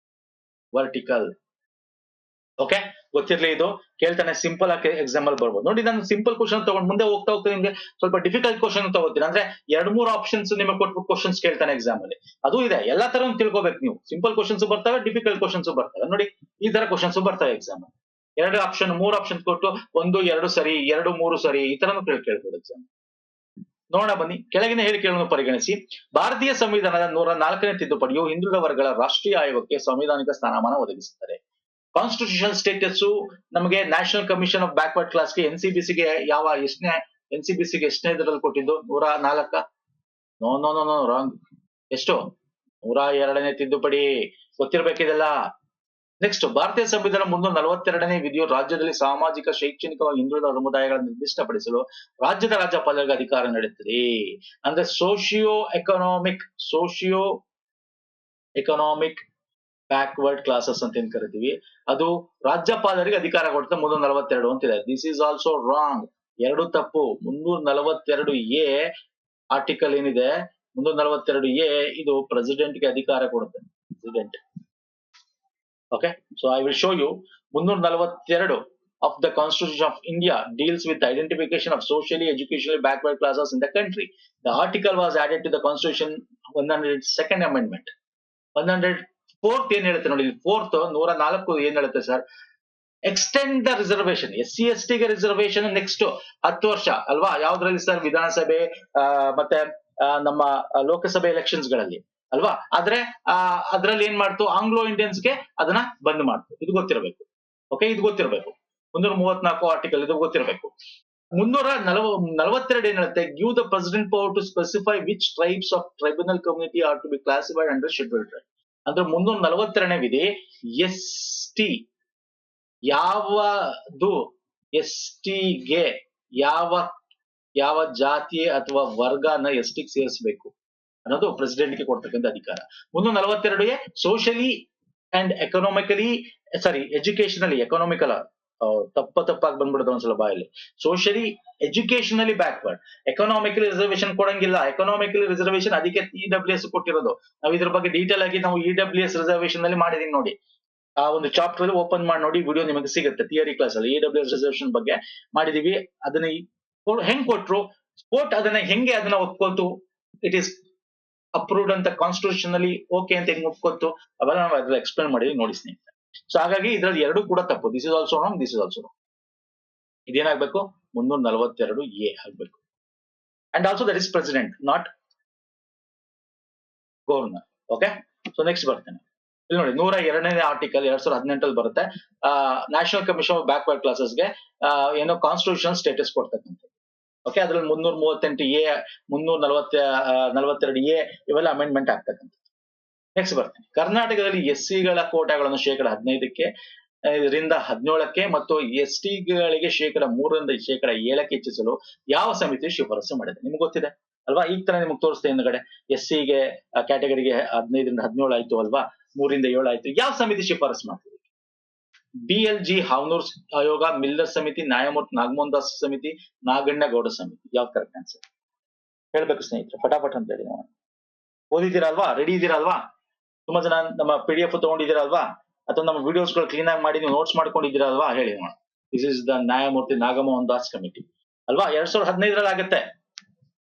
ವರ್ಟಿಕಲ್. ಓಕೆ, ಗೊತ್ತಿರ್ಲಿ, ಇದು ಕೇಳ್ತಾನೆ. ಸಿಂಪಲ್ ಆಗಿ ಎಕ್ಸಾಂಪಲ್ ಬರ್ಬೋದು ನೋಡಿ. ನಾನು ಸಿಂಪಲ್ ಕ್ವಶನ್ ತಗೊಂಡು ಮುಂದೆ ಹೋಗ್ತಾ ನಿಮ್ಗೆ ಸ್ವಲ್ಪ ಡಿಫಿಕಲ್ಟ್ ಕ್ವಶನ್ ತಗೋತೀನಿ. ಅಂದ್ರೆ 2-3 ಆಪ್ಷನ್ಸ್ ನಿಮಗೆ ಕೊಟ್ಬಿಟ್ಟು ಕ್ವಶನ್ಸ್ ಕೇಳ್ತಾನೆ ಎಕ್ಸಾಮ್ ಅಲ್ಲಿ. ಅದು ಇದೆ, ಎಲ್ಲಾ ತರ ತಿಳ್ಕೊಬೇಕು ನೀವು. ಸಿಂಪಲ್ ಕ್ವಶನ್ಸ್ ಬರ್ತವೆ, ಡಿಫಿಕಲ್ಟ್ ಕ್ವಶನ್ಸ್ ಬರ್ತವೆ. ನೋಡಿ, ಈ ತರ ಕ್ವಶನ್ಸ್ ಬರ್ತವೆ ಎಕ್ಸಾಮ್. 2 ಆಪ್ಷನ್ 3 ಆಪ್ಷನ್ ಕೊಟ್ಟು 1 2 ಸರಿ, 2 3 ಸರಿ, ಈ ತರನು ಕೇಳ್ಬೋದು ಎಕ್ಸಾಮ್. ನೋಡೋಣ ಬನ್ನಿ. ಕೆಳಗಿನ ಹೇಳಿಕೆಗಳನ್ನು ಪರಿಗಣಿಸಿ. ಭಾರತೀಯ ಸಂವಿಧಾನದ 104ನೇ ತಿದ್ದುಪಡಿಯು ಹಿಂದುಳಿದ ವರ್ಗಗಳ ರಾಷ್ಟ್ರೀಯ ಆಯೋಗಕ್ಕೆ ಸಂವಿಧಾನಿಕ ಸ್ಥಾನಮಾನ ಒದಗಿಸುತ್ತದೆ. ಕಾನ್ಸ್ಟಿಟ್ಯೂಷನ್ ಸ್ಟೇಟಸ್ ನಮಗೆ ನ್ಯಾಷನಲ್ ಕಮಿಷನ್ ಆಫ್ ಬ್ಯಾಕ್ವರ್ಡ್ ಕ್ಲಾಸ್ಗೆ NCBCಗೆ NCBCಗೆ ಎಷ್ಟನೇ ಇದರಲ್ಲಿ ಕೊಟ್ಟಿದ್ದು? 104. No wrong. ಎಷ್ಟು? 102ನೇ ತಿದ್ದುಪಡಿ. ಗೊತ್ತಿರ್ಬೇಕಿದೆಲ್ಲ. ನೆಕ್ಸ್ಟ್, ಭಾರತೀಯ ಸಂವಿಧಾನ 342ನೇ ವಿಧಿಯು ರಾಜ್ಯದಲ್ಲಿ ಸಾಮಾಜಿಕ, ಶೈಕ್ಷಣಿಕವಾಗಿ ಹಿಂದುಳಿದ ಸಮುದಾಯಗಳನ್ನು ನಿರ್ದಿಷ್ಟಪಡಿಸಲು ರಾಜ್ಯದ ರಾಜ್ಯಪಾಲರಿಗೆ ಅಧಿಕಾರ ನೀಡುತ್ತದೆ. ಅಂದ್ರೆ ಸೋಶಿಯೋ ಎಕನಾಮಿಕ್ ಬ್ಯಾಕ್ವರ್ಡ್ ಕ್ಲಾಸಸ್ ಅಂತ ಏನ್ ಕರಿತೀವಿ, ಅದು ರಾಜ್ಯಪಾಲರಿಗೆ ಅಧಿಕಾರ ಕೊಡುತ್ತೆ. 342 ಅಂತಿದೆ. This is also wrong. ಎರಡು ತಪ್ಪು. 342A ಆರ್ಟಿಕಲ್ ಏನಿದೆ 342A ಇದು ಪ್ರೆಸಿಡೆಂಟ್ ಗೆ ಅಧಿಕಾರ ಕೊಡುತ್ತೆ. President. Okay, so I will show you 342 of the Constitution of India deals with the identification of socially educationally backward classes in the country. The article was added to the Constitution 102nd Amendment. 104th ಏನ್ ಹೇಳುತ್ತೆ ನೋಡಿ, 4th 104 ಏನ್ ಹೇಳುತ್ತೆ sir, extend the reservation. SC ST ಗೆ reservation next 10 ವರ್ಷ ಅಲ್ವಾ? ಯಾವ್ದ್ರಲ್ಲಿ sir? ವಿಧಾನಸಭೆ ಮತ್ತೆ ನಮ್ಮ ಲೋಕಸಭೆ ಎಲೆಕ್ಷನ್ಸ್ ಗಳಲ್ಲಿ ಅಲ್ವಾ? ಆದ್ರೆ ಅದ್ರಲ್ಲಿ ಏನ್ ಮಾಡ್ತು, ಆಂಗ್ಲೋ ಇಂಡಿಯನ್ಸ್ಗೆ ಅದನ್ನ ಬಂದ್ ಮಾಡ್ತು. ಇದು ಗೊತ್ತಿರಬೇಕು. ಓಕೆ, ಇದು ಗೊತ್ತಿರಬೇಕು. 334 ಆರ್ಟಿಕಲ್ ಇದು ಗೊತ್ತಿರಬೇಕು. 342 ಏನ್ ಹೇಳುತ್ತೆ, give the president power to specify which tribes of tribal community are to be classified under scheduled tribe. ಅಂದ್ರೆ 342ನೇ ವಿಧಿ ST ಯಾವುದು, ST ಗೆ ಯಾವ ಜಾತಿ ಅಥವಾ ವರ್ಗನ ST ಗೆ ಸೇರಿಸಬೇಕು ಅನ್ನೋದು ಪ್ರೆಸಿಡೆಂಟ್ ಗೆ ಕೊಡ್ತಕ್ಕಂಥ ಅಧಿಕಾರ. 342 socially and economically, sorry educationally, economical ತಪ್ಪಾಗಿ ಬಂದ್ಬಿಡುತ್ತೆ ಒಂದ್ಸಲ ಬಾಯಲ್ಲಿ. Socially educationally backward, economically reservation ಕೊಡಂಗಿಲ್ಲ. ಎಕನಾಮಿಕಲಿ ರಿಸರ್ವೇಶನ್ ಅದಕ್ಕೆ EWS ಕೊಟ್ಟಿರೋದು. ನಾವು ಇದ್ರ ಬಗ್ಗೆ ಡೀಟೇಲ್ ಆಗಿ ನಾವು EWS ರಿಸರ್ವೇಶನ್ ಅಲ್ಲಿ ಮಾಡಿದೀನಿ ನೋಡಿ. ಆ ಒಂದು ಚಾಪ್ಟರ್ ಅಲ್ಲಿ ಓಪನ್ ಮಾಡಿ ನೋಡಿ, ವಿಡಿಯೋ ನಿಮಗೆ ಸಿಗುತ್ತೆ. ಥಿಯರಿ ಕ್ಲಾಸ್ ಅಲ್ಲಿ EWS ರಿಸರ್ವೇಶನ್ ಬಗ್ಗೆ ಮಾಡಿದೀವಿ. ಅದನ್ನ ಹೆಂಗ್ ಕೊಟ್ರು, ಕೋರ್ಟ್ ಅದನ್ನ ಹೆಂಗೆ ಅದನ್ನ ಒಪ್ಕೋತು, ಇಟ್ ಈಸ್ ಅಪ್ರೂವ್ಡ್ ಅಂತ ಕಾನ್ಸ್ಟಿಟ್ಯೂಷನಲಿ ಓಕೆ ಅಂತ ಹೆಂಗ್ ಒಪ್ಕೋತು, ಅವೆಲ್ಲ ನಾವು ಅದ್ರಲ್ಲಿ ಎಕ್ಸ್ಪ್ಲೇನ್ ಮಾಡಿ ನೋಡಿ ಸ್ನೇಹಿತರೆ. ಸೊ ಹಾಗಾಗಿ ಇದ್ರಲ್ಲಿ ಎರಡು ಕೂಡ ತಪ್ಪು. This is also wrong, this is also wrong. ಇದೇನಾಗ್ಬೇಕು, 342A ಆಗ್ಬೇಕು. And also that is president, not governor. Okay, so next ಬರ್ತೇನೆ. ಇಲ್ಲಿ ನೋಡಿ 102ನೇ ಆರ್ಟಿಕಲ್ 2018 ಬರುತ್ತೆ. ನ್ಯಾಷನಲ್ ಕಮಿಷನ್ ಆಫ್ ಬ್ಯಾಕ್ವರ್ಡ್ ಕ್ಲಾಸಸ್ಗೆ ಏನೋ ಕಾನ್ಸ್ಟಿಟ್ಯೂಷನ್ ಸ್ಟೇಟಸ್ ಕೊಡ್ತಕ್ಕಂಥದ್ದು. ಓಕೆ, ಅದ್ರಲ್ಲಿ 338A 342A ಇವೆಲ್ಲ ಅಮೆಂಡ್ಮೆಂಟ್ ಆಗ್ತಕ್ಕಂಥದ್ದು. ನೆಕ್ಸ್ಟ್ ಬರ್ತೇನೆ. ಕರ್ನಾಟಕದಲ್ಲಿ SCಗಳ ಕೋಟಾಗಳನ್ನು 15% ರಿಂದ 17% ಮತ್ತು STಗಳಿಗೆ 3% ರಿಂದ 7% ಹೆಚ್ಚಿಸಲು ಯಾವ ಸಮಿತಿ ಶಿಫಾರಸು ಮಾಡಿದೆ? ನಿಮ್ಗೆ ಗೊತ್ತಿದೆ ಅಲ್ವಾ? ಈಗ ತರ ನಿಮ್ಗೆ ತೋರಿಸ್ತೇನೆ ಹಿಂದ್ಗಡೆ. SCಗೆ ಕ್ಯಾಟಗರಿಗೆ 15 ರಿಂದ 17 ಆಯ್ತು ಅಲ್ವಾ, 3 ರಿಂದ 7 ಆಯ್ತು. ಯಾವ ಸಮಿತಿ ಶಿಫಾರಸು ಮಾಡ್ತೀವಿ? BLG ಹಾವನೂರ್ ಆಯೋಗ, ಮಿಲ್ಲರ್ ಸಮಿತಿ, ನ್ಯಾಯಮೂರ್ತಿ ನಾಗಮೋಹನ್ ದಾಸ್ ಸಮಿತಿ, ನಾಗಣ್ಣ ಸಮಿತಿ. ಯಾವ್ದು ಕರೆಕ್ಟ್ ಆನ್ಸರ್ ಹೇಳ್ಬೇಕು ಸ್ನೇಹಿತರೆ? ಫಟಾಫಟ್ ಅಂತ ಹೇಳಿ ನೋಡೋಣ. ಓದಿದ್ದೀರಾ ಅಲ್ವಾ? ರೆಡಿ ಇದ್ದೀರಾ ಅಲ್ವಾ? ತುಂಬಾ ಜನ ನಮ್ಮ PDF ತಗೊಂಡಿದ್ದೀರಾ ಅಲ್ವಾ? ಅಥವಾ ನಮ್ಮ ವಿಡಿಯೋಸ್ ಗಳು ಕ್ಲೀನ್ ಆಗಿ ಮಾಡಿ ನೀವು ನೋಟ್ಸ್ ಮಾಡ್ಕೊಂಡಿದ್ದೀರಾ ಅಲ್ವಾ? ಹೇಳಿ ನೋಡೋಣ. ದಿಸ್ ಇಸ್ ದ ನ್ಯಾಯಮೂರ್ತಿ ನಾಗಮೋಹನ್ ದಾಸ್ ಕಮಿಟಿ ಅಲ್ವಾ? 2015ರಲ್ಲಿ ಆಗುತ್ತೆ.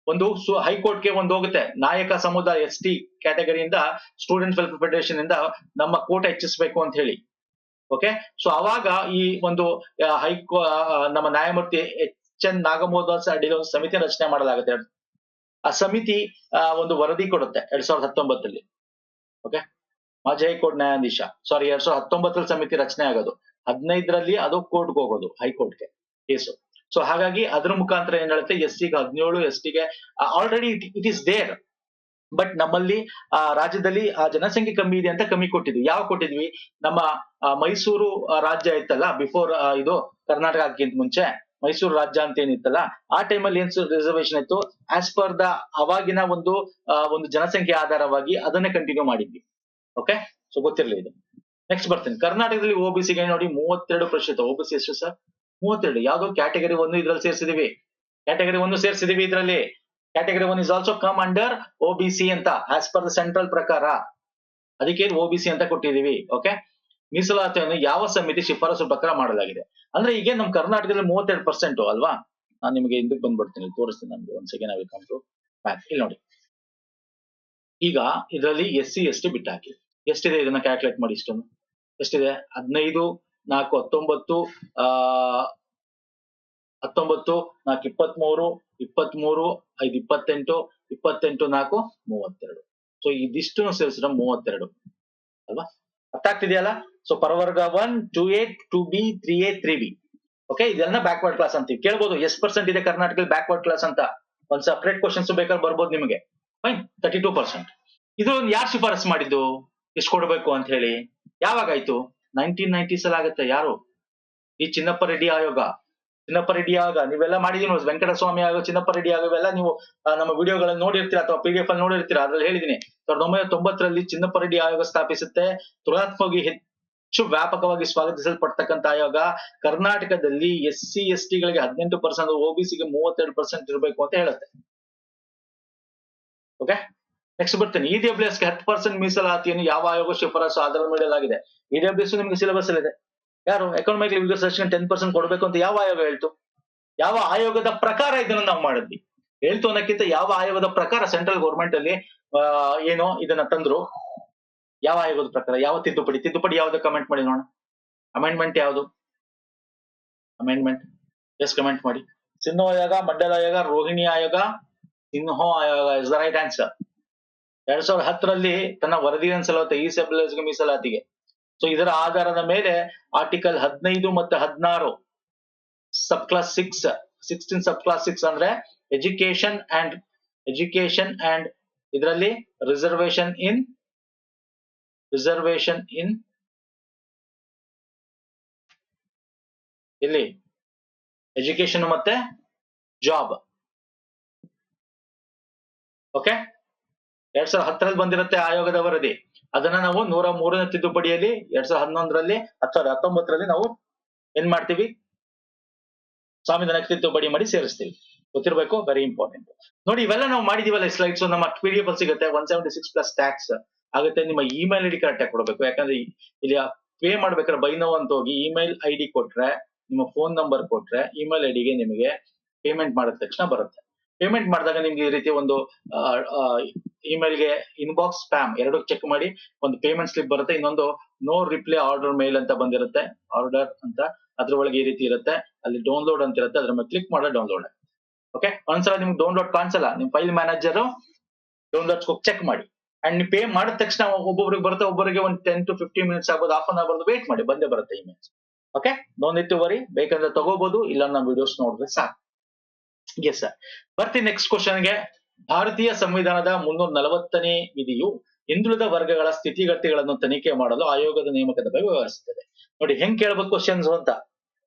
ಒಂದು ಹೈಕೋರ್ಟ್ಗೆ ಒಂದು ಹೋಗುತ್ತೆ. ನಾಯಕ ಸಮುದಾಯ ST ಕ್ಯಾಟಗರಿಯಿಂದ ಸ್ಟೂಡೆಂಟ್ ವೆಲ್ಫೇರ್ ಫೆಡರೇಷನ್ ಇಂದ ನಮ್ಮ ಕೋಟ ಹೆಚ್ಚಿಸಬೇಕು ಅಂತ ಹೇಳಿ. ಓಕೆ, ಸೊ ಅವಾಗ ಈ ಒಂದು ನಮ್ಮ ನ್ಯಾಯಮೂರ್ತಿ HN ನಾಗಮೋಹನ್ ದಾಸ್ ಅಡಿಯಲ್ಲಿ ಒಂದು ಸಮಿತಿ ರಚನೆ ಮಾಡಲಾಗುತ್ತೆ. ಆ ಸಮಿತಿ ಒಂದು ವರದಿ ಕೊಡುತ್ತೆ 2019ರಲ್ಲಿ. ಓಕೆ, ಮಾಜಿ ಹೈಕೋರ್ಟ್ ನ್ಯಾಯಾಧೀಶ, ಸಾರಿ 2019ರಲ್ಲಿ ಸಮಿತಿ ರಚನೆ ಆಗೋದು, 15ರಲ್ಲಿ ಅದು ಕೋರ್ಟ್ಗೆ ಹೋಗೋದು, ಹೈಕೋರ್ಟ್ಗೆ ಕೇಸು. ಸೊ ಹಾಗಾಗಿ ಅದ್ರ ಮುಖಾಂತರ ಏನ್ ಹೇಳುತ್ತೆ, SCಗೆ 17, STಗೆ already it is there. But ನಮ್ಮಲ್ಲಿ ರಾಜ್ಯದಲ್ಲಿ ಜನಸಂಖ್ಯೆ ಕಮ್ಮಿ ಇದೆ ಅಂತ ಕಮ್ಮಿ ಕೊಟ್ಟಿದ್ವಿ. ಯಾವ ಕೊಟ್ಟಿದ್ವಿ? ನಮ್ಮ ಮೈಸೂರು ರಾಜ್ಯ ಇತ್ತಲ್ಲ, ಬಿಫೋರ್ ಇದು ಕರ್ನಾಟಕ ಆಗಿಂತ ಮುಂಚೆ ಮೈಸೂರು ರಾಜ್ಯ ಅಂತ ಏನಿತ್ತಲ್ಲ, ಆ ಟೈಮಲ್ಲಿ ಏನ್ ರಿಸರ್ವೇಶನ್ ಇತ್ತು, ಆಸ್ ಪರ್ ದ ಅವಾಗಿನ ಒಂದು ಜನಸಂಖ್ಯೆ ಆಧಾರವಾಗಿ ಅದನ್ನೇ ಕಂಟಿನ್ಯೂ ಮಾಡಿದ್ವಿ. ಓಕೆ, ಸೊ ಗೊತ್ತಿರಲಿ ಇದು. ನೆಕ್ಸ್ಟ್ ಬರ್ತೇನೆ. ಕರ್ನಾಟಕದಲ್ಲಿ OBCಗೆ ನೋಡಿ 32%. OBC ಎಷ್ಟು ಸರ್? 32. ಯಾವ್ದೋ ಕ್ಯಾಟಗರಿ 1 ಇದ್ರಲ್ಲಿ ಸೇರಿಸಿದೀವಿ. ಕ್ಯಾಟಗರಿ 1 ಸೇರಿಸಿದೀವಿ ಇದ್ರಲ್ಲಿ. Category 1 is also come under OBC ಅಂತ ಆಸ್ ಪರ್ ದ ಸೆಂಟ್ರಲ್ ಪ್ರಕಾರ, ಅದಕ್ಕೆ OBC ಅಂತ ಕೊಟ್ಟಿದೀವಿ. ಓಕೆ, ಮೀಸಲಾತಿಯನ್ನು ಯಾವ ಸಮಿತಿ ಶಿಫಾರಸು ಪ್ರಕಾರ ಮಾಡಲಾಗಿದೆ? ಅಂದ್ರೆ ಈಗ ನಮ್ ಕರ್ನಾಟಕದಲ್ಲಿ 32% ಅಲ್ವಾ? ನಾನು ನಿಮಗೆ ಇದಕ್ಕೆ ಬಂದ್ಬಿಡ್ತೀನಿ, ತೋರಿಸ್ತೀನಿ. ನಮ್ಗೆ ಒಂದ್ second, I will come to back. ಇಲ್ಲಿ ನೋಡಿ, ಈಗ ಇದರಲ್ಲಿ SC ST ಬಿಟ್ಟಾಕಿ ಎಷ್ಟಿದೆ, ಇದನ್ನ ಕ್ಯಾಲ್ಕುಲೇಟ್ ಮಾಡಿ. ಇಷ್ಟೊಂದು ಎಷ್ಟಿದೆ? 15, 4, 19, 19, 4, 23, 23, 5, 28, 28, 4, 32. ಸೊ ಇದಿಷ್ಟು ಸೇರಿಸಿದ್ರೆ 32 ಅಲ್ವಾ? ಅರ್ಥ ಆಗ್ತಿದೆಯಲ್ಲ? ಸೊ ಪರವರ್ಗ 1, 2A, 2B, 3A, 3B. Okay, ಇದೆಲ್ಲ ಬ್ಯಾಕ್ವರ್ಡ್ ಕ್ಲಾಸ್ ಅಂತೀವಿ. ಕೇಳ್ಬೋದು ಎಷ್ಟು ಪರ್ಸೆಂಟ್ ಇದೆ ಕರ್ನಾಟಕದಲ್ಲಿ ಬ್ಯಾಕ್ವರ್ಡ್ ಕ್ಲಾಸ್ ಅಂತ. ಒಂದ್ ಸಪರೇಟ್ ಕ್ವಶನ್ಸ್ ಬೇಕಾದ್ರೆ ಬರ್ಬೋದು ನಿಮಗೆ. ಫೈನ್, 32%. ಇದು ಯಾರು ಶಿಫಾರಸ್ ಮಾಡಿದ್ದು ಎಷ್ಟು ಕೊಡಬೇಕು ಅಂತ ಹೇಳಿ? ಯಾವಾಗಾಯ್ತು? 1990s ಅಲ್ಲಿ ಆಗುತ್ತೆ. ಯಾರು? ಈ ಚಿನ್ನಪ್ಪ ರೆಡ್ಡಿ ಆಯೋಗ. ಚಿನ್ನಪ್ಪ ರೆಡ್ಡಿ ಆಯೋಗ ನೀವೆಲ್ಲ ಮಾಡಿದೀನಿ. ವೆಂಕಟಸ್ವಾಮಿ ಆಯೋಗ, ಚಿನ್ನಪ್ಪ ರೆಡ್ಡಿ ಆಯೋಗ ಇವೆಲ್ಲ ನೀವು ನಮ್ಮ ವಿಡಿಯೋಗಳಲ್ಲಿ ನೋಡಿರ್ತೀರಾ ಅಥವಾ PDF ಅಲ್ಲಿ ನೋಡಿರ್ತೀರಾ. ಅದ್ರಲ್ಲಿ ಹೇಳಿದೀನಿ, 1990ರಲ್ಲಿ ಚಿನ್ನಪ್ಪ ರೆಡ್ಡಿ ಆಯೋಗ ಸ್ಥಾಪಿಸುತ್ತೆ. ತುಲನಾತ್ಮಕವಾಗಿ ವ್ಯಾಪಕವಾಗಿ ಸ್ವಾಗತಿಸಲ್ಪಡ್ತಕ್ಕಂಥ ಆಯೋಗ. ಕರ್ನಾಟಕದಲ್ಲಿ SC ST ಗಳಿಗೆ 18%, OBCಗೆ 32% ಇರಬೇಕು ಅಂತ ಹೇಳುತ್ತೆ. ಓಕೆ, ನೆಕ್ಸ್ಟ್ ಬರ್ತೀನಿ. EWS ಗೆ 10% ಮೀಸಲಾತಿಯನ್ನು ಯಾವ ಆಯೋಗ ಶಿಫಾರಸು ಆಧಾರದ ಮಾಡಲಾಗಿದೆ? EWS ನಿಮ್ಗೆ ಸಿಲೆಬಸ್ ಅಲ್ಲಿದೆ. ಯಾರು ಎಕನಾಮಿಕಲಿ ವೀಕರ್ ಸೆಕ್ಷನ್ 10% ಕೊಡಬೇಕು ಅಂತ ಯಾವ ಆಯೋಗ ಹೇಳ್ತು? ಯಾವ ಆಯೋಗದ ಪ್ರಕಾರ ಇದನ್ನ ನಾವು ಮಾಡಿದ್ವಿ? ಹೇಳ್ತು ಅನ್ನೋಕ್ಕಿಂತ ಯಾವ ಆಯೋಗದ ಪ್ರಕಾರ ಸೆಂಟ್ರಲ್ ಗೌರ್ಮೆಂಟ್ ಅಲ್ಲಿ ಏನೋ ಇದನ್ನ ತಂದ್ರು? ಯಾವ ಆಯೋಗದ ಪ್ರಕಾರ? ಯಾವ ತಿದ್ದುಪಡಿ ಯಾವ್ದು? ಕಮೆಂಟ್ ಮಾಡಿ ನೋಡೋಣ. ಅಮೆಂಡ್ಮೆಂಟ್ ಯಾವುದು? ಅಮೆಂಡ್ಮೆಂಟ್ ಎಸ್ ಕಮೆಂಟ್ ಮಾಡಿ. ಸಿನ್ಹೋ ಆಯೋಗ, ಮಂಡಲ ಆಯೋಗ, ರೋಹಿಣಿ ಆಯೋಗ, ಸಿನ್ಹೋ ಆಯೋಗ ಇಸ್ ದ ರೈಟ್ ಆನ್ಸರ್. 2010ರಲ್ಲಿ ತನ್ನ ವರದಿಯನ್ನು ಸಲ್ಲುತ್ತೆ EWS ಗೆ ಮೀಸಲಾತಿಗೆ. ಸೊ ಇದರ ಆಧಾರದ ಮೇಲೆ ಆರ್ಟಿಕಲ್ 15 ಮತ್ತು 16 ಸಬ್ ಕ್ಲಾಸ್ 16 ಸಬ್ ಕ್ಲಾಸ್ 6 ಅಂದ್ರೆ ಎಜುಕೇಶನ್ ಅಂಡ್ ಇದರಲ್ಲಿ ರಿಸರ್ವೇಶನ್ ಇನ್ ಇಲ್ಲಿ ಎಜುಕೇಶನ್ ಮತ್ತೆ ಜಾಬ್. ಓಕೆ, 2010ರಲ್ಲಿ ಬಂದಿರುತ್ತೆ ಆಯೋಗದ ವರದಿ. ಅದನ್ನ ನಾವು 103ನೇ ತಿದ್ದುಪಡಿಯಲ್ಲಿ 2011ರಲ್ಲಿ 19ರಲ್ಲಿ ನಾವು ಏನ್ ಮಾಡ್ತೀವಿ? ಸಂವಿಧಾನಕ್ಕೆ ತಿದ್ದುಪಡಿ ಮಾಡಿ ಸೇರಿಸ್ತೀವಿ. ಗೊತ್ತಿರ್ಬೇಕು, ವೆರಿ ಇಂಪಾರ್ಟೆಂಟ್. ನೋಡಿ, ಇವೆಲ್ಲ ನಾವು ಮಾಡಿದೀವಲ್ಲ ಸ್ಲೈಡ್ಸ್, ನಮ್ಮ PDF ಅಲ್ಲಿ ಸಿಗುತ್ತೆ. 176 ಪ್ಲಸ್ ಟ್ಯಾಕ್ಸ್ ಆಗುತ್ತೆ. ನಿಮ್ಮ ಇಮೇಲ್ ID ಕರೆಕ್ಟ್ ಆಗಿ ಕೊಡಬೇಕು. ಯಾಕಂದ್ರೆ ಇಲ್ಲಿ ಪೇ ಮಾಡ್ಬೇಕಾದ್ರೆ ಬೈ ನೌ ಅಂತ ಹೋಗಿ ಇಮೇಲ್ ID ಕೊಟ್ರೆ, ನಿಮ್ಮ ಫೋನ್ ನಂಬರ್ ಕೊಟ್ರೆ ಇಮೇಲ್ IDಗೆ ನಿಮಗೆ ಪೇಮೆಂಟ್ ಮಾಡಿದ ತಕ್ಷಣ ಬರುತ್ತೆ. ಪೇಮೆಂಟ್ ಮಾಡಿದಾಗ ನಿಮ್ಗೆ ಈ ರೀತಿ ಒಂದು ಇಮೇಲ್ಗೆ ಇನ್ಬಾಕ್ಸ್ ಸ್ಪ್ಯಾಮ್ ಎರಡು ಚೆಕ್ ಮಾಡಿ ಒಂದು ಪೇಮೆಂಟ್ ಸ್ಲಿಪ್ ಬರುತ್ತೆ. ಇನ್ನೊಂದು ನೋ ರಿಪ್ಲೈ ಆರ್ಡರ್ ಮೇಲ್ ಅಂತ ಬಂದಿರುತ್ತೆ, ಆರ್ಡರ್ ಅಂತ. ಅದ್ರ ಒಳಗೆ ಈ ರೀತಿ ಇರುತ್ತೆ, ಅಲ್ಲಿ ಡೌನ್ಲೋಡ್ ಅಂತ ಇರುತ್ತೆ. ಅದ್ರ ಮೇಲೆ ಕ್ಲಿಕ್ ಮಾಡಿದ್ರೆ ಡೌನ್ಲೋಡ್. ಓಕೆ, ಒಂದ್ಸಲ ನಿಮ್ಗೆ ಡೌನ್ಲೋಡ್ ಕಾಣಿಸಲ್ಲ, ನಿಮ್ ಫೈಲ್ ಮ್ಯಾನೇಜರ್ ಡೌನ್ಲೋಡ್ಸ್ ಹೋಗಿ ಚೆಕ್ ಮಾಡಿ. ಅಂಡ್ ನೀವು ಪೇ ಮಾಡಿದ ತಕ್ಷಣ ಒಬ್ಬೊಬ್ರಿಗೆ ಬರುತ್ತೆ, ಒಬ್ಬರಿಗೆ ಒಂದು 10 to 15 ಮಿನಿಟ್ಸ್ ಆಗ್ಬೋದು, ಹಾಫ್ ಅನ್ ಅವರ್ ವೇಟ್ ಮಾಡಿ, ಬಂದೇ ಬರುತ್ತೆ emails. Okay, no need to worry. ಬೇಕಂದ್ರೆ ತಗೋಬಹುದು, ಇಲ್ಲ ನಮ್ಮ ವಿಡಿಯೋಸ್ ನೋಡಿದ್ರೆ ಸಾಕು. ಎಸ್ ಸರ್, ಬರ್ತೀನಿ ನೆಕ್ಸ್ಟ್ ಕ್ವಶನ್ಗೆ. ಭಾರತೀಯ ಸಂವಿಧಾನದ 340ನೇ ವಿಧಿಯು ಹಿಂದುಳಿದ ವರ್ಗಗಳ ಸ್ಥಿತಿಗತಿಗಳನ್ನು ತನಿಖೆ ಮಾಡಲು ಆಯೋಗದ ನೇಮಕದ ಬಗ್ಗೆ ವ್ಯವಹರಿಸುತ್ತದೆ. ನೋಡಿ ಹೆಂಗ್ ಕೇಳ್ಬೇಕು ಕ್ವಶನ್ಸ್ ಅಂತ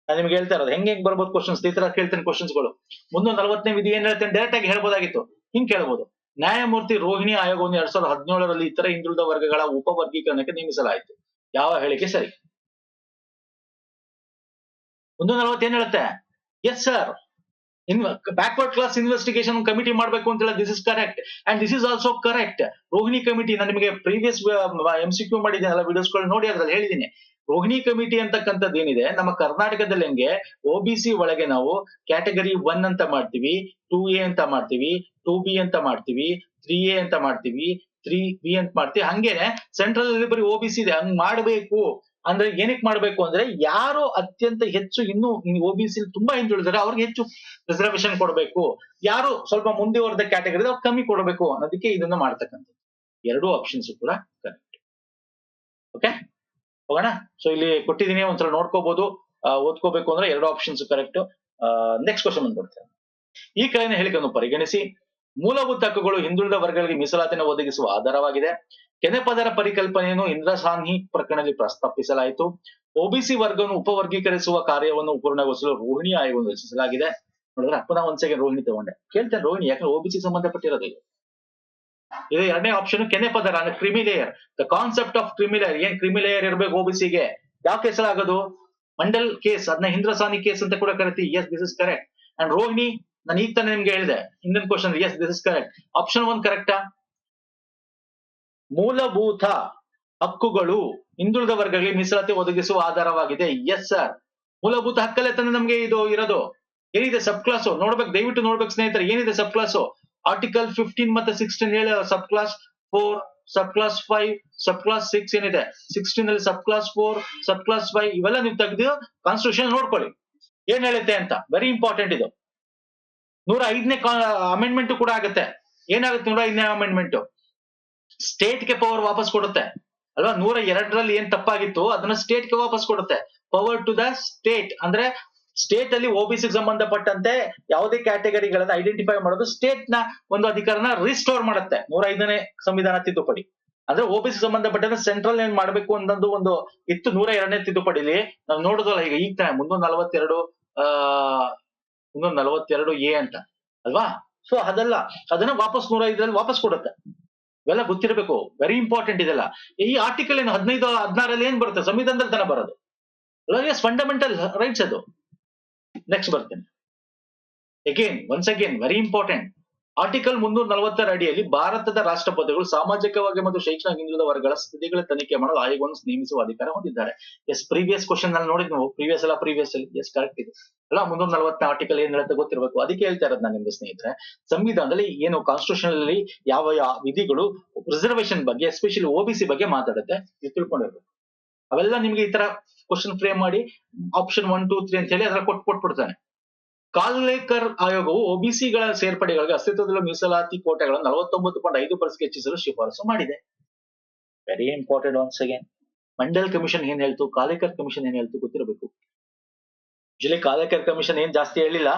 ನಾನು ನಿಮ್ಗೆ ಹೇಳ್ತಾ ಇರೋದು. ಹೆಂಗ್ ಬರ್ಬೋದು ಕ್ವಶನ್ಸ್? ಈ ತರ ಕೇಳ್ತೇನೆ ಕ್ವಶನ್ಸ್ಗಳು. 340ನೇ ವಿಧಿ ಏನ್ ಹೇಳ್ತೇನೆ ಡೈರೆಕ್ಟ್ ಆಗಿ ಹೇಳ್ಬೋದಾಗಿತ್ತು, ಹಿಂಗ್ ಕೇಳ್ಬೋದು. ನ್ಯಾಯಮೂರ್ತಿ ರೋಹಿಣಿ ಆಯೋಗವನ್ನು 2017ರಲ್ಲಿ ಇತರ ಹಿಂದುಳಿದ ವರ್ಗಗಳ ಉಪವರ್ಗೀಕರಣಕ್ಕೆ ನೇಮಿಸಲಾಯಿತು. ಯಾವ ಹೇಳಿಕೆ ಸರಿ? 340 ಏನ್ ಹೇಳುತ್ತೆ? Yes sir, backward class investigation committee ಮಾಡ್ಬೇಕು ಅಂತ ಹೇಳಿ. This is correct and this is also correct. Rohini committee ನಾನು ನಿಮಗೆ ಪ್ರೀವಿಯಸ್ MCQ ಮಾಡಿದ್ದೇನಲ್ಲ, ವಿಡಿಯೋಸ್ಗಳು ನೋಡಿ, ಅದ್ರಲ್ಲಿ ಹೇಳಿದ್ದೀನಿ. ರೋಹಿಣಿ ಕಮಿಟಿ ಅಂತಕ್ಕಂಥದ್ದು ಏನಿದೆ ನಮ್ಮ ಕರ್ನಾಟಕದಲ್ಲಿ, ಹೆಂಗೆ OBC ಒಳಗೆ ನಾವು ಕ್ಯಾಟಗರಿ 1 ಅಂತ ಮಾಡ್ತೀವಿ, 2A ಅಂತ ಮಾಡ್ತೀವಿ, 2B ಅಂತ ಮಾಡ್ತೀವಿ, 3A ಅಂತ ಮಾಡ್ತೀವಿ, 3B ಅಂತ ಮಾಡ್ತೀವಿ. ಹಂಗೇನೆ ಸೆಂಟ್ರಲ್ ಅಲ್ಲಿ ಬರೀ OBC ಇದೆ. ಹಂಗ್ ಮಾಡ್ಬೇಕು ಅಂದ್ರೆ ಏನಕ್ಕೆ ಮಾಡ್ಬೇಕು ಅಂದ್ರೆ, ಯಾರು ಅತ್ಯಂತ ಹೆಚ್ಚು ಇನ್ನು OBC ತುಂಬಾ ಹಿಂದುಳಿದಾರೆ ಅವ್ರಿಗೆ ಹೆಚ್ಚು ರಿಸರ್ವೇಶನ್ ಕೊಡಬೇಕು, ಯಾರು ಸ್ವಲ್ಪ ಮುಂದುವರೆದ ಕ್ಯಾಟಗರಿ ಅವ್ರು ಕಮ್ಮಿ ಕೊಡಬೇಕು ಅನ್ನೋದಕ್ಕೆ ಇದನ್ನ ಮಾಡ್ತಕ್ಕಂಥದ್ದು. ಎರಡೂ ಆಪ್ಷನ್ಸ್ ಕೂಡ ಕರೆಕ್ಟ್. ಓಕೆ, ಹೋಗೋಣ. ಸೊ ಇಲ್ಲಿ ಕೊಟ್ಟಿದ್ದೀನಿ, ಒಂದ್ಸಲ ನೋಡ್ಕೋಬಹುದು, ಓದ್ಕೋಬೇಕು ಅಂದ್ರೆ ಎರಡು ಆಪ್ಷನ್ಸ್ ಕರೆಕ್ಟ್. ನೆಕ್ಸ್ಟ್ ಕ್ವಶನ್ ಬಂದ್ಬಿಡ್ತೇನೆ. ಈ ಕೆಳಗಿನ ಹೇಳಿಕೆಯನ್ನು ಪರಿಗಣಿಸಿ. ಮೂಲಭೂತ ಹಕ್ಕುಗಳು ಹಿಂದುಳಿದ ವರ್ಗಗಳಿಗೆ ಮೀಸಲಾತಿಯನ್ನು ಒದಗಿಸುವ ಆಧಾರವಾಗಿದೆ. ಕೆನೆಪದರ ಪರಿಕಲ್ಪನೆಯನ್ನು ಇಂದ್ರಸಾನ್ಹಿ ಪ್ರಕರಣದಲ್ಲಿ ಪ್ರಸ್ತಾಪಿಸಲಾಯಿತು. OBC ವರ್ಗವನ್ನು ಉಪವರ್ಗೀಕರಿಸುವ ಕಾರ್ಯವನ್ನು ಪೂರ್ಣಗೊಳಿಸಲು ರೋಹಿಣಿ ಆಯೋಗವನ್ನು ರಚಿಸಲಾಗಿದೆ. ನೋಡಿದ್ರೆ ಅಪ್ಪನ ಒಂದ್ ಸೆಕೆಂಡ್ ರೋಹಿಣಿ ತಗೊಂಡೆ, ಕೇಳ್ತೇನೆ ರೋಹಿಣಿ ಯಾಕಂದ್ರೆ OBC ಸಂಬಂಧಪಟ್ಟಿರೋದು ಇದು. ಎರಡನೇ ಆಪ್ಷನ್ ಕೆನೆಪದರ ಅಂದ್ರೆ creamy layer. The concept of creamy layer. ಏನ್ ಕ್ರಿಮಿಲೇಯರ್ ಇರಬೇಕು OBCಗೆ? ಯಾವ ಕೇಸಲಾಗೋದು? ಮಂಡಲ್ ಕೇಸ್, ಅದನ್ನ ಇಂದ್ರಸಾನಿ ಕೇಸ್ ಅಂತ ಕೂಡ ಕರಿತೀವಿ. Yes, this is correct. And Rohini, ನಾನು ಈಗ ತಾನೇ ನಿಮ್ಗೆ ಹೇಳಿದೆ ಇಂದಿನ question. Yes, this is correct. Option 1 ಕರೆಕ್ಟಾ? ಮೂಲಭೂತ ಹಕ್ಕುಗಳು ಹಿಂದುಳಿದ ವರ್ಗಗಳಿಗೆ ಮೀಸಲಾತಿ ಒದಗಿಸುವ ಆಧಾರವಾಗಿದೆ. ಎಸ್ ಸರ್, ಮೂಲಭೂತ ಹಕ್ಕಲ್ಲೇ ತಾನೇ ನಮ್ಗೆ ಇದು ಇರೋದು. ಏನಿದೆ ಸಬ್ ಕ್ಲಾಸ್ ನೋಡ್ಬೇಕು, ದಯವಿಟ್ಟು ನೋಡ್ಬೇಕು ಸ್ನೇಹಿತರೆ. ಏನಿದೆ ಸಬ್ ಕ್ಲಾಸ್? ಆರ್ಟಿಕಲ್ 15 ಮತ್ತೆ 16 ಹೇಳ. ಸಬ್ ಕ್ಲಾಸ್ 4, ಸಬ್ ಕ್ಲಾಸ್ 5, ಸಬ್ ಕ್ಲಾಸ್ 6 ಏನಿದೆ. 16 ಅಲ್ಲಿ ಸಬ್ ಕ್ಲಾಸ್ 4, ಸಬ್ ಕ್ಲಾಸ್ 5 ಇವೆಲ್ಲ ನೀವು ತೆಗೆದು ಕಾನ್ಸ್ಟಿಟ್ಯೂಷನ್ ನೋಡ್ಕೊಳ್ಳಿ ಏನ್ ಹೇಳುತ್ತೆ ಅಂತ. ವೆರಿ ಇಂಪಾರ್ಟೆಂಟ್ ಇದು. 105ನೇ ಅಮೆಂಡ್ಮೆಂಟ್ ಕೂಡ ಆಗುತ್ತೆ. ಏನಾಗುತ್ತೆ 105ನೇ ಅಮೆಂಡ್ಮೆಂಟ್? ಸ್ಟೇಟ್ ಗೆ ಪವರ್ ವಾಪಸ್ ಕೊಡುತ್ತೆ ಅಲ್ವಾ? 102ರಲ್ಲಿ ಏನ್ ತಪ್ಪಾಗಿತ್ತು ಅದನ್ನ ಸ್ಟೇಟ್ ಗೆ ವಾಪಸ್ ಕೊಡುತ್ತೆ. ಪವರ್ ಟು ದ ಸ್ಟೇಟ್ ಅಂದ್ರೆ ಸ್ಟೇಟ್ ಅಲ್ಲಿ OBC ಸಂಬಂಧಪಟ್ಟಂತೆ ಯಾವುದೇ ಕ್ಯಾಟಗರಿಗಳನ್ನ ಐಡೆಂಟಿಫೈ ಮಾಡೋದು ಸ್ಟೇಟ್ ನ ಒಂದು ಅಧಿಕಾರನ ರಿಸ್ಟೋರ್ ಮಾಡುತ್ತೆ 105ನೇ ಸಂವಿಧಾನ ತಿದ್ದುಪಡಿ. ಅಂದ್ರೆ OBC ಸಂಬಂಧಪಟ್ಟಂತೆ ಸೆಂಟ್ರಲ್ ಏನ್ ಮಾಡ್ಬೇಕು ಅನ್ನೋದು ಒಂದು ಇತ್ತು 102ನೇ ತಿದ್ದುಪಡಿಲಿ. ನಾವು ನೋಡುದಲ್ಲ ಈಗ ತಾನೆ 342A ಅಂತ ಅಲ್ವಾ? ಸೊ ಅದೆಲ್ಲ ಅದನ್ನ ವಾಪಸ್ 105ರಲ್ಲಿ ವಾಪಸ್ ಕೊಡುತ್ತೆ. ಇವೆಲ್ಲ ಗೊತ್ತಿರಬೇಕು, ವೆರಿ ಇಂಪಾರ್ಟೆಂಟ್ ಇದೆಲ್ಲ. ಈ ಆರ್ಟಿಕಲ್ ಏನು 15-16 ಏನ್ ಬರುತ್ತೆ, ಸಂವಿಧಾನದಲ್ಲಿ ತನ ಬರೋದು. ಫಂಡಮೆಂಟಲ್ ರೈಟ್ಸ್ ಅದು. ನೆಕ್ಸ್ಟ್ ಬರ್ತೇನೆ. Once again very important. Article 340 ಅಡಿಯಲ್ಲಿ ಭಾರತದ ರಾಷ್ಟ್ರಪತಿಗಳು ಸಾಮಾಜಿಕವಾಗಿ ಮತ್ತು ಶೈಕ್ಷಣಿಕ ಹಿಂದುಳಿದ ವರ್ಗಗಳ ಸ್ಥಿತಿಗಳ ತನಿಖೆ ಮಾಡಲು ಆಯೋಗವನ್ನು ನೇಮಿಸುವ ಅಧಿಕಾರ ಹೊಂದಿದ್ದಾರೆ. ಪ್ರೀವಿಯಸ್ ಕ್ವಶನ್ ನಲ್ಲಿ ನೋಡಿದ್ ನಾವು, ಪ್ರೀವಿಯಸ್ ಅಲ್ಲಿ ಕರೆಕ್ಟ್ ಇದೆ ಅಲ್ಲ. 340 ಆರ್ಟಿಕಲ್ ಏನ್ ಹೇಳುತ್ತೆ ಗೊತ್ತಿರಬೇಕು. ಅದಕ್ಕೆ ಹೇಳ್ತಾ ಇರೋದು ನಾನು ನಿಮ್ಗೆ ಸ್ನೇಹಿತರೆ, ಸಂವಿಧಾನದಲ್ಲಿ ಏನು ಕಾನ್ಸ್ಟಿಟ್ಯೂಷನ್ ಅಲ್ಲಿ ಯಾವ ಯಾವ ವಿಧಿಗಳು ರಿಸರ್ವೇಶನ್ ಬಗ್ಗೆ, ಎಸ್ಪೆಷಲಿ ಒಬಿಸಿ ಬಗ್ಗೆ ಮಾತಾಡುತ್ತೆ, ಇದು ತಿಳ್ಕೊಂಡಿರ್ಬೇಕು. ಅವೆಲ್ಲ ನಿಮ್ಗೆ ಈ ತರ ಕ್ವಶನ್ ಫ್ರೇಮ್ ಮಾಡಿ ಆಪ್ಷನ್ 1, 2, 3 ಅಂತ ಹೇಳಿ ಅದ್ರ ಕೊಟ್ಬಿಡ್ತಾನೆ. ಕಾಲೇಕರ್ ಆಯೋಗವು ಒಬಿಸಿಗಳ ಸೇರ್ಪಡೆಗಳಿಗೆ ಅಸ್ತಿತ್ವದಲ್ಲಿ ಮೀಸಲಾತಿ ಕೋಟೆಗಳನ್ನು 49.5% ಹೆಚ್ಚಿಸಲು ಶಿಫಾರಸು ಮಾಡಿದೆ. Very important once again. Mandal commission ಏನ್ ಹೇಳ್ತು, ಕಾಲೇಕರ್ ಕಮಿಷನ್ ಏನ್ ಹೇಳ್ತು ಗೊತ್ತಿರಬೇಕು. ಯೂಶಲಿ ಕಾಲೇಕರ್ ಕಮಿಷನ್ ಏನ್ ಜಾಸ್ತಿ ಹೇಳಿಲ್ಲ,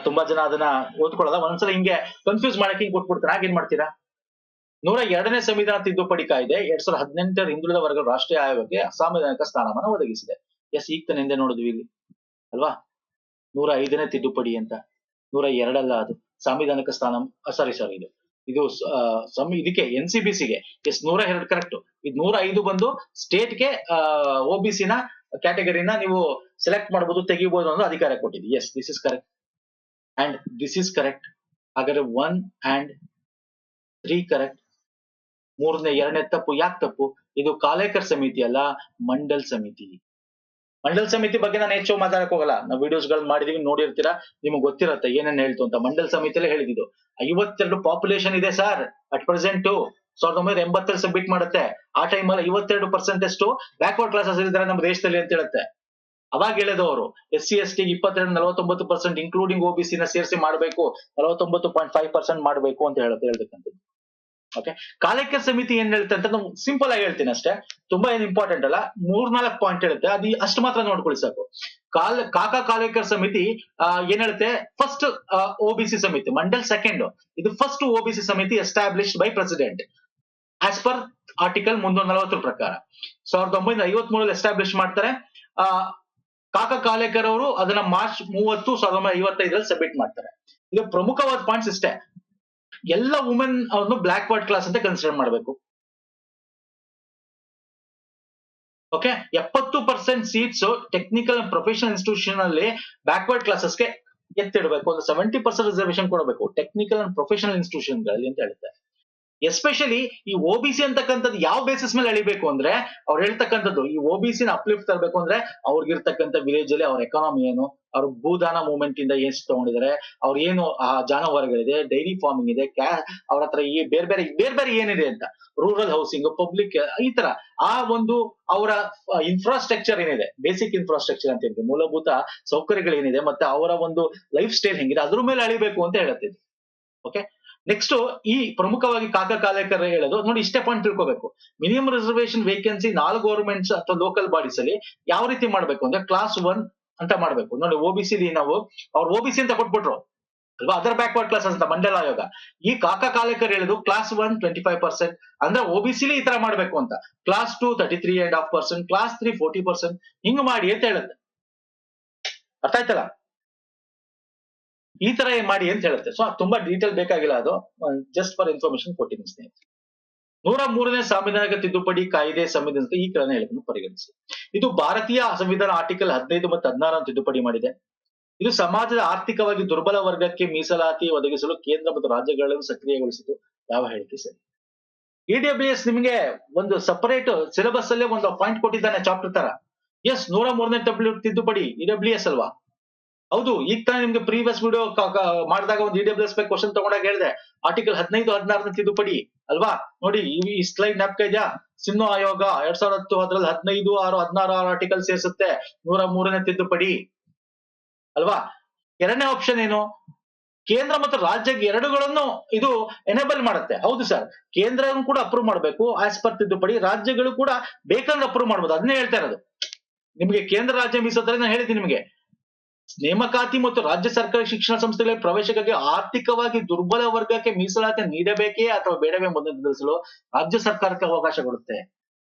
ತುಂಬಾ ಜನ ಅದನ್ನ ಓದ್ಕೊಳ್ಳಲ್ಲ. ಒಂದ್ಸಲ ಹಿಂಗೆ ಕನ್ಫ್ಯೂಸ್ ಮಾಡಕ್ಕೆ ಹಿಂಗ್ ಕೊಟ್ಬಿಡ್ತಾರೆ. ಆಗೇನ್ ಮಾಡ್ತೀರಾ? 102ನೇ ಸಂವಿಧಾನ ತಿದ್ದುಪಡಿ ಕಾಯ್ದೆ 2018 ಹಿಂದುಳಿದ ವರ್ಗದ ರಾಷ್ಟ್ರೀಯ ಆಯೋಗಕ್ಕೆ ಅಸಾಂವಿಧಾನಿಕ ಸ್ಥಾನಮಾನ ಒದಗಿಸಿದೆ. ಈಗ ತಾನೆ ಹಿಂದೆ ನೋಡಿದ್ವಿ ಇಲ್ಲಿ ಅಲ್ವಾ, 105ನೇ ತಿದ್ದುಪಡಿ ಅಂತ. 102 ಅಲ್ಲ, ಅದು ಸಾಂವಿಧಾನಿಕ ಸ್ಥಾನ. ಸಾರಿ ಇದು ಇದಕ್ಕೆ NCBCಗೆ 102 ಕರೆಕ್ಟ್. ಇದು 105 ಬಂದು ಸ್ಟೇಟ್ಗೆ OBC ನ ಕ್ಯಾಟಗರಿನ ನೀವು ಸೆಲೆಕ್ಟ್ ಮಾಡಬಹುದು, ತೆಗಿಬಹುದು ಅನ್ನೋ ಅಧಿಕಾರ ಕೊಟ್ಟಿದೆ. This is correct and this is correct. ಹಾಗಾದ್ರೆ 1 and 3 ಕರೆಕ್ಟ್. 2ನೇ ತಪ್ಪು. ಯಾಕೆ ತಪ್ಪು? ಇದು ಕಾಲೇಕರ್ ಸಮಿತಿ ಅಲ್ಲ, ಮಂಡಲ್ ಸಮಿತಿ. ಮಂಡಲ್ ಸಮಿತಿ ಬಗ್ಗೆ ನಾನು ಹೆಚ್ಚು ಮಾತಾಡಕ್ ಹೋಗಲ್ಲ. ನಾವು ವಿಡಿಯೋಸ್ ಗಳು ಮಾಡಿದೀವಿ, ನೋಡಿರ್ತೀರಾ, ನಿಮ್ಗೆ ಗೊತ್ತಿರತ್ತೆ ಏನೇನ್ ಹೇಳ್ತು ಅಂತ. ಮಂಡಲ್ ಸಮಿತಿಯಲ್ಲೇ ಹೇಳಿದ್ದು 52 ಪಾಪ್ಯುಲೇಷನ್ ಇದೆ ಸರ್ ಅಟ್ ಪ್ರೆಸೆಂಟ್. 1980 ಸಬ್ಮಿಟ್ ಮಾಡುತ್ತೆ. ಆ ಟೈಮಲ್ಲಿ 52% ಅಷ್ಟು ಬ್ಯಾಕ್ವರ್ಡ್ ಕ್ಲಾಸಸ್ ಇದ್ದಾರೆ ನಮ್ಮ ದೇಶದಲ್ಲಿ ಅಂತ ಹೇಳುತ್ತೆ. ಅವಾಗ ಹೇಳಿದವರು SC/ST 22-49% ಇನ್ಕ್ಲೂಡಿಂಗ್ OBC ನ ಸೇರಿಸಿ ಮಾಡಬೇಕು, 49.5% ಮಾಡಬೇಕು ಅಂತ ಹೇಳ್ಬೇಕಂತದ್ದು. ಓಕೆ, ಕಾಲೇಕರ್ ಸಮಿತಿ ಏನ್ ಹೇಳುತ್ತೆ ಅಂತ ನಾವು ಸಿಂಪಲ್ ಆಗಿ ಹೇಳ್ತೀನಿ ಅಷ್ಟೇ, ತುಂಬಾ ಏನ್ ಇಂಪಾರ್ಟೆಂಟ್ ಅಲ್ಲ. 3-4 ಪಾಯಿಂಟ್ ಹೇಳುತ್ತೆ, ಅದು ಅಷ್ಟು ಮಾತ್ರ ನೋಡ್ಕೊಳ್ಳಿ ಸಾಕು. ಕಾಕಾ ಕಾಲೇಕರ್ ಸಮಿತಿ ಏನ್ ಹೇಳುತ್ತೆ, ಫಸ್ಟ್ OBC ಸಮಿತಿ, ಮಂಡಲ್ ಸೆಕೆಂಡ್. ಇದು ಫಸ್ಟ್ OBC ಸಮಿತಿ established by president as per article 340 ಪ್ರಕಾರ 1953 ಎಸ್ಟಾಬ್ಲಿಷ್ ಮಾಡ್ತಾರೆ. ಕಾಕಾ ಕಾಲೇಕರ್ ಅವರು ಅದನ್ನ ಮಾರ್ಚ್ 30, 1955 ಸಬ್ಮಿಟ್ ಮಾಡ್ತಾರೆ. ಇದು ಪ್ರಮುಖವಾದ ಪಾಯಿಂಟ್ಸ್ ಇಷ್ಟೇ. ಎಲ್ಲ ವುಮೆನ್ ಅನ್ನು ಬ್ಲಾಕ್ ವರ್ಡ್ ಕ್ಲಾಸ್ ಅಂತ ಕನ್ಸಿಡರ್ ಮಾಡಬೇಕು. Okay, 70% seats technical and professional institution ಅಲ್ಲಿ ಬ್ಯಾಕ್ವರ್ಡ್ ಕ್ಲಾಸಸ್ಗೆ ಎತ್ತಿಡಬೇಕು. ಒಂದು 70% ರಿಸರ್ವೇಶನ್ ಕೊಡಬೇಕು ಟೆಕ್ನಿಕಲ್ ಅಂಡ್ ಪ್ರೊಫೆಷನಲ್ ಇನ್ಸ್ಟಿಟ್ಯೂಷನ್ ಗಳಲ್ಲಿ ಅಂತ ಹೇಳುತ್ತೆ. ಎಸ್ಪೆಷಲಿ ಈ OBC ಅಂತಕ್ಕಂಥದ್ದು ಯಾವ ಬೇಸಿಸ್ ಮೇಲೆ ಎಳಿಬೇಕು ಅಂದ್ರೆ, ಅವ್ರು ಹೇಳ್ತಕ್ಕಂಥದ್ದು ಈ OBC ನ ಅಪ್ಲಿಫ್ಟ್ ತರಬೇಕು ಅಂದ್ರೆ ಅವ್ರಿಗಿರ್ತಕ್ಕಂಥ ವಿಲೇಜ್ ಅಲ್ಲಿ ಅವ್ರ ಎಕಾನಮಿ ಏನು, ಅವ್ರ ಭೂದಾನ ಮೂವ್ಮೆಂಟ್ ಇಂದ ಎಷ್ಟು ತಗೊಂಡಿದ್ದಾರೆ, ಅವ್ರ ಏನು ಜಾನುವಾರುಗಳಿದೆ, ಡೈರಿ ಫಾರ್ಮಿಂಗ್ ಇದೆ, ಅವ್ರ ಹತ್ರ ಈ ಬೇರೆ ಬೇರೆ ಏನಿದೆ ಅಂತ, ರೂರಲ್ ಹೌಸಿಂಗ್, ಪಬ್ಲಿಕ್, ಈ ತರ ಆ ಒಂದು ಅವರ ಇನ್ಫ್ರಾಸ್ಟ್ರಕ್ಚರ್ ಏನಿದೆ, ಬೇಸಿಕ್ ಇನ್ಫ್ರಾಸ್ಟ್ರಕ್ಚರ್ ಅಂತ ಹೇಳ್ತೀವಿ, ಮೂಲಭೂತ ಸೌಕರ್ಯಗಳು ಏನಿದೆ, ಮತ್ತೆ ಅವರ ಒಂದು ಲೈಫ್ ಸ್ಟೈಲ್ ಹೆಂಗಿದೆ ಅದ್ರ ಮೇಲೆ ಅಳಿಬೇಕು ಅಂತ ಹೇಳುತ್ತೆ. ಓಕೆ, ನೆಕ್ಸ್ಟ್ ಈ ಪ್ರಮುಖವಾಗಿ ಕಾಕಾ ಕಾಲೇಕರ್ ಹೇಳೋದು ನೋಡಿ, ಇಷ್ಟೇ ಪಾಯಿಂಟ್ ತಿಳ್ಕೋಬೇಕು. ಮಿನಿಮಮ್ ರಿಸರ್ವೇಶನ್ ವೇಕೆನ್ಸಿ 4 ಗವರ್ಮೆಂಟ್ಸ್ ಅಥವಾ ಲೋಕಲ್ ಬಾಡೀಸ್ ಅಲ್ಲಿ ಯಾವ ರೀತಿ ಮಾಡ್ಬೇಕು ಅಂದ್ರೆ ಕ್ಲಾಸ್ 1 ಅಂತ ಮಾಡ್ಬೇಕು. ನೋಡಿ OBC ನಾವು ಅವ್ರು OBC ಅಂತ ಕೊಟ್ಬಿಟ್ರು ಅಲ್ವಾ, ಅದರ್ ಬ್ಯಾಕ್ವರ್ಡ್ ಕ್ಲಾಸ್ ಅಂತ ಮಂಡಲ ಆಯೋಗ. ಈ ಕಾಕಾ ಕಾಲೇಕರ್ ಹೇಳುದು ಕ್ಲಾಸ್ 1 25% ಅಂದ್ರೆ OBC ಈ ತರ ಮಾಡ್ಬೇಕು ಅಂತ, ಕ್ಲಾಸ್ 2 33.5%, ಕ್ಲಾಸ್ 3 40%, ಹಿಂಗ್ ಮಾಡಿ ಅಂತ ಹೇಳುತ್ತೆ. ಅರ್ಥ ಆಯ್ತಲ್ಲ, ಈ ತರ ಮಾಡಿ ಅಂತ ಹೇಳುತ್ತೆ. ಸೊ ತುಂಬಾ ಡೀಟೇಲ್ ಬೇಕಾಗಿಲ್ಲ, ಅದು ಜಸ್ಟ್ ಫಾರ್ ಇನ್ಫಾರ್ಮೇಶನ್ ಕೊಟ್ಟಿದ್ದೀನಿ ಸ್ನೇಹಿತರೆ. 103ನೇ ಸಾಂವಿಧಾನಿಕ ತಿದ್ದುಪಡಿ ಕಾಯ್ದೆ ಸಂವಿಧಾನದ ಈ ಕೆಳಗಿನ ಹೇಳಿಕೆಯನ್ನು ಪರಿಗಣಿಸಿ. ಇದು ಭಾರತೀಯ ಸಂವಿಧಾನ ಆರ್ಟಿಕಲ್ 15 ಮತ್ತು 16 ತಿದ್ದುಪಡಿ ಮಾಡಿದೆ. ಇದು ಸಮಾಜದ ಆರ್ಥಿಕವಾಗಿ ದುರ್ಬಲ ವರ್ಗಕ್ಕೆ ಮೀಸಲಾತಿ ಒದಗಿಸಲು ಕೇಂದ್ರ ಮತ್ತು ರಾಜ್ಯಗಳನ್ನು ಸಕ್ರಿಯಗೊಳಿಸಿತು. ಯಾವ ಹೇಳಿಕೆ ಸರಿ? EWS ನಿಮಗೆ ಒಂದು ಸಪರೇಟ್ ಸಿಲೆಬಸ್ ಅಲ್ಲೇ ಒಂದು ಪಾಯಿಂಟ್ ಕೊಟ್ಟಿದ್ದಾನೆ ಚಾಪ್ಟರ್ ತರ. 103ನೇ ತಿದ್ದುಪಡಿ EWS ಅಲ್ವಾ? ಹೌದು, ಈಗ ತಾನೇ ನಿಮ್ಗೆ ಪ್ರೀವಿಯಸ್ ವಿಡಿಯೋ ಮಾಡಿದಾಗ ಒಂದು EWS ಬಗ್ಗೆ ಕ್ವಶನ್ ತಗೊಂಡಾಗ ಹೇಳಿದೆ, ಆರ್ಟಿಕಲ್ 15, 16 ತಿದ್ದುಪಡಿ ಅಲ್ವಾ? ನೋಡಿ ಈ ಸ್ಲೈಡ್ ಜ್ಞಾಪಕ ಇದೆಯಾ? ಸಿನ್ಹೋ ಆಯೋಗ 2010 ಅದ್ರಲ್ಲಿ 15, 6, 16 ಆರ್ಟಿಕಲ್ ಸೇರಿಸುತ್ತೆ 103ನೇ ತಿದ್ದುಪಡಿ ಅಲ್ವಾ? ಎರಡನೇ ಆಪ್ಷನ್ ಏನು? ಕೇಂದ್ರ ಮತ್ತು ರಾಜ್ಯ ಎರಡುಗಳನ್ನು ಇದು ಎನೇಬಲ್ ಮಾಡುತ್ತೆ. ಹೌದು ಸರ್, ಕೇಂದ್ರ ಕೂಡ ಅಪ್ರೂವ್ ಮಾಡಬೇಕು ಆಸ್ ಪರ್ ತಿದ್ದುಪಡಿ, ರಾಜ್ಯಗಳು ಕೂಡ ಬೇಕಂದ್ರೆ ಅಪ್ರೂವ್ ಮಾಡ್ಬೋದು. ಅದನ್ನೇ ಹೇಳ್ತಾ ಇರೋದು ನಿಮ್ಗೆ. ಕೇಂದ್ರ ರಾಜ್ಯ ಮೀಸಲು ನಾನು ಹೇಳಿದ್ದೀನಿ ನಿಮ್ಗೆ, ನೇಮಕಾತಿ ಮತ್ತು ರಾಜ್ಯ ಸರ್ಕಾರಿ ಶಿಕ್ಷಣ ಸಂಸ್ಥೆಗಳ ಪ್ರವೇಶಕ್ಕಾಗಿ ಆರ್ಥಿಕವಾಗಿ ದುರ್ಬಲ ವರ್ಗಕ್ಕೆ ಮೀಸಲಾತಿ ನೀಡಬೇಕೇ ಅಥವಾ ಬೇಡವೇ ಎಂಬುದನ್ನು ನಿರ್ಧರಿಸಲು ರಾಜ್ಯ ಸರ್ಕಾರಕ್ಕೆ ಅವಕಾಶ ಕೊಡುತ್ತೆ.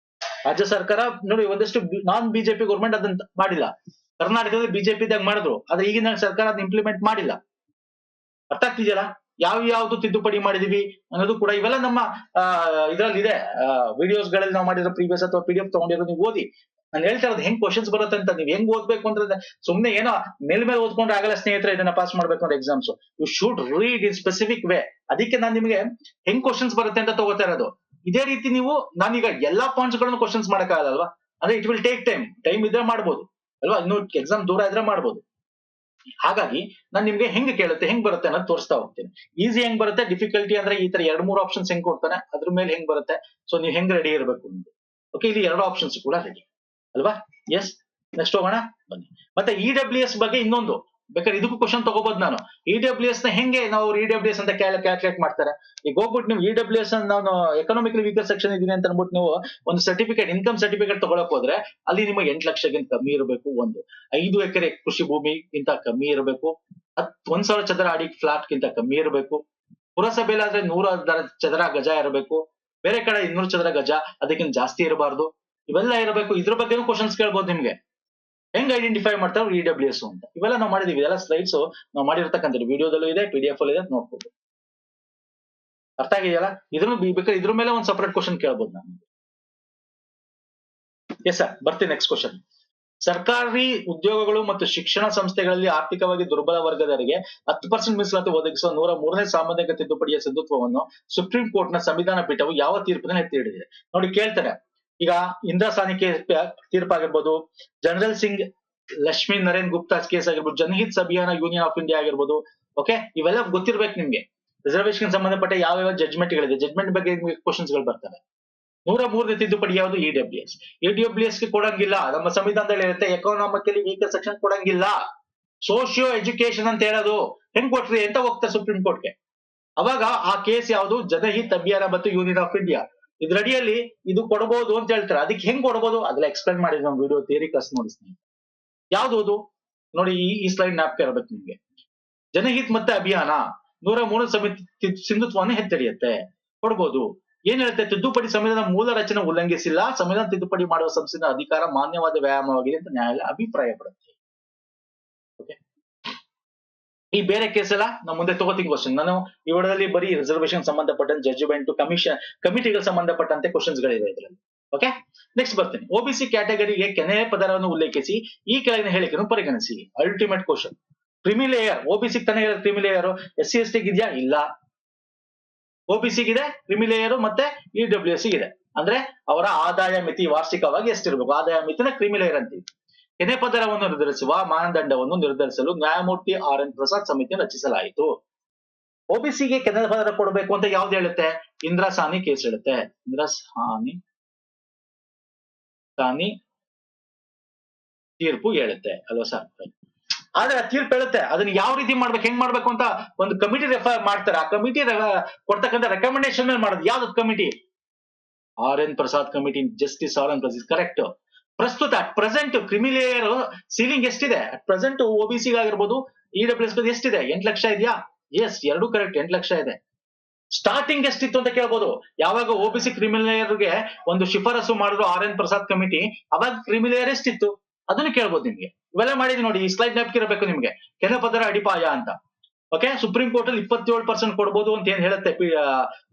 ರಾಜ್ಯ ಸರ್ಕಾರ ನೋಡಿ, ಒಂದಷ್ಟು ನಾನ್ ಬಿಜೆಪಿ ಗೌರ್ಮೆಂಟ್ ಅದನ್ನ ಮಾಡಿಲ್ಲ. ಕರ್ನಾಟಕದಲ್ಲಿ ಬಿಜೆಪಿ ಇದ್ದಾಗ ಮಾಡಿದ್ರು, ಆದ್ರೆ ಈಗಿನ ಸರ್ಕಾರ ಅದನ್ನ ಇಂಪ್ಲಿಮೆಂಟ್ ಮಾಡಿಲ್ಲ. ಅರ್ಥ ಆಗ್ತಿದೆಯಲ್ಲ? ಯಾವ್ದು ತಿದ್ದುಪಡಿ ಮಾಡಿದೀವಿ ಅನ್ನೋದು ಕೂಡ ಇವೆಲ್ಲ ನಮ್ಮ ಇದ್ರಲ್ಲಿ ಇದೆ, ವಿಡಿಯೋಸ್ ಗಳಲ್ಲಿ ನಾವು ಮಾಡಿರೋ ಪ್ರೀವಿಯಸ್ ಅಥವಾ PDF ತಗೊಂಡಿರೋ ನೀವು ಓದಿ. ನಾನು ಹೇಳ್ತಾ ಇರೋದು ಹೆಂಗ್ ಕ್ವಶನ್ಸ್ ಬರುತ್ತೆ ಅಂತ. ನೀವ್ ಹೆಂಗ್ ಓದ್ಬೇಕು ಅಂದ್ರೆ ಸುಮ್ನೆ ಏನೋ ಮೇಲ್ ಓದ್ಕೊಂಡ್ರೆ ಆಗಲ್ಲ ಸ್ನೇಹಿತರೆ, ಇದನ್ನ ಪಾಸ್ ಮಾಡ್ಬೇಕು ಅಂದ್ರೆ exams. You should read in specific way. ಅದಕ್ಕೆ ನಾನು ನಿಮ್ಗೆ ಹೆಂಗ್ ಕ್ವಶನ್ಸ್ ಬರುತ್ತೆ ಅಂತ ತಗೋತಾ ಇರೋದು. ಇದೇ ರೀತಿ ನೀವು ನಾನೀಗ ಎಲ್ಲಾ ಪಾಯಿಂಟ್ಸ್ ಗಳನ್ನು ಕ್ವಶನ್ಸ್ ಮಾಡಕ್ಕಾಗಲ್ವಾ, ಅಂದ್ರೆ ಇಟ್ ವಿಲ್ ಟೇಕ್ ಟೈಮ್ ಇದ್ರೆ ಮಾಡ್ಬೋದು ಅಲ್ವಾ, ಇನ್ನು ಎಕ್ಸಾಮ್ ದೂರ ಇದ್ರೆ ಮಾಡ್ಬೋದು. ಹಾಗಾಗಿ ನಾನ್ ನಿಮ್ಗೆ ಹೆಂಗ್ ಕೇಳುತ್ತೆ ಹೆಂಗ್ ಬರುತ್ತೆ ಅನ್ನೋದು ತೋರಿಸ್ತಾ ಹೋಗ್ತೀನಿ. ಈಸಿ ಹೆಂಗ್ ಬರುತ್ತೆ, ಡಿಫಿಕಲ್ಟಿ ಅಂದ್ರೆ ಈ ತರ 2-3 ಆಪ್ಷನ್ಸ್ ಹೆಂಗ್ ಕೊಡ್ತಾನೆ ಅದ್ರ ಮೇಲೆ ಹೆಂಗ್ ಬರುತ್ತೆ. ಸೊ ನೀವ್ ಹೆಂಗ್ ರೆಡಿ ಇರಬೇಕು ಅಂತ. ಓಕೆ, ಇಲ್ಲಿ 2 ಆಪ್ಷನ್ಸ್ ಕೂಡ ರೆಡಿ ಅಲ್ವಾ. ಎಸ್, ನೆಕ್ಸ್ಟ್ ಹೋಗೋಣ ಬನ್ನಿ. ಮತ್ತೆ EWS ಬಗ್ಗೆ ಇನ್ನೊಂದು ಬೇಕಾದ್ರೆ ಇದಕ್ಕೂ ಕ್ವಶನ್ ತಗೋಬಹುದು ನಾನು. EWS ನ ಹೆಂಗೆ ನಾವು EWS ಅಂತ ಕ್ಯಾಲ್ಕುಲೇಟ್ ಮಾಡ್ತಾರೆ. ಈಗ ಹೋಗ್ಬಿಟ್ಟು ನೀವು EWS ನಾನು ಎಕನಾಮಿಕಲಿ ವೀಕರ್ ಸೆಕ್ಷನ್ ಇದೀನಿ ಅಂತ ಅನ್ಬಿಟ್ಟು ನೀವು ಒಂದು ಸರ್ಟಿಫಿಕೇಟ್, ಇನ್ಕಮ್ ಸರ್ಟಿಫಿಕೇಟ್ ತಗೊಳಕ್ ಹೋದ್ರೆ ಅಲ್ಲಿ ನಿಮಗೆ 8 ಲಕ್ಷಕ್ಕಿಂತ ಕಮ್ಮಿ ಇರಬೇಕು. 5 ಎಕರೆ ಕೃಷಿ ಭೂಮಿಗಿಂತ ಕಮ್ಮಿ ಇರಬೇಕು. 1,000 ಚದರ ಅಡಿ ಫ್ಲಾಟ್ ಗಿಂತ ಕಮ್ಮಿ ಇರಬೇಕು. ಪುರಸಭೆಲಾದ್ರೆ 100 ಚದರ ಗಜ ಇರಬೇಕು. ಬೇರೆ ಕಡೆ 200 ಚದರ ಗಜ, ಅದಕ್ಕಿಂತ ಜಾಸ್ತಿ ಇರಬಾರ್ದು. ಇವೆಲ್ಲ ಇರಬೇಕು. ಇದ್ರ ಬಗ್ಗೆನೂ ಕ್ವಶನ್ಸ್ ಕೇಳ್ಬೋದು ನಿಮ್ಗೆ. ಹೆಂಗ್ ಐಡೆಂಟಿಫೈ ಮಾಡ್ತಾರೆ EWS ಅಂತ. ಇವೆಲ್ಲ ನಾವು ಮಾಡಿದೀವಿ, ಇದೆಲ್ಲ ಸ್ಲೈಡ್ಸ್ ನಾವು ಮಾಡಿರ್ತಕ್ಕಂಥ ವಿಡಿಯೋದಲ್ಲೂ ಇದೆ, PDF ಅಲ್ಲಿ ಇದೆ, ನೋಡ್ಬೋದು. ಅರ್ಥ ಆಗಿದೆಯಲ್ಲ. ಬೇಕಾದ್ರೆ ಇದ್ರ ಮೇಲೆ ಒಂದು ಸಪರೇಟ್ ಕ್ವಶನ್ ಕೇಳ್ಬೋದು ನಾನು. ಎಸ್ ಸರ್, ಬರ್ತೀನಿ ನೆಕ್ಸ್ಟ್ ಕ್ವಶನ್. ಸರ್ಕಾರಿ ಉದ್ಯೋಗಗಳು ಮತ್ತು ಶಿಕ್ಷಣ ಸಂಸ್ಥೆಗಳಲ್ಲಿ ಆರ್ಥಿಕವಾಗಿ ದುರ್ಬಲ ವರ್ಗದವರಿಗೆ 10% ಮೀಸಲಾತಿ ಒದಗಿಸುವ 103ನೇ ಸಾಂವಿಧಾನಿಕ ತಿದ್ದುಪಡಿಯ ಸಿಂಧುತ್ವವನ್ನು ಸುಪ್ರೀಂ ಕೋರ್ಟ್ ನ ಸಂವಿಧಾನ ಪೀಠವು ಯಾವ ತೀರ್ಪಿನಲ್ಲಿ ಎತ್ತಿ ಹಿಡಿದಿದೆ. ನೋಡಿ ಕೇಳ್ತಾರೆ, ಈಗ ಇಂದಿರಾ ಸಾನಿ ತೀರ್ಪಾಗಿರ್ಬೋದು, ಜನರಲ್ ಸಿಂಗ್ ಲಕ್ಷ್ಮೀ ನರೇನ್ ಗುಪ್ತಾ ಕೇಸ್ ಆಗಿರ್ಬೋದು, ಜನಹಿತ್ ಅಭಿಯಾನ ಯೂನಿಯನ್ ಆಫ್ ಇಂಡಿಯಾ ಆಗಿರ್ಬೋದು. ಓಕೆ, ಇವೆಲ್ಲ ಗೊತ್ತಿರ್ಬೇಕು ನಿಮ್ಗೆ. ರಿಸರ್ವೇಶನ್ ಸಂಬಂಧಪಟ್ಟ ಯಾವ ಜಡ್ಜ್ಮೆಂಟ್ ಗಳಿದೆ, ಜಡ್ಜ್ಮೆಂಟ್ ಬಗ್ಗೆ ಕ್ವಶನ್ಸ್ ಗಳು ಬರ್ತವೆ. 103ನೇ ತಿದ್ದುಪಡಿ ಯಾವುದು? EWS ಗೆ ಕೊಡಂಗಿಲ್ಲ. ನಮ್ಮ ಸಂವಿಧಾನದಲ್ಲಿ ಇರುತ್ತೆ ಎಕನಾಮಿಕಲಿ ವೀಕರ್ ಸೆಕ್ಷನ್ ಕೊಡಂಗಿಲ್ಲ. ಸೋಶಿಯೋ ಎಜುಕೇಶನ್ ಅಂತ ಹೇಳೋದು. ಹೆಂಗ್ ಕೊಟ್ರಿ ಅಂತ ಹೋಗ್ತಾರೆ ಸುಪ್ರೀಂ ಕೋರ್ಟ್ಗೆ. ಅವಾಗ ಆ ಕೇಸ್ ಯಾವುದು? ಜನಹಿತ್ ಅಭಿಯಾನ ಮತ್ತು ಯೂನಿಯನ್ ಆಫ್ ಇಂಡಿಯಾ. ಇದ್ರಡಿಯಲ್ಲಿ ಇದು ಕೊಡಬಹುದು ಅಂತ ಹೇಳ್ತಾರೆ. ಅದಕ್ಕೆ ಹೆಂಗ್ ಕೊಡಬಹುದು ಅದೆಲ್ಲ ಎಕ್ಸ್ಪ್ಲೈನ್ ಮಾಡಿದ್ವಿ ನಮ್ಮ ವಿಡಿಯೋ ಥಿಯರಿ ಕ್ಲಾಸ್ ನೋಡಿ. ಯಾವ್ದು ನೋಡಿ, ಈ ಸ್ಲೈಡ್ ಜ್ಞಾಪಕ ಇರಬೇಕು ನಿಮ್ಗೆ. ಜನಹಿತ್ ಮತ್ತೆ ಅಭಿಯಾನ 103 ಸಮಿತಿ ಸಿಂಧುತ್ವವನ್ನು ಎತ್ತಿಡಿಯುತ್ತೆ, ಕೊಡ್ಬೋದು. ಏನ್ ಹೇಳುತ್ತೆ? ತಿದ್ದುಪಡಿ ಸಂವಿಧಾನ ಮೂಲ ರಚನೆ ಉಲ್ಲಂಘಿಸಿಲ್ಲ, ಸಂವಿಧಾನ ತಿದ್ದುಪಡಿ ಮಾಡುವ ಸಂಸತ್ತಿನ ಅಧಿಕಾರ ಮಾನ್ಯವಾದ ವ್ಯಾಯಾಮವಾಗಿದೆ ಅಂತ ನ್ಯಾಯಾಲಯ ಅಭಿಪ್ರಾಯ ಪಡುತ್ತೆ. ಓಕೆ, ಈ ಬೇರೆ ಕೇಸ್ ಎಲ್ಲ ನಾವು ಮುಂದೆ ತಗೋತೀನಿ ಕ್ವಶನ್. ನಾನು ಈ ವಿಡಿಯೋದಲ್ಲಿ ಬರೀ ರಿಸರ್ವೇಶನ್ ಸಂಬಂಧಪಟ್ಟಂತೆ ಜಡ್ಜ್ಮೆಂಟ್ ಕಮಿಟಿಗೆ ಸಂಬಂಧಪಟ್ಟಂತೆ ಕ್ವಶನ್ಸ್ ಗಳಿವೆ ಇದರಲ್ಲಿ. ಓಕೆ, ನೆಕ್ಸ್ಟ್ ಬರ್ತೀನಿ. OBC ಕ್ಯಾಟಗರಿಗೆ ಕೆನೆಯ ಪದರವನ್ನು ಉಲ್ಲೇಖಿಸಿ ಈ ಕೆಳಗಿನ ಹೇಳಿಕೆಯನ್ನು ಪರಿಗಣಿಸಿ. Ultimate question. ಕ್ರಿಮಿ ಲೇಯರ್ OBC ತಾನೇ ಕ್ರಿಮಿ ಲೇಯರ್, SC ST ಇದೆಯಾ? ಇಲ್ಲ. OBC ಗಿದೆ ಕ್ರಿಮಿ ಲೇಯರ್ ಮತ್ತೆ EWS ಇದೆ. ಅಂದ್ರೆ ಅವರ ಆದಾಯ ಮಿತಿ ವಾರ್ಷಿಕವಾಗಿ ಎಷ್ಟಿರ್ಬೇಕು, ಆದಾಯ ಮಿತಿನ ಕ್ರಿಮಿ ಲೇಯರ್ ಅಂತೀವಿ. ಕೆನೆ ಪದರವನ್ನು ನಿರ್ಧರಿಸುವ ಮಾನದಂಡವನ್ನು ನಿರ್ಧರಿಸಲು ನ್ಯಾಯಮೂರ್ತಿ RN ಪ್ರಸಾದ್ ಸಮಿತಿಯನ್ನು ರಚಿಸಲಾಯಿತು. OBC ಗೆ ಕೆನೆ ಪದರ ಕೊಡಬೇಕು ಅಂತ ಯಾವ್ದು ಹೇಳುತ್ತೆ? ಇಂದಿರಾ ಸಾನಿ ಕೇಸ್ ಹೇಳುತ್ತೆ. ಇಂದಿರಾ ಸಾನಿ ತೀರ್ಪು ಹೇಳುತ್ತೆ ಅಲ್ವಾ ಸರ್? ಆದ್ರೆ ತೀರ್ಪು ಹೇಳುತ್ತೆ, ಅದನ್ನ ಯಾವ ರೀತಿ ಮಾಡ್ಬೇಕು, ಹೆಂಗ್ ಮಾಡ್ಬೇಕು ಅಂತ ಒಂದು ಕಮಿಟಿ ರೆಫರ್ ಮಾಡ್ತಾರೆ. ಆ ಕಮಿಟಿ ಕೊಡ್ತಕ್ಕಂಥ ರೆಕಮೆಂಡೇಶನ್ ಮೇಲೆ ಮಾಡೋದು ಯಾವ್ದು committee? RN Prasad committee, justice RN Prasad. Correct. ಪ್ರಸ್ತುತ ಪ್ರೆಸೆಂಟ್ ಕ್ರಿಮಿ ಲೇಯರ್ ಸೀಲಿಂಗ್ ಎಷ್ಟಿದೆ ಪ್ರೆಸೆಂಟ್? OBC ಆಗಿರ್ಬೋದು EWS ಎಷ್ಟಿದೆ? 8 ಲಕ್ಷ ಇದೆಯಾ? ಎಸ್, 2 ಕರೆಕ್ಟ್, 8 ಲಕ್ಷ ಇದೆ. ಸ್ಟಾರ್ಟಿಂಗ್ ಎಷ್ಟಿತ್ತು ಅಂತ ಕೇಳ್ಬೋದು. ಯಾವಾಗ OBC ಕ್ರಿಮಿ ಲೇಯರ್ಗೆ ಒಂದು ಶಿಫಾರಸು ಮಾಡಿದ್ರು RN ಪ್ರಸಾದ್ ಕಮಿಟಿ, ಅವಾಗ ಕ್ರಿಮಿ ಲೇಯರ್ ಎಷ್ಟಿತ್ತು ಅದನ್ನು ಕೇಳ್ಬೋದು ನಿಮ್ಗೆ. ಇವೆಲ್ಲ ಮಾಡಿದ್ವಿ ನೋಡಿ. ಈ ಸ್ಲೈಡ್ ನೆನಪಿರಬೇಕು ನಿಮ್ಗೆ, ಕೆನೆ ಪದರ ಅಡಿಪಾಯ ಅಂತ. ಓಕೆ, ಸುಪ್ರೀಂ ಕೋರ್ಟ್ ಅಲ್ಲಿ 27% ಕೊಡ್ಬೋದು ಅಂತ ಏನ್ ಹೇಳುತ್ತೆ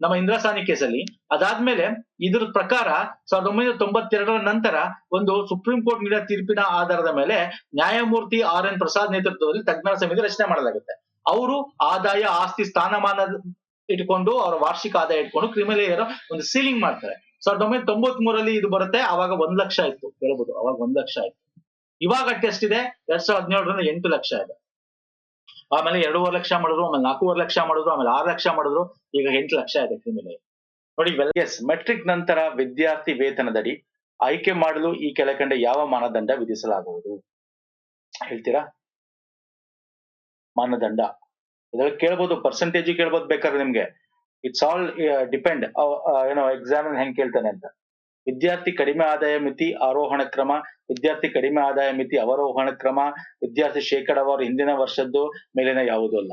ನಮ್ಮ ಇಂದಿರಾ ಸಾನಿ ಕೇಸಲ್ಲಿ. ಅದಾದ್ಮೇಲೆ ಇದ್ರ ಪ್ರಕಾರ 1992 ನಂತರ ಒಂದು ಸುಪ್ರೀಂ ಕೋರ್ಟ್ ನೀಡಿದ ತೀರ್ಪಿನ ಆಧಾರದ ಮೇಲೆ ನ್ಯಾಯಮೂರ್ತಿ RN ಪ್ರಸಾದ್ ನೇತೃತ್ವದಲ್ಲಿ ತಜ್ಞರ ಸಮಿತಿ ರಚನೆ ಮಾಡಲಾಗುತ್ತೆ. ಅವರು ಆದಾಯ, ಆಸ್ತಿ, ಸ್ಥಾನಮಾನ ಇಟ್ಕೊಂಡು ಅವರ ವಾರ್ಷಿಕ ಆದಾಯ ಇಟ್ಕೊಂಡು ಕ್ರಿಮಿ ಲೇಯರ್ ಒಂದು ಸೀಲಿಂಗ್ ಮಾಡ್ತಾರೆ. 1993 ಇದು ಬರುತ್ತೆ. ಅವಾಗ 1 ಲಕ್ಷ ಇತ್ತು ಹೇಳ್ಬೋದು, ಅವಾಗ 1 ಲಕ್ಷ ಇತ್ತು. ಇವಾಗ ಟೆಸ್ಟ್ ಇದೆ 2017 8 ಲಕ್ಷ ಇದೆ. ಆಮೇಲೆ 2.5 ಲಕ್ಷ ಮಾಡಿದ್ರು, ಆಮೇಲೆ 4.5 ಲಕ್ಷ ಮಾಡಿದ್ರು, ಆಮೇಲೆ 6 ಲಕ್ಷ ಮಾಡಿದ್ರು, ಈಗ 8 ಲಕ್ಷ ಇದೆ ಕ್ರಿಮಿ ಲೇಯರ್ ನೋಡಿ. ಎಸ್, ಮೆಟ್ರಿಕ್ ನಂತರ ವಿದ್ಯಾರ್ಥಿ ವೇತನದಡಿ ಆಯ್ಕೆ ಮಾಡಲು ಈ ಕೆಳಕಂಡ ಯಾವ ಮಾನದಂಡ ವಿಧಿಸಲಾಗುವುದು ಹೇಳ್ತೀರಾ? ಮಾನದಂಡ ಇದ್ರಲ್ಲಿ ಕೇಳ್ಬೋದು, ಪರ್ಸೆಂಟೇಜ್ ಕೇಳ್ಬೋದು ಬೇಕಾದ್ರೆ ನಿಮ್ಗೆ. ಇಟ್ಸ್ ಆಲ್ ಡಿಪೆಂಡ್ ಏನೋ ಎಕ್ಸಾಮ್ ಹೆಂಗ್ ಕೇಳ್ತಾನೆ ಅಂತ. ವಿದ್ಯಾರ್ಥಿ ಕಡಿಮೆ ಆದಾಯ ಮಿತಿ ಆರೋಹಣ ಕ್ರಮ, ವಿದ್ಯಾರ್ಥಿ ಕಡಿಮೆ ಆದಾಯ ಮಿತಿ ಅವರೋಹಣ ಕ್ರಮ, ವಿದ್ಯಾರ್ಥಿ ಶೇಕಡಾವಾರು ಹಿಂದಿನ ವರ್ಷದ್ದು ಮೇಲಿನ ಯಾವುದೂ ಅಲ್ಲ.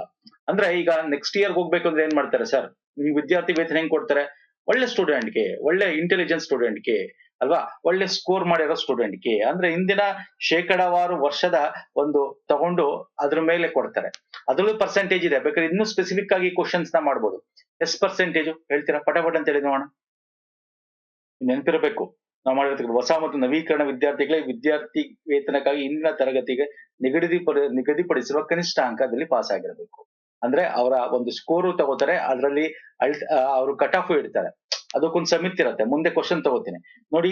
ಅಂದ್ರೆ ಈಗ ನೆಕ್ಸ್ಟ್ ಇಯರ್ ಹೋಗ್ಬೇಕು ಅಂದ್ರೆ ಏನ್ ಮಾಡ್ತಾರೆ ಸರ್? ನಿಮ್ ವಿದ್ಯಾರ್ಥಿ ವೇತನ ಹೆಂಗ್ ಕೊಡ್ತಾರೆ? ಒಳ್ಳೆ ಸ್ಟೂಡೆಂಟ್ಗೆ, ಒಳ್ಳೆ ಇಂಟೆಲಿಜೆಂಟ್ ಸ್ಟೂಡೆಂಟ್ಗೆ, ಅಲ್ವಾ, ಒಳ್ಳೆ ಸ್ಕೋರ್ ಮಾಡಿರೋ ಸ್ಟೂಡೆಂಟ್ಗೆ ಅಂದ್ರೆ ಇಂದಿನ ಶೇಕಡಾವಾರು ವರ್ಷದ ಒಂದು ತಗೊಂಡು ಅದ್ರ ಮೇಲೆ ಕೊಡ್ತಾರೆ. ಅದ್ರಲ್ಲೂ ಪರ್ಸೆಂಟೇಜ್ ಇದೆ, ಬೇಕಾದ್ರೆ ಇನ್ನೂ ಸ್ಪೆಸಿಫಿಕ್ ಆಗಿ ಕ್ವಶನ್ಸ್ ನ ಮಾಡ್ಬೋದು. ಎಷ್ಟು ಪರ್ಸೆಂಟೇಜ್ ಹೇಳ್ತೀರಾ ಪಟಾಪಟ್ ಅಂತ ಹೇಳಿ ನೋಡೋಣ. ನೆನಪಿರಬೇಕು, ನಾವು ಮಾಡಿರ್ತಕ್ಕಂಥ ಹೊಸ ಮತ್ತು ನವೀಕರಣ ವಿದ್ಯಾರ್ಥಿಗಳೇ ವಿದ್ಯಾರ್ಥಿ ವೇತನಕ್ಕಾಗಿ ಇಂದಿನ ತರಗತಿಗೆ ನಿಗದಿಪಡಿಸಿರುವ ಕನಿಷ್ಠ ಅಂಕದಲ್ಲಿ ಪಾಸ್ ಆಗಿರಬೇಕು. ಅಂದ್ರೆ ಅವರ ಒಂದು ಸ್ಕೋರು ತಗೋತಾರೆ, ಅದರಲ್ಲಿ ಅವರು ಕಟ್ ಆಫ್ ಇಡ್ತಾರೆ, ಅದಕ್ಕೊಂದು ಸಮಿತಿ ಇರುತ್ತೆ. ಮುಂದೆ ಕ್ವಶನ್ ತಗೋತೀನಿ ನೋಡಿ.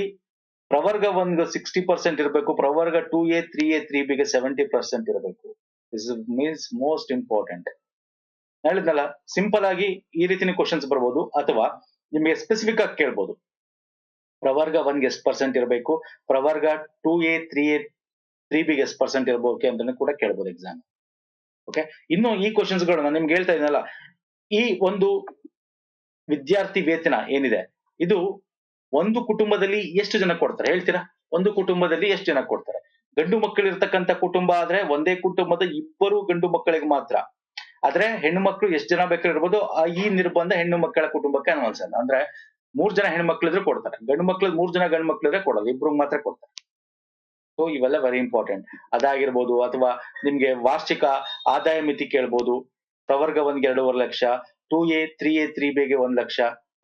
ಪ್ರವರ್ಗ 1 60% ಇರಬೇಕು, ಪ್ರವರ್ಗ 2A 3A 3Bಗೆ 70% ಇರಬೇಕು. This means most important. ಹೇಳಿದ್ನಲ್ಲ, ಸಿಂಪಲ್ ಆಗಿ ಈ ರೀತಿನ ಕ್ವಶನ್ಸ್ ಬರ್ಬೋದು, ಅಥವಾ ನಿಮಗೆ ಸ್ಪೆಸಿಫಿಕ್ ಆಗಿ ಕೇಳ್ಬೋದು. ಪ್ರವರ್ಗ 1ಗೆ ಎಷ್ಟು ಪರ್ಸೆಂಟ್ ಇರಬೇಕು, ಪ್ರವರ್ಗ 2A 3A 3Bಗೆ ಎಷ್ಟು ಪರ್ಸೆಂಟ್ ಇರಬೇಕು ಅಂತ ಕೂಡ ಕೇಳ್ಬೋದು ಎಕ್ಸಾಮ್. ಓಕೆ, ಇನ್ನು ಈ ಕ್ವಶನ್ಸ್ ಗಳು ನಾನು ನಿಮ್ಗೆ ಹೇಳ್ತಾ ಇದ್ದೀನಲ್ಲ, ಈ ಒಂದು ವಿದ್ಯಾರ್ಥಿ ವೇತನ ಏನಿದೆ, ಇದು ಒಂದು ಕುಟುಂಬದಲ್ಲಿ ಎಷ್ಟು ಜನ ಕೊಡ್ತಾರೆ ಹೇಳ್ತೀರಾ? ಒಂದು ಕುಟುಂಬದಲ್ಲಿ ಎಷ್ಟು ಜನ ಕೊಡ್ತಾರೆ? ಗಂಡು ಮಕ್ಕಳು ಇರ್ತಕ್ಕಂಥ ಕುಟುಂಬ ಆದ್ರೆ ಒಂದೇ ಕುಟುಂಬದ 2 ಗಂಡು ಮಕ್ಕಳಿಗೆ ಮಾತ್ರ. ಆದ್ರೆ ಹೆಣ್ಣು ಮಕ್ಕಳು ಎಷ್ಟು ಜನ ಬೇಕಾದ್ರೂ ಇರ್ಬೋದು. ಈ ನಿರ್ಬಂಧ ಹೆಣ್ಣು ಮಕ್ಕಳ ಕುಟುಂಬಕ್ಕೆ ಅನ್ವಯಿಸಲ್ಲ. ಅಂದ್ರೆ 3 ಜನ ಹೆಣ್ಣು ಮಕ್ಳಿದ್ರೆ ಕೊಡ್ತಾರೆ, ಗಂಡು ಮಕ್ಳು 3 ಜನ ಗಂಡು ಮಕ್ಳಿದ್ರೆ ಕೊಡಲ್ಲ, 2 ಮಾತ್ರ ಕೊಡ್ತಾರೆ. ಸೊ ಇವೆಲ್ಲ ವೆರಿ ಇಂಪಾರ್ಟೆಂಟ್. ಅದಾಗಿರ್ಬೋದು, ಅಥವಾ ನಿಮ್ಗೆ ವಾರ್ಷಿಕ ಆದಾಯ ಮಿತಿ ಕೇಳ್ಬೋದು. ಪ್ರವರ್ಗ 1ಗೆ 2.5 lakh, 2A 3A 3Bಗೆ 1 lakh.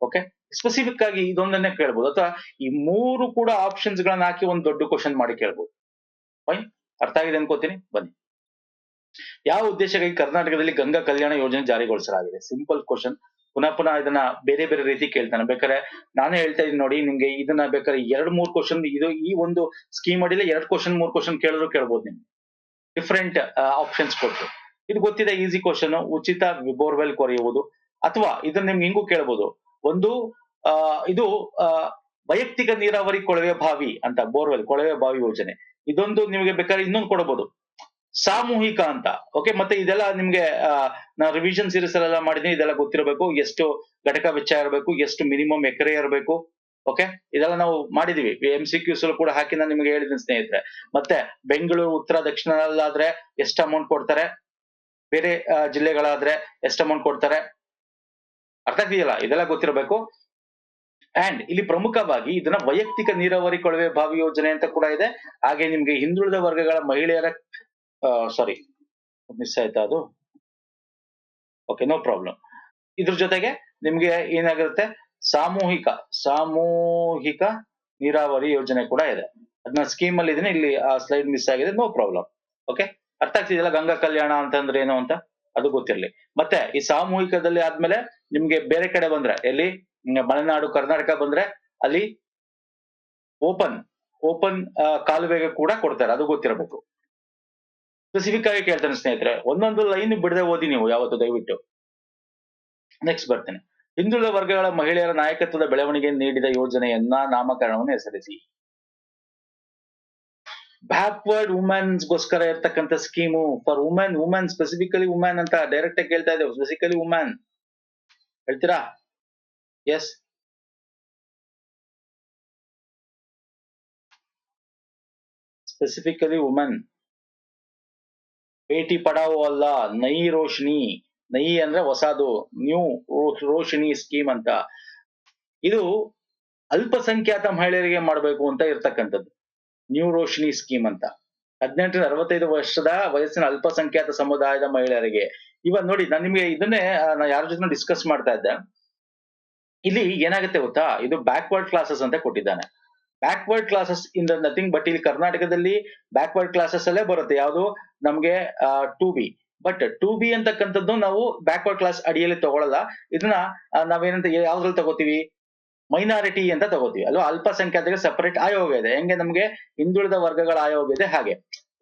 Okay, specific ಆಗಿ ಇದೊಂದನ್ನೇ ಕೇಳ್ಬೋದು, ಅಥವಾ ಈ 3 ಕೂಡ ಆಪ್ಷನ್ಸ್ ಗಳನ್ನ ಹಾಕಿ ಒಂದು ದೊಡ್ಡ ಕ್ವಶನ್ ಮಾಡಿ ಕೇಳ್ಬೋದು. ಫೈನ್, ಅರ್ಥ ಆಗಿದೆ ಅನ್ಕೋತೀನಿ. ಬನ್ನಿ, ಯಾವ ಉದ್ದೇಶಕ್ಕಾಗಿ ಕರ್ನಾಟಕದಲ್ಲಿ ಗಂಗಾ ಕಲ್ಯಾಣ ಯೋಜನೆ ಜಾರಿಗೊಳಿಸಲಾಗಿದೆ? Simple question. ಪುನಃ ಪುನಃ ಇದನ್ನ ಬೇರೆ ಬೇರೆ ರೀತಿ ಕೇಳ್ತಾನೆ. ಬೇಕಾದ್ರೆ ನಾನೇ ಹೇಳ್ತಾ ಇದೀನಿ ನೋಡಿ ನಿಮ್ಗೆ, ಇದನ್ನ ಬೇಕಾದ್ರೆ 2-3 ಕ್ವಶನ್, ಇದು ಈ ಒಂದು ಸ್ಕೀಮ್ ಅಡಿಲ್ಲ 2 ಕ್ವಶನ್ 3 ಕ್ವಶನ್ ಕೇಳಿದ್ರು ಕೇಳ್ಬೋದು ನಿಮ್ಗೆ, ಡಿಫ್ರೆಂಟ್ ಆಪ್ಷನ್ಸ್ ಕೊಟ್ಟು. ಇದು ಗೊತ್ತಿದೆ, ಈಸಿ ಕ್ವಶನ್. ಉಚಿತ ಬೋರ್ವೆಲ್ ಕೊರೆಯುವುದು, ಅಥವಾ ಇದನ್ನ ನಿಮ್ಗೆ ಹಿಂಗೂ ಕೇಳ್ಬೋದು. ಒಂದು ಇದು ವೈಯಕ್ತಿಕ ನೀರಾವರಿ ಕೊಳವೆ ಬಾವಿ ಅಂತ, ಬೋರ್ವೆಲ್ ಕೊಳವೆ ಬಾವಿ ಯೋಜನೆ. ಇದೊಂದು ನಿಮಗೆ ಬೇಕಾದ್ರೆ ಇನ್ನೊಂದು ಕೊಡಬಹುದು, ಸಾಮೂಹಿಕ ಅಂತ. ಓಕೆ, ಮತ್ತೆ ಇದೆಲ್ಲ ನಿಮ್ಗೆ ನಾ ರಿವಿಷನ್ ಸೀರೀಸ್ ಎಲ್ಲ ಮಾಡಿದೀನಿ, ಇದೆಲ್ಲ ಗೊತ್ತಿರಬೇಕು. ಎಷ್ಟು ಘಟಕ ವೆಚ್ಚ ಇರಬೇಕು, ಎಷ್ಟು ಮಿನಿಮಮ್ ಎಕರೆ ಇರಬೇಕು. ಓಕೆ, ಇದೆಲ್ಲ ನಾವು ಮಾಡಿದೀವಿ, MCQs ಕೂಡ ಹಾಕಿ ನಾನು ನಿಮ್ಗೆ ಹೇಳಿದ್ದೀನಿ ಸ್ನೇಹಿತರೆ. ಮತ್ತೆ ಬೆಂಗಳೂರು ಉತ್ತರ ದಕ್ಷಿಣದಲ್ಲಾದ್ರೆ ಎಷ್ಟು ಅಮೌಂಟ್ ಕೊಡ್ತಾರೆ, ಬೇರೆ ಜಿಲ್ಲೆಗಳಾದ್ರೆ ಎಷ್ಟು ಅಮೌಂಟ್ ಕೊಡ್ತಾರೆ, ಅರ್ಥ ಆಗ್ತಿದೆಯಲ್ಲ, ಇದೆಲ್ಲ ಗೊತ್ತಿರಬೇಕು. ಅಂಡ್ ಇಲ್ಲಿ ಪ್ರಮುಖವಾಗಿ ಇದನ್ನ ವೈಯಕ್ತಿಕ ನೀರಾವರಿ ಕೊಳವೆ ಬಾವಿ ಯೋಜನೆ ಅಂತ ಕೂಡ ಇದೆ. ಹಾಗೆ ನಿಮ್ಗೆ ಹಿಂದುಳಿದ ವರ್ಗಗಳ ಮಹಿಳೆಯರ ಸಾರಿ ಮಿಸ್ ಆಯ್ತಾ ಅದು? Okay, no problem. ಇದ್ರ ಜೊತೆಗೆ ನಿಮ್ಗೆ ಏನಾಗಿರುತ್ತೆ, ಸಾಮೂಹಿಕ ನೀರಾವರಿ ಯೋಜನೆ ಕೂಡ ಇದೆ. ಅದನ್ನ ಸ್ಕೀಮ್ ಅಲ್ಲಿ ಇದೀನಿ, ಇಲ್ಲಿ ಆ ಸ್ಲೈಡ್ ಮಿಸ್ ಆಗಿದೆ, ನೋ ಪ್ರಾಬ್ಲಮ್. ಓಕೆ, ಅರ್ಥ ಆಗ್ತಿದೆಯಲ್ಲ ಗಂಗಾ ಕಲ್ಯಾಣ ಅಂತಂದ್ರೆ ಏನು ಅಂತ, ಅದು ಗೊತ್ತಿರ್ಲಿ. ಮತ್ತೆ ಈ ಸಾಮೂಹಿಕದಲ್ಲಿ ಆದ್ಮೇಲೆ ನಿಮ್ಗೆ ಬೇರೆ ಕಡೆ ಬಂದ್ರೆ, ಎಲ್ಲಿ ಮಲೆನಾಡು ಕರ್ನಾಟಕ ಬಂದ್ರೆ ಅಲ್ಲಿ ಓಪನ್ ಕಾಲುವೆಗೆ ಕೂಡ ಕೊಡ್ತಾರೆ, ಅದು ಗೊತ್ತಿರಬೇಕು. ಸ್ಪೆಸಿಫಿಕ್ ಆಗಿ ಕೇಳ್ತಾನೆ ಸ್ನೇಹಿತರೆ, ಒಂದೊಂದು ಲೈನ್ ಬಿಡದೆ ಓದಿ ನೀವು ಯಾವತ್ತು, ದಯವಿಟ್ಟು. ನೆಕ್ಸ್ಟ್ ಬರ್ತೇನೆ. ಹಿಂದುಳಿದ ವರ್ಗಗಳ ಮಹಿಳೆಯರ ನಾಯಕತ್ವದ ಬೆಳವಣಿಗೆ ನೀಡಿದ ಯೋಜನೆಯನ್ನ ನಾಮಕರಣವನ್ನು ಹೆಸರಿಸಿ. ಬ್ಯಾಕ್ವರ್ಡ್ ವುಮೆನ್ಸ್ ಗೋಸ್ಕರ ಇರ್ತಕ್ಕಂಥ scheme, for women specifically women ಅಂತ ಡೈರೆಕ್ಟ್ ಆಗಿ ಕೇಳ್ತಾ ಇದ್ದೇವೆ. ಸ್ಪೆಸಿಫಿಕಲಿ ವುಮೆನ್ ಹೇಳ್ತೀರಾ? Yes, specifically women. Beti Padhao ಅಲ್ಲ, ನೈ ರೋಶಿನಿ. ನೈ ಅಂದ್ರೆ ಹೊಸದು, ನ್ಯೂ ರೋಶಿನಿ ಸ್ಕೀಮ್ ಅಂತ. ಇದು ಅಲ್ಪಸಂಖ್ಯಾತ ಮಹಿಳೆಯರಿಗೆ ಮಾಡಬೇಕು ಅಂತ ಇರ್ತಕ್ಕಂಥದ್ದು, ನ್ಯೂ ರೋಶಿನಿ ಸ್ಕೀಮ್ ಅಂತ. 18 ರಿಂದ 65 ವರ್ಷದ ವಯಸ್ಸಿನ ಅಲ್ಪಸಂಖ್ಯಾತ ಸಮುದಾಯದ ಮಹಿಳೆಯರಿಗೆ. ಇವಾಗ ನೋಡಿ, ನಾನು ನಿಮ್ಗೆ ಇದನ್ನೇ ಯಾರ ಜೊತೆ ಡಿಸ್ಕಸ್ ಮಾಡ್ತಾ ಇದ್ದೆ. ಇಲ್ಲಿ ಏನಾಗುತ್ತೆ ಗೊತ್ತಾ, ಇದು ಬ್ಯಾಕ್ವರ್ಡ್ ಕ್ಲಾಸಸ್ ಅಂತ ಕೊಟ್ಟಿದ್ದಾನೆ. Backward classes in the nothing but ಇಲ್ಲಿ ಕರ್ನಾಟಕದಲ್ಲಿ ಬ್ಯಾಕ್ವರ್ಡ್ ಕ್ಲಾಸಸ್ ಅಲ್ಲೇ ಬರುತ್ತೆ. ಯಾವುದು ನಮ್ಗೆ 2B. ಬಟ್ 2B ಅಂತಕ್ಕಂಥದ್ದು ನಾವು ಬ್ಯಾಕ್ವರ್ಡ್ ಕ್ಲಾಸ್ ಅಡಿಯಲ್ಲಿ ತಗೊಳ್ಳಲ್ಲ. ಇದನ್ನ ನಾವೇನಂತ ಯಾವ್ದ್ರಲ್ಲಿ ತಗೋತೀವಿ, ಮೈನಾರಿಟಿ ಅಂತ ತಗೋತೀವಿ ಅಲ್ವಾ. ಅಲ್ಪಸಂಖ್ಯಾತರಿಗೆ ಸಪರೇಟ್ ಆಯೋಗ ಇದೆ, ಹೆಂಗೆ ನಮ್ಗೆ ಹಿಂದುಳಿದ ವರ್ಗಗಳ ಆಯೋಗ ಇದೆ ಹಾಗೆ.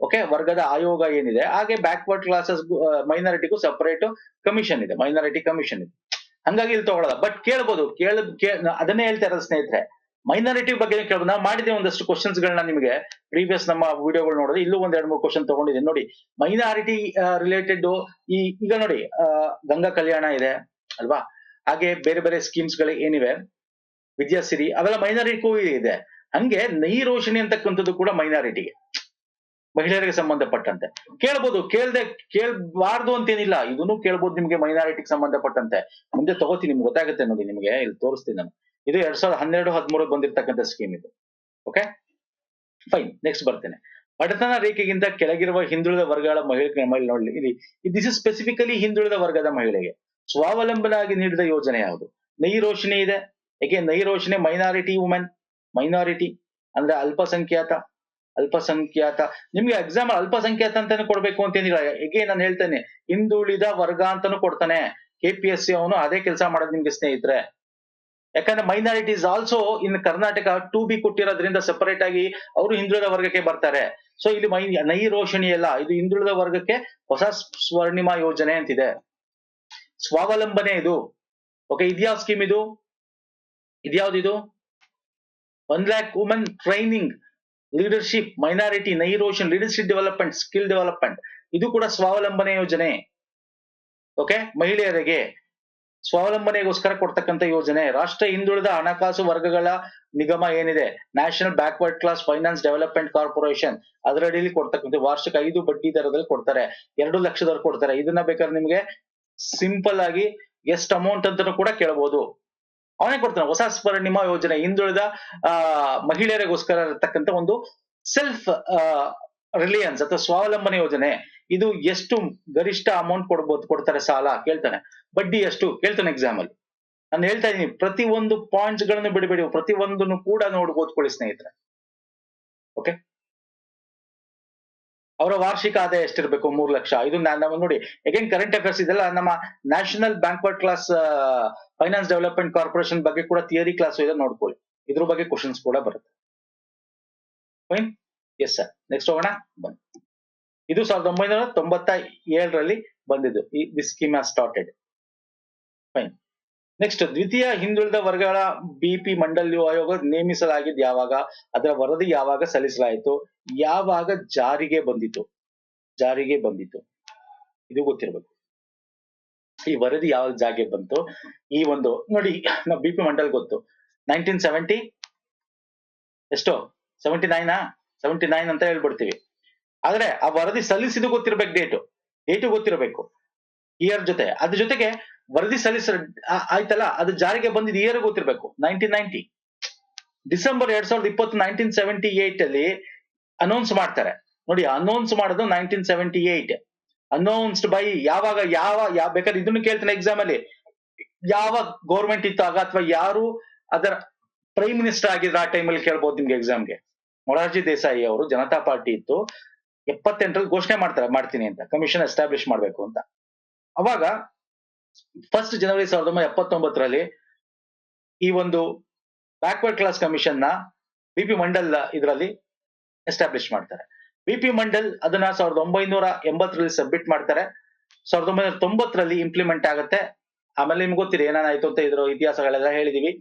ಓಕೆ, ವರ್ಗದ ಆಯೋಗ ಏನಿದೆ ಹಾಗೆ ಬ್ಯಾಕ್ವರ್ಡ್ ಕ್ಲಾಸಸ್ ಮೈನಾರಿಟಿಗೂ ಸಪರೇಟ್ ಕಮಿಷನ್ ಇದೆ, ಮೈನಾರಿಟಿ ಕಮಿಷನ್ ಇದೆ. ಹಂಗಾಗಿ ಇಲ್ಲಿ ತಗೊಳ್ಳಲ್ಲ. ಬಟ್ ಕೇಳ್ಬೋದು, ಅದನ್ನೇ ಹೇಳ್ತಾ ಇರೋದು ಸ್ನೇಹಿತರೆ, ಮೈನಾರಿಟಿ ಬಗ್ಗೆ ಕೇಳ್ಬೋದು. ನಾವು ಮಾಡಿದ್ವಿ ಒಂದಷ್ಟು ಕ್ವಶನ್ಸ್ ಗಳನ್ನ ನಿಮಗೆ ಪ್ರೀವಿಯಸ್ ನಮ್ಮ ವಿಡಿಯೋಗಳು ನೋಡಿದ್ರೆ, ಇಲ್ಲೂ 1-2-3 ಕ್ವಶನ್ ತಗೊಂಡಿದ್ದೀನಿ ನೋಡಿ. ಮೈನಾರಿಟಿ ರಿಲೇಟೆಡ್ ಈಗ ನೋಡಿ, ಗಂಗಾ ಕಲ್ಯಾಣ ಇದೆ ಅಲ್ವಾ, ಹಾಗೆ ಬೇರೆ ಬೇರೆ ಸ್ಕೀಮ್ಸ್ ಗಳು ಏನಿವೆ, ವಿದ್ಯಾಸಿರಿ, ಅವೆಲ್ಲ ಮೈನಾರಿಟಿಗೂ ಇದೆ. ಹಂಗೆ ನೈ ರೋಶಿನಿ ಅಂತಕ್ಕಂಥದ್ದು ಕೂಡ ಮೈನಾರಿಟಿಗೆ, ಮಹಿಳೆಯರಿಗೆ ಸಂಬಂಧಪಟ್ಟಂತೆ ಕೇಳ್ಬೋದು. ಕೇಳಬಾರ್ದು ಅಂತೇನಿಲ್ಲ, ಇದನ್ನು ಕೇಳ್ಬೋದು ನಿಮ್ಗೆ ಮೈನಾರಿಟಿಗೆ ಸಂಬಂಧಪಟ್ಟಂತೆ. ಮುಂದೆ ತಗೋತೀನಿ, ನಿಮ್ಗೆ ಗೊತ್ತಾಗುತ್ತೆ ನೋಡಿ, ನಿಮ್ಗೆ ಇಲ್ಲಿ ತೋರಿಸ್ತೀನಿ ನಾನು. ಇದು 2012-13 ಬಂದಿರ್ತಕ್ಕಂಥ ಸ್ಕೀಮ್ ಇದು. Okay fine. ನೆಕ್ಸ್ಟ್ ಬರ್ತೇನೆ. ಬಡತನ ರೇಖೆಗಿಂತ ಕೆಳಗಿರುವ ಹಿಂದುಳಿದ ವರ್ಗಗಳ ಮಹಿಳೆ ನೋಡ್ಲಿ ಇಲ್ಲಿ, ದಿಸ್ ಇಸ್ ಸ್ಪೆಸಿಫಿಕಲಿ ಹಿಂದುಳಿದ ವರ್ಗದ ಮಹಿಳೆಗೆ ಸ್ವಾವಲಂಬನಾಗಿ ನೀಡಿದ ಯೋಜನೆ ಯಾವುದು? ನೈ ರೋಶಿನಿ ಇದೆ. ಯಾಕೆ ನೈ ರೋಶಿನಿ ಮೈನಾರಿಟಿ ವುಮೆನ್, ಮೈನಾರಿಟಿ ಅಂದ್ರೆ ಅಲ್ಪಸಂಖ್ಯಾತ. ನಿಮ್ಗೆ ಎಕ್ಸಾಮ್ ಅಲ್ಪಸಂಖ್ಯಾತ ಅಂತಾನೆ ಕೊಡ್ಬೇಕು ಅಂತೇನಿಲ್ಲ. ಹೇಗೆ ನಾನು ಹೇಳ್ತೇನೆ, ಹಿಂದುಳಿದ ವರ್ಗ ಅಂತಾನು ಕೊಡ್ತಾನೆ. KPSC ಅವನು ಅದೇ ಕೆಲಸ ಮಾಡೋದು ನಿಮ್ಗೆ ಸ್ನೇಹಿತರೆ. ಯಾಕಂದ್ರೆ minorities also in Karnataka 2B ಕೊಟ್ಟಿರೋದ್ರಿಂದ ಸೆಪರೇಟ್ ಆಗಿ ಅವರು ಹಿಂದುಳಿದ ವರ್ಗಕ್ಕೆ ಬರ್ತಾರೆ. ಸೊ ಇಲ್ಲಿ ನೈ ರೋಶಿನಿ ಅಲ್ಲ, ಇದು ಹಿಂದುಳಿದ ವರ್ಗಕ್ಕೆ ಹೊಸ ಸ್ವರ್ಣಿಮ ಯೋಜನೆ ಅಂತಿದೆ. ಸ್ವಾವಲಂಬನೆ ಇದು. ಓಕೆ, ಇದ್ಯಾವ ಸ್ಕೀಮ್ ಇದು? ಇದ್ಯಾವ್ದಿದು? 1 lakh women training leadership minority Nai Roshni leadership development skill development. ಇದು ಕೂಡ ಸ್ವಾವಲಂಬನೆ ಯೋಜನೆ. ಓಕೆ, ಮಹಿಳೆಯರಿಗೆ ಸ್ವಾವಲಂಬನೆಗೋಸ್ಕರ ಕೊಡ್ತಕ್ಕಂಥ ಯೋಜನೆ. ರಾಷ್ಟ್ರ ಹಿಂದುಳಿದ ಹಣಕಾಸು ವರ್ಗಗಳ ನಿಗಮ ಏನಿದೆ, national backward class finance development corporation, ಅದರ ಅಡಿಯಲ್ಲಿ ಕೊಡ್ತಕ್ಕಂಥ ವಾರ್ಷಿಕ 5 ಬಡ್ಡಿ ದರದಲ್ಲಿ ಕೊಡ್ತಾರೆ. 2 ಲಕ್ಷದವರೆಗೆ ಕೊಡ್ತಾರೆ. ಇದನ್ನ ಬೇಕಾದ್ರೆ ನಿಮ್ಗೆ ಸಿಂಪಲ್ ಆಗಿ ಎಷ್ಟು ಅಮೌಂಟ್ ಅಂತಾನು ಕೂಡ ಕೇಳಬಹುದು. ಅವನೇ ಕೊಡ್ತಾನೆ. ಹೊಸ ಸ್ವರ್ಣಿಮ ಯೋಜನೆ ಹಿಂದುಳಿದ ಮಹಿಳೆಯರಿಗೋಸ್ಕರ ಇರತಕ್ಕಂಥ ಒಂದು ಸೆಲ್ಫ್ ರಿಲಿಯನ್ಸ್ ಅಥವಾ ಸ್ವಾವಲಂಬನೆ ಯೋಜನೆ. ಇದು ಎಷ್ಟು ಗರಿಷ್ಠ ಅಮೌಂಟ್ ಕೊಡ್ತಾರೆ ಸಾಲ ಕೇಳ್ತಾನೆ. ಬಡ್ಡಿ ಎಷ್ಟು ಕೇಳ್ತಾನೆ ಎಕ್ಸಾಮ್ ಅಲ್ಲಿ. ನಾನು ಹೇಳ್ತಾ ಇದೀನಿ, ಪ್ರತಿ ಒಂದು ಪಾಯಿಂಟ್ಸ್ ಗಳನ್ನು ಬಿಡಬೇಡಿ, ಪ್ರತಿ ಒಂದನ್ನು ಕೂಡ ಓದ್ಕೊಳ್ಳಿ ಸ್ನೇಹಿತರೆ. ಓಕೆ, ಅವರ ವಾರ್ಷಿಕ ಆದಾಯ ಎಷ್ಟಿರ್ಬೇಕು? 3 ಲಕ್ಷ. ಇದು ನಮ್ಮ ನೋಡಿ ಅಗೇನ್ ಕರೆಂಟ್ ಅಫೇರ್ಸ್ ಇದೆಲ್ಲ ನಮ್ಮ national backward class finance development corporation ಬಗ್ಗೆ ಕೂಡ ಥಿಯರಿ ಕ್ಲಾಸ್ ಇದೆ, ನೋಡ್ಕೊಳ್ಳಿ. ಇದ್ರ ಬಗ್ಗೆ ಕ್ವಶನ್ಸ್ ಕೂಡ ಬರುತ್ತೆ. Fine, S sir. ನೆಕ್ಸ್ಟ್ ಹೋಗೋಣ ಬನ್ನಿ. ಇದು 1997ರಲ್ಲಿ ಬಂದಿದ್ದು. This scheme has started. Fine. Next, ದ್ವಿತೀಯ ಹಿಂದುಳಿದ ವರ್ಗಗಳ BP ಮಂಡಲ್ ಆಯೋಗ ನೇಮಿಸಲಾಗಿದ್ದು ಯಾವಾಗ? ಅದರ ವರದಿ ಯಾವಾಗ ಸಲ್ಲಿಸಲಾಯಿತು? ಯಾವಾಗ ಜಾರಿಗೆ ಬಂದಿತು? ಇದು ಗೊತ್ತಿರಬೇಕು. ಈ ವರದಿ ಯಾವಾಗ ಜಾರಿಗೆ ಬಂತು? ಈ ಒಂದು ನೋಡಿ, ನಾವು BP ಮಂಡಲ್ ಗೊತ್ತು, 1970 ಎಷ್ಟೋ 79 ಅಂತ ಹೇಳ್ಬಿಡ್ತೀವಿ. ಆದ್ರೆ ಆ ವರದಿ ಸಲ್ಲಿಸಿದ್ದು ಗೊತ್ತಿರ್ಬೇಕು, ಡೇಟು ಗೊತ್ತಿರಬೇಕು, ಇಯರ್ ಜೊತೆ. ಅದ್ರ ಜೊತೆಗೆ ವರದಿ ಆಯ್ತಲ್ಲ, ಅದು ಜಾರಿಗೆ ಬಂದಿದ್ದು ಇಯರ್ ಗೊತ್ತಿರ್ಬೇಕು. 1990 ಡಿಸೆಂಬರ್ 2020 1978 ಅಲ್ಲಿ ಅನೌನ್ಸ್ ಮಾಡ್ತಾರೆ. ನೋಡಿ, ಅನೌನ್ಸ್ ಮಾಡೋದು 1978. ಅನೌನ್ಸ್ಡ್ ಬೈ ಯಾವ ಬೇಕಾದ್ರೆ ಇದನ್ನು ಕೇಳ್ತಾನೆ ಎಕ್ಸಾಮ್ ಅಲ್ಲಿ. ಯಾವ ಗೌರ್ಮೆಂಟ್ ಇತ್ತು ಆಗ, ಅಥವಾ ಯಾರು ಅದರ ಪ್ರೈಮ್ ಮಿನಿಸ್ಟರ್ ಆಗಿದ್ರು ಆ ಟೈಮಲ್ಲಿ ಕೇಳ್ಬೋದು ನಿಮ್ಗೆ ಎಕ್ಸಾಮ್ಗೆ. ಮೊರಾರ್ಜಿ ದೇಸಾಯಿ ಅವರು, ಜನತಾ ಪಾರ್ಟಿ ಇತ್ತು. 78ರಲ್ಲಿ ಘೋಷಣೆ ಮಾಡ್ತೀನಿ ಅಂತ, ಕಮಿಷನ್ ಎಸ್ಟಾಬ್ಲಿಷ್ ಮಾಡ್ಬೇಕು ಅಂತ. ಅವಾಗ 1 ಜನವರಿ 1979ರಲ್ಲಿ ಈ ಒಂದು ಬ್ಯಾಕ್ವರ್ಡ್ ಕ್ಲಾಸ್ ಕಮಿಷನ್ ನ BP ಮಂಡಲ್ ಇದರಲ್ಲಿ ಎಸ್ಟಾಬ್ಲಿಷ್ ಮಾಡ್ತಾರೆ. BP ಮಂಡಲ್ ಅದನ್ನ 1980ರಲ್ಲಿ ಸಬ್ಮಿಟ್ ಮಾಡ್ತಾರೆ. 1990ರಲ್ಲಿ ಇಂಪ್ಲಿಮೆಂಟ್ ಆಗುತ್ತೆ. ಆಮೇಲೆ ನಿಮ್ಗೆ ಗೊತ್ತಿದೆ ಏನಾಯ್ತು ಅಂತ, ಇದ್ರ ಇತಿಹಾಸಗಳೆಲ್ಲ ಹೇಳಿದೀವಿ.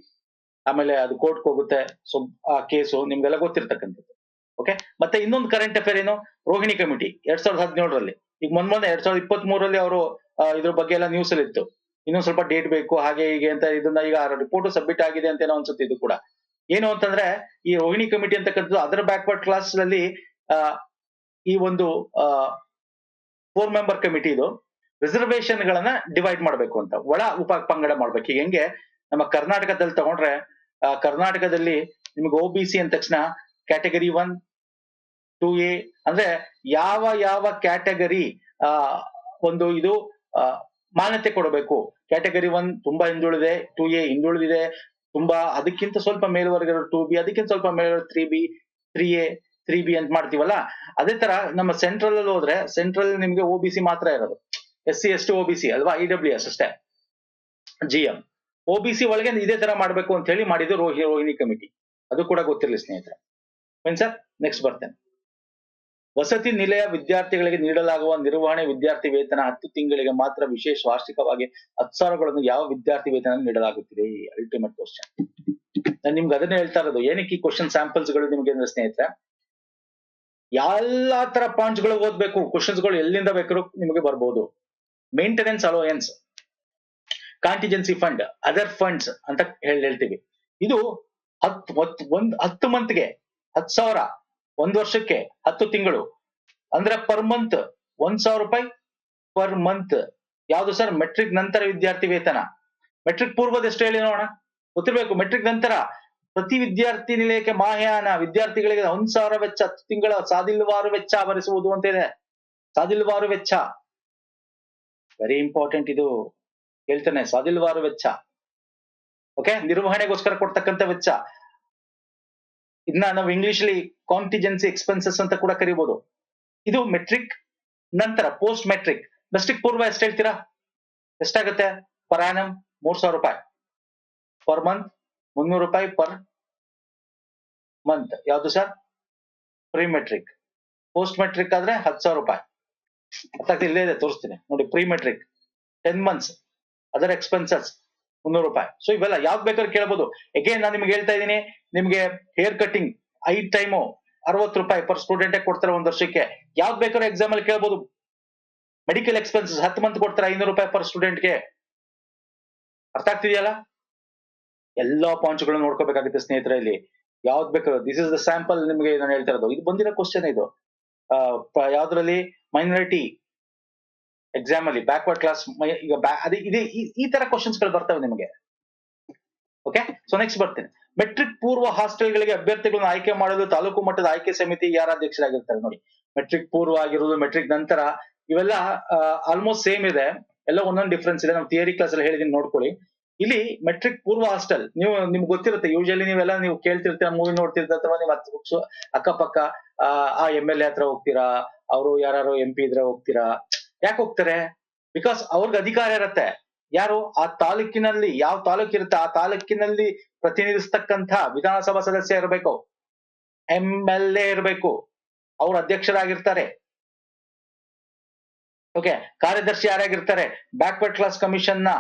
ಆಮೇಲೆ ಅದು ಕೋರ್ಟ್ಗೆ ಹೋಗುತ್ತೆ. ಸೊ ಆ ಕೇಸು ನಿಮ್ಗೆಲ್ಲ ಗೊತ್ತಿರ್ತಕ್ಕಂಥದ್ದು. ಓಕೆ, ಮತ್ತೆ ಇನ್ನೊಂದು ಕರೆಂಟ್ ಅಫೇರ್ ಏನು, ರೋಹಿಣಿ ಕಮಿಟಿ 2017ರಲ್ಲಿ. ಈಗ ಮೊನ್ನೆ 2023ರಲ್ಲಿ ಅವರು ಇದ್ರ ಬಗ್ಗೆ ಎಲ್ಲ ನ್ಯೂಸ್ ಅಲ್ಲಿ ಇತ್ತು. ಇನ್ನೊಂದ್ ಸ್ವಲ್ಪ ಡೇಟ್ ಬೇಕು ಹಾಗೆ ಹೀಗೆ ಅಂತ. ಇದನ್ನ ಈಗ ರಿಪೋರ್ಟ್ ಸಬ್ಮಿಟ್ ಆಗಿದೆ ಅಂತ ಏನೋ ಅನ್ಸುತ್ತೆ. ಇದು ಕೂಡ ಏನು ಅಂತಂದ್ರೆ, ಈ ರೋಹಿಣಿ ಕಮಿಟಿ ಅಂತಕ್ಕಂಥದ್ದು ಅದರ್ ಬ್ಯಾಕ್ವರ್ಡ್ ಕ್ಲಾಸ್ ಅಲ್ಲಿ ಈ ಒಂದು 4 ಮೆಂಬರ್ ಕಮಿಟಿ ಇದು ರಿಸರ್ವೇಶನ್ ಗಳನ್ನ ಡಿವೈಡ್ ಮಾಡ್ಬೇಕು ಅಂತ, ಒಳ ಉಪ ಪಂಗಡ ಮಾಡ್ಬೇಕು. ಈಗ ಹೆಂಗೆ ನಮ್ಮ ಕರ್ನಾಟಕದಲ್ಲಿ ತಗೊಂಡ್ರೆ, ಕರ್ನಾಟಕದಲ್ಲಿ ನಿಮ್ಗೆ OBC ಅಂದ ತಕ್ಷಣ ಕ್ಯಾಟಗರಿ 1, 2A ಅಂದ್ರೆ ಯಾವ ಕ್ಯಾಟಗರಿ ಒಂದು ಇದು ಮಾನ್ಯತೆ ಕೊಡಬೇಕು. ಕ್ಯಾಟಗರಿ 1 ತುಂಬಾ ಹಿಂದುಳಿದೆ, 2A ಹಿಂದುಳಿದಿದೆ ತುಂಬಾ, ಅದಕ್ಕಿಂತ ಸ್ವಲ್ಪ ಮೇಲ್ವರ್ಗ 2B, ಅದಕ್ಕಿಂತ ಸ್ವಲ್ಪ ಮೇಲ್ವರ್ಗ 3B, 3A, 3B ಅಂತ ಮಾಡ್ತೀವಲ್ಲ. ಅದೇ ತರ ನಮ್ಮ ಸೆಂಟ್ರಲ್ ಅಲ್ಲಿ ಹೋದ್ರೆ, ಸೆಂಟ್ರಲ್ ನಿಮ್ಗೆ OBC ಮಾತ್ರ ಇರೋದು, SC ST OBC ಅಲ್ವಾ, EWS ಅಷ್ಟೇ, GM. OBC ಒಳಗೆ ಇದೇ ತರ ಮಾಡ್ಬೇಕು ಅಂತ ಹೇಳಿ ಮಾಡಿದ್ದು ರೋಹಿಣಿ ಕಮಿಟಿ. ಅದು ಕೂಡ ಗೊತ್ತಿರಲಿ ಸ್ನೇಹಿತರೆ. ಸರ್, ನೆಕ್ಸ್ಟ್ ಬರ್ತೇನೆ. ವಸತಿ ನಿಲಯ ವಿದ್ಯಾರ್ಥಿಗಳಿಗೆ ನೀಡಲಾಗುವ ನಿರ್ವಹಣೆ ವಿದ್ಯಾರ್ಥಿ ವೇತನ 10 ತಿಂಗಳಿಗೆ ಮಾತ್ರ ವಿಶೇಷ ವಾರ್ಷಿಕವಾಗಿ 10,000 ಯಾವ ವಿದ್ಯಾರ್ಥಿ ವೇತನ ನೀಡಲಾಗುತ್ತಿದೆ? Ultimate question. ನಾನು ನಿಮ್ಗೆ ಅದನ್ನೇ ಹೇಳ್ತಾ ಇರೋದು. ಏನಕ್ಕೆ ಈ ಕ್ವಶನ್ ಸ್ಯಾಂಪಲ್ಸ್ ಗಳು ನಿಮ್ಗೆ ಅಂದ್ರೆ ಸ್ನೇಹಿತರೆ, ಎಲ್ಲಾ ತರ ಪಾಯಿಂಟ್ಸ್ ಗಳು ಓದ್ಬೇಕು. ಕ್ವಶನ್ಸ್ ಗಳು ಎಲ್ಲಿಂದ ಬೇಕಾದ್ರೂ ನಿಮಗೆ ಬರ್ಬೋದು. Maintenance allowance, contingency fund, other funds ಅಂತ ಹೇಳ್ತೀವಿ. ಇದು 10 ಮಂತ್ಗೆ 10,000, 1 ವರ್ಷಕ್ಕೆ 10 ತಿಂಗಳು ಅಂದ್ರೆ ಪರ್ ಮಂತ್ 1,000 ರೂಪಾಯಿ ಪರ್ ಮಂತ್. ಯಾವ್ದು ಸರ್? ಮೆಟ್ರಿಕ್ ನಂತರ ವಿದ್ಯಾರ್ಥಿ ವೇತನ. ಮೆಟ್ರಿಕ್ ಪೂರ್ವದ ಎಷ್ಟು ಹೇಳಿ ನೋಡೋಣ, ಗೊತ್ತಿರ್ಬೇಕು. ಮೆಟ್ರಿಕ್ ನಂತರ ಪ್ರತಿ ವಿದ್ಯಾರ್ಥಿ ನಿಲಯಕ್ಕೆ ಮಾಹ್ಯಾನ ವಿದ್ಯಾರ್ಥಿಗಳಿಗೆ 1,000 ವೆಚ್ಚ, ತಿಂಗಳ ಸಾದಿಲ್ವಾರು ವೆಚ್ಚ ಭರಿಸುವುದು ಅಂತ ಇದೆ. ಸಾದಿಲ್ವಾರು ವೆಚ್ಚ ವೆರಿ ಇಂಪಾರ್ಟೆಂಟ್, ಇದು ಹೇಳ್ತಾನೆ ಸಾದಿಲ್ವಾರು ವೆಚ್ಚ. ಓಕೆ, ನಿರ್ವಹಣೆಗೋಸ್ಕರ ಕೊಡ್ತಕ್ಕಂಥ ವೆಚ್ಚ. ಇದನ್ನ ನಾವು ಇಂಗ್ಲಿಷ್ ಅಲ್ಲಿ ಕಾಂಟಿಜೆನ್ಸಿ ಎಕ್ಸ್ಪೆನ್ಸಸ್ ಅಂತ ಕೂಡ ಕರಿಬಹುದು. ಇದು ಮೆಟ್ರಿಕ್ ನಂತರ ಪೋಸ್ಟ್ ಮೆಟ್ರಿಕ್. ಮೆಟ್ರಿಕ್ ಪೂರ್ವ ಎಷ್ಟು ಹೇಳ್ತೀರಾ? ಎಷ್ಟಾಗುತ್ತೆ? ಪರ್ ಆನಮ್ 3,000 ರೂಪಾಯಿ, ಪರ್ ಮಂತ್ 300 ರೂಪಾಯಿ ಪರ್ ಮಂತ್. ಯಾವ್ದು sir? Pre matric. Post matric ಆದ್ರೆ 10,000 ರೂಪಾಯಿ. ಇಲ್ಲೇ ಇದೆ, ತೋರಿಸ್ತೀನಿ ನೋಡಿ. Pre matric 10 months other expenses 300 ರೂಪಾಯಿ. ಸೊ ಇವೆಲ್ಲ ಯಾವ್ದು ಬೇಕಾದ್ರೂ ಕೇಳಬಹುದು. ಅಗೇನ್ ನಾನು ನಿಮ್ಗೆ ಹೇಳ್ತಾ ಇದ್ದೀನಿ, ನಿಮ್ಗೆ ಹೇರ್ ಕಟಿಂಗ್ 5 ಟೈಮು 60 ರೂಪಾಯಿ ಪರ್ ಸ್ಟೂಡೆಂಟ್ ಕೊಡ್ತಾರೆ ಒಂದ್ ವರ್ಷಕ್ಕೆ. ಯಾವ್ದು ಬೇಕಾದ್ರೂ ಎಕ್ಸಾಮ್ ಅಲ್ಲಿ ಕೇಳ್ಬೋದು. ಮೆಡಿಕಲ್ ಎಕ್ಸ್ಪೆನ್ಸಸ್ 10 ಮಂತ್ ಕೊಡ್ತಾರೆ 500 ರೂಪಾಯಿ ಪರ್ ಸ್ಟೂಡೆಂಟ್ಗೆ. ಅರ್ಥ ಆಗ್ತಿದೆಯಲ್ಲ? ಎಲ್ಲಾ ಪಾಯಿಂಟ್ಸ್ ಗಳನ್ನ ನೋಡ್ಕೋಬೇಕಾಗುತ್ತೆ ಸ್ನೇಹಿತರೆ. ಇಲ್ಲಿ ಯಾವ್ದು ಬೇಕಾದ್ರು, ದಿಸ್ ಇಸ್ ದ ಸ್ಯಾಂಪಲ್ ನಿಮ್ಗೆ ನಾನು ಹೇಳ್ತಾ ಇರೋದು. ಇದು ಬಂದಿರೋ ಕ್ವಶನ್ ಇದು. ಯಾವ್ದ್ರಲ್ಲಿ? ಮೈನಾರಿಟಿ ಎಕ್ಸಾಮ್ ಅಲ್ಲಿ ಬ್ಯಾಕ್ವರ್ಡ್ ಕ್ಲಾಸ್. ಈಗ ಅದೇ ಇದೆ, ಈ ತರ ಕ್ವಶನ್ಸ್ ಗಳು ಬರ್ತವೆ ನಿಮಗೆ. ಓಕೆ, ಸೊ ನೆಕ್ಸ್ಟ್ ಬರ್ತೀನಿ. ಮೆಟ್ರಿಕ್ ಪೂರ್ವ ಹಾಸ್ಟೆಲ್ಗಳಿಗೆ ಅಭ್ಯರ್ಥಿಗಳನ್ನ ಆಯ್ಕೆ ಮಾಡಲು ತಾಲೂಕು ಮಟ್ಟದ ಆಯ್ಕೆ ಸಮಿತಿ ಯಾರ ಅಧ್ಯಕ್ಷರಾಗಿರ್ತಾರೆ? ನೋಡಿ, ಮೆಟ್ರಿಕ್ ಪೂರ್ವ ಆಗಿರೋದು, ಮೆಟ್ರಿಕ್ ನಂತರ, ಇವೆಲ್ಲ ಆಲ್ಮೋಸ್ಟ್ ಸೇಮ್ ಇದೆ. ಎಲ್ಲ ಒಂದೊಂದು ಡಿಫ್ರೆನ್ಸ್ ಇದೆ. ನಾವು ಥಿಯರಿ ಕ್ಲಾಸ್ ಅಲ್ಲಿ ಹೇಳಿದೀನಿ, ನೋಡ್ಕೊಳ್ಳಿ. ಇಲ್ಲಿ ಮೆಟ್ರಿಕ್ ಪೂರ್ವ ಹಾಸ್ಟೆಲ್ ನಿಮ್ಗೆ ಗೊತ್ತಿರುತ್ತೆ. ಯೂಶಲಿ ನೀವೆಲ್ಲ ನೀವು ಕೇಳ್ತಿರ್ತೀರ, ಮೂವಿ ನೋಡ್ತಿರ್ತೀರ, ಅಥವಾ ನೀವು ಅಕ್ಕಪಕ್ಕ ಆ MLA ಹತ್ರ ಹೋಗ್ತೀರಾ, ಅವರು ಯಾರು MP ಇದ್ರೆ ಹೋಗ್ತೀರಾ. ಯಾಕೆ ಹೋಗ್ತಾರೆ? ಬಿಕಾಸ್ ಅವ್ರಿಗೆ ಅಧಿಕಾರ ಇರತ್ತೆ. ಯಾರು? ಆ ತಾಲೂಕಿನಲ್ಲಿ ಯಾವ ತಾಲೂಕ್ ಇರುತ್ತೆ ಆ ತಾಲೂಕಿನಲ್ಲಿ ಪ್ರತಿನಿಧಿಸ್ತಕ್ಕಂಥ ವಿಧಾನಸಭಾ ಸದಸ್ಯ ಇರಬೇಕು, MLA ಇರಬೇಕು, ಅವ್ರ ಅಧ್ಯಕ್ಷರಾಗಿರ್ತಾರೆ. ಓಕೆ, ಕಾರ್ಯದರ್ಶಿ ಯಾರಾಗಿರ್ತಾರೆ? ಬ್ಯಾಕ್ವರ್ಡ್ ಕ್ಲಾಸ್ ಕಮಿಷನ್ ನ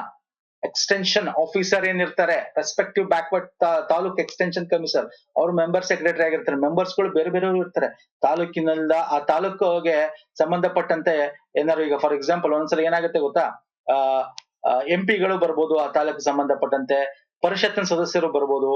ಎಕ್ಸ್ಟೆನ್ಷನ್ ಆಫೀಸರ್ ಏನಿರ್ತಾರೆ, respective backward taluk extension commissioner, ಅವ್ರು ಮೆಂಬರ್ ಸೆಕ್ರೆಟರಿ ಆಗಿರ್ತಾರೆ. ಮೆಂಬರ್ಸ್ ಗಳು ಬೇರೆ ಬೇರೆಯವರು ಇರ್ತಾರೆ ತಾಲೂಕಿನಿಂದ. ಆ ತಾಲೂಕಿಗೆ ಸಂಬಂಧಪಟ್ಟಂತೆ ಏನಾದ್ರು, ಈಗ ಫಾರ್ ಎಕ್ಸಾಂಪಲ್ ಒಂದ್ಸಲ ಏನಾಗುತ್ತೆ ಗೊತ್ತಾ, MP ಗಳು ಬರ್ಬೋದು, ಆ ತಾಲೂಕು ಸಂಬಂಧಪಟ್ಟಂತೆ ಪರಿಷತ್ತಿನ ಸದಸ್ಯರು ಬರ್ಬೋದು,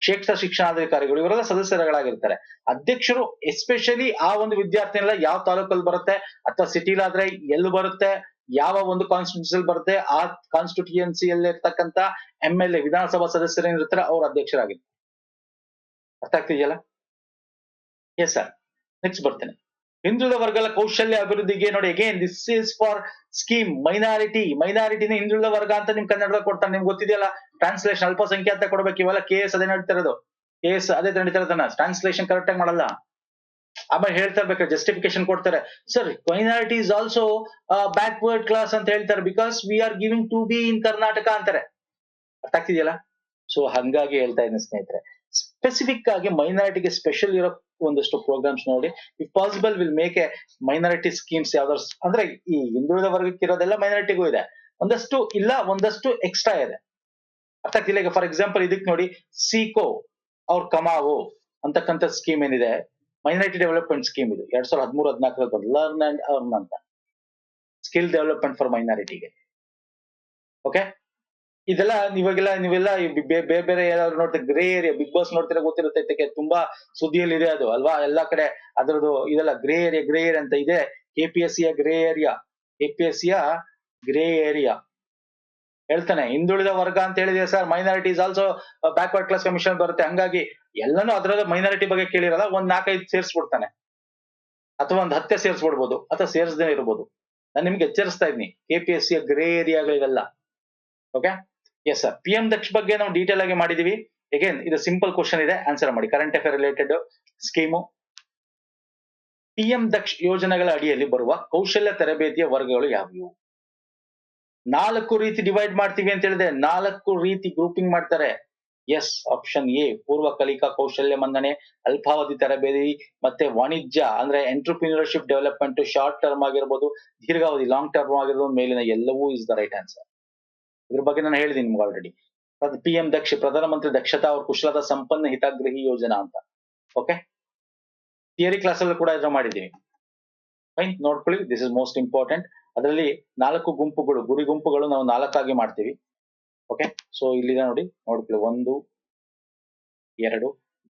ಕ್ಷೇತ್ರ ಶಿಕ್ಷಣಾಧಿಕಾರಿಗಳು, ಇವರೆಲ್ಲ ಸದಸ್ಯರುಗಳಾಗಿರ್ತಾರೆ. ಅಧ್ಯಕ್ಷರು ಎಸ್ಪೆಷಲಿ ಆ ಒಂದು ವಿದ್ಯಾರ್ಥಿನೆಲ್ಲ ಯಾವ ತಾಲೂಕಲ್ಲಿ ಬರುತ್ತೆ, ಅಥವಾ ಸಿಟಿಲಾದ್ರೆ ಎಲ್ಲಿ ಬರುತ್ತೆ, ಯಾವ ಒಂದು ಕಾನ್ಸ್ಟಿಟ್ಯೂನ್ಸಿಯಲ್ಲಿ ಬರುತ್ತೆ, ಆ ಕಾನ್ಸ್ಟಿಟ್ಯೂಯನ್ಸಿಯಲ್ಲಿ ಇರ್ತಕ್ಕಂಥ MLA ವಿಧಾನಸಭಾ ಸದಸ್ಯರು ಏನಿರ್ತಾರೆ ಅವ್ರ ಅಧ್ಯಕ್ಷರಾಗಿರ್ತಾರೆ. ಅರ್ಥ ಆಗ್ತಿದೆಯಲ್ಲ? S sir. ನೆಕ್ಸ್ಟ್ ಬರ್ತೇನೆ. ಹಿಂದುಳಿದ ವರ್ಗಗಳ ಕೌಶಲ್ಯ ಅಭಿವೃದ್ಧಿಗೆ ನೋಡಿ, again this is for scheme ಮೈನಾರಿಟಿನ ಹಿಂದುಳಿದ ವರ್ಗ ಅಂತ ನಿಮ್ ಕನ್ನಡದಲ್ಲಿ ಕೊಡ್ತಾನೆ. ನಿಮ್ಗೆ ಗೊತ್ತಿದೆಯಲ್ಲ, ಟ್ರಾನ್ಸ್ಲೇಷನ್ ಅಲ್ಪಸಂಖ್ಯಾತ ಕೊಡ್ಬೇಕು. ಇವೆಲ್ಲ KS ಅದೇ ನಡೀತಾ ಇರೋದು. KS ಅದೇ ನಡೀತಾ ಇರೋದನ್ನ ಟ್ರಾನ್ಸ್ಲೇಷನ್ ಕರೆಕ್ಟ್ ಆಗಿ ಮಾಡಲ್ಲ. ಆಮೇಲೆ ಹೇಳ್ತಾ ಇರ್ಬೇಕು, ಜಸ್ಟಿಫಿಕೇಶನ್ ಕೊಡ್ತಾರೆ, sir minority is also backward class ಅಂತ ಹೇಳ್ತಾರೆ, because we are giving to be in Karnataka ಅಂತಾರೆ. ಅರ್ಥ ಆಗ್ತಿದೆಯಲ್ಲ? ಸೊ ಹಂಗಾಗಿ ಹೇಳ್ತಾ ಇದ್ದೀನಿ ಸ್ನೇಹಿತರೆ, ಸ್ಪೆಸಿಫಿಕ್ ಆಗಿ ಮೈನಾರಿಟಿಗೆ ಸ್ಪೆಷಲ್ ಇರೋ ಒಂದಷ್ಟು ಪ್ರೋಗ್ರಾಮ್ಸ್ ನೋಡಿ. If possible will make A minority schemes. ಯಾವ್ದಾದ್ರು ಅಂದ್ರೆ ಈ ಹಿಂದುಳಿದ ವರ್ಗಕ್ಕೆ ಇರೋದೆಲ್ಲ ಮೈನಾರಿಟಿಗೂ ಇದೆ, ಒಂದಷ್ಟು ಇಲ್ಲ, ಒಂದಷ್ಟು ಎಕ್ಸ್ಟ್ರಾ ಇದೆ. ಅರ್ಥ ಆಗ್ತಿಲ್ಲ? ಈಗ ಫಾರ್ ಎಕ್ಸಾಂಪಲ್ ಇದಕ್ಕೆ ನೋಡಿ, ಸಿಕೋ ಅವ್ರ ಕಮಾವು ಅಂತಕ್ಕಂಥ ಸ್ಕೀಮ್ ಏನಿದೆ, ಮೈನಾರಿಟಿ ಡೆವಲಪ್ಮೆಂಟ್ ಸ್ಕೀಮ್ ಇದು 2013-14 ಲರ್ನ್ ಅಂಡ್ ಅರ್ನ್ ಅಂತ, ಸ್ಕಿಲ್ ಡೆವಲಪ್ಮೆಂಟ್ ಫಾರ್ ಮೈನಾರಿಟಿಗೆ. ಓಕೆ, ಇದೆಲ್ಲ ನೀವೆಲ್ಲ ಬೇರೆ ಬೇರೆ ಯಾವ್ದಾದ್ರು ನೋಡ್ತೀರಿ, ಗ್ರೇ ಏರಿಯಾ, ಬಿಗ್ ಬಾಸ್ ನೋಡ್ತೀರಾ, ಗೊತ್ತಿರುತ್ತೆ, ತುಂಬಾ ಸುದ್ದಿಯಲ್ಲಿ ಇದೆ ಅದು ಅಲ್ವಾ, ಎಲ್ಲಾ ಕಡೆ ಅದ್ರದ್ದು. ಇದೆಲ್ಲ ಗ್ರೇ ಏರಿಯಾ ಅಂತ ಇದೆ. KPSC ಗ್ರೇ ಏರಿಯಾ ಹೇಳ್ತಾನೆ. ಹಿಂದುಳಿದ ವರ್ಗ ಅಂತ ಹೇಳಿದೆ sir, minority is also backward class commission ಬರುತ್ತೆ. ಹಂಗಾಗಿ ಎಲ್ಲಾನು ಅದ್ರಲ್ಲಿ ಮೈನಾರಿಟಿ ಬಗ್ಗೆ ಕೇಳಿರಲ್ಲ, ಒಂದ್ 4-5 ಸೇರಿಸ್ಬಿಡ್ತಾನೆ, ಅಥವಾ ಒಂದ್ 10 ಸೇರಿಸ್ಬಿಡ್ಬೋದು, ಅಥವಾ ಸೇರಿಸದೇ ಇರ್ಬೋದು. ನಾನು ನಿಮ್ಗೆ ಎಚ್ಚರಿಸ್ತಾ ಇದ್ದೀನಿ, KPSC ಗ್ರೇ ಏರಿಯಾಗಳಿವೆಲ್ಲ. Okay, yes sir. PM Daksh ಬಗ್ಗೆ ನಾವು ಡೀಟೇಲ್ ಆಗಿ ಮಾಡಿದೀವಿ. ಅಗೇನ್ ಇದು ಸಿಂಪಲ್ ಕ್ವಶನ್ ಇದೆ, ಆನ್ಸರ್ ಮಾಡಿ. Current affair related scheme. PM Daksh ಯೋಜನೆಗಳ ಅಡಿಯಲ್ಲಿ ಬರುವ ಕೌಶಲ್ಯ ತರಬೇತಿಯ ವರ್ಗಗಳು ಯಾವುವು? 4 ರೀತಿ ಡಿವೈಡ್ ಮಾಡ್ತೀವಿ ಅಂತ ಹೇಳಿದೆ. 4 ರೀತಿ ಗ್ರೂಪಿಂಗ್ ಮಾಡ್ತಾರೆ. ಎಸ್, ಆಪ್ಷನ್ A ಪೂರ್ವ ಕಲಿಕಾ ಕೌಶಲ್ಯ ಮಂದನೆ, ಅಲ್ಪಾವಧಿ ತರಬೇತಿ, ಮತ್ತೆ ವಾಣಿಜ್ಯ ಅಂದ್ರೆ ಎಂಟರ್ಪ್ರಿನರ್ಶಿಪ್ ಡೆವಲಪ್ಮೆಂಟ್, ಶಾರ್ಟ್ ಟರ್ಮ್ ಆಗಿರ್ಬೋದು, ದೀರ್ಘಾವಧಿ ಲಾಂಗ್ ಟರ್ಮ್ ಆಗಿರ್ಬೋದು, ಮೇಲಿನ ಎಲ್ಲವೂ ಇಸ್ ದ ರೈಟ್ ಆನ್ಸರ್. ಇದ್ರ ಬಗ್ಗೆ ನಾನು ಹೇಳಿದ್ದೀನಿ ನಿಮ್ಗೆ ಆಲ್ರೆಡಿ. PM ದಕ್ಷ, ಪ್ರಧಾನಮಂತ್ರಿ ದಕ್ಷತಾ ಅವ್ರ ಕುಶಲತಾ ಸಂಪನ್ನ ಹಿತಗ್ರಹಿ ಯೋಜನಾ ಅಂತ. ಓಕೆ, ಥಿಯರಿ ಕ್ಲಾಸ್ ಅಲ್ಲೂ ಕೂಡ ಇದ್ರ ಮಾಡಿದ್ದೀವಿ. ಫೈನ್, ನೋಡ್ಕೊಳ್ಳಿ, ದಿಸ್ ಇಸ್ ಮೋಸ್ಟ್ ಇಂಪಾರ್ಟೆಂಟ್. ಅದರಲ್ಲಿ 4 ಗುಂಪುಗಳು, ಗುರಿ ಗುಂಪುಗಳು ನಾವು 4 ಆಗಿ ಮಾಡ್ತೀವಿ. ಓಕೆ, ಸೊ ಇಲ್ಲಿದೆ ನೋಡಿ, ನೋಡ್ಕೊಳ್ಳಿ. 1, 2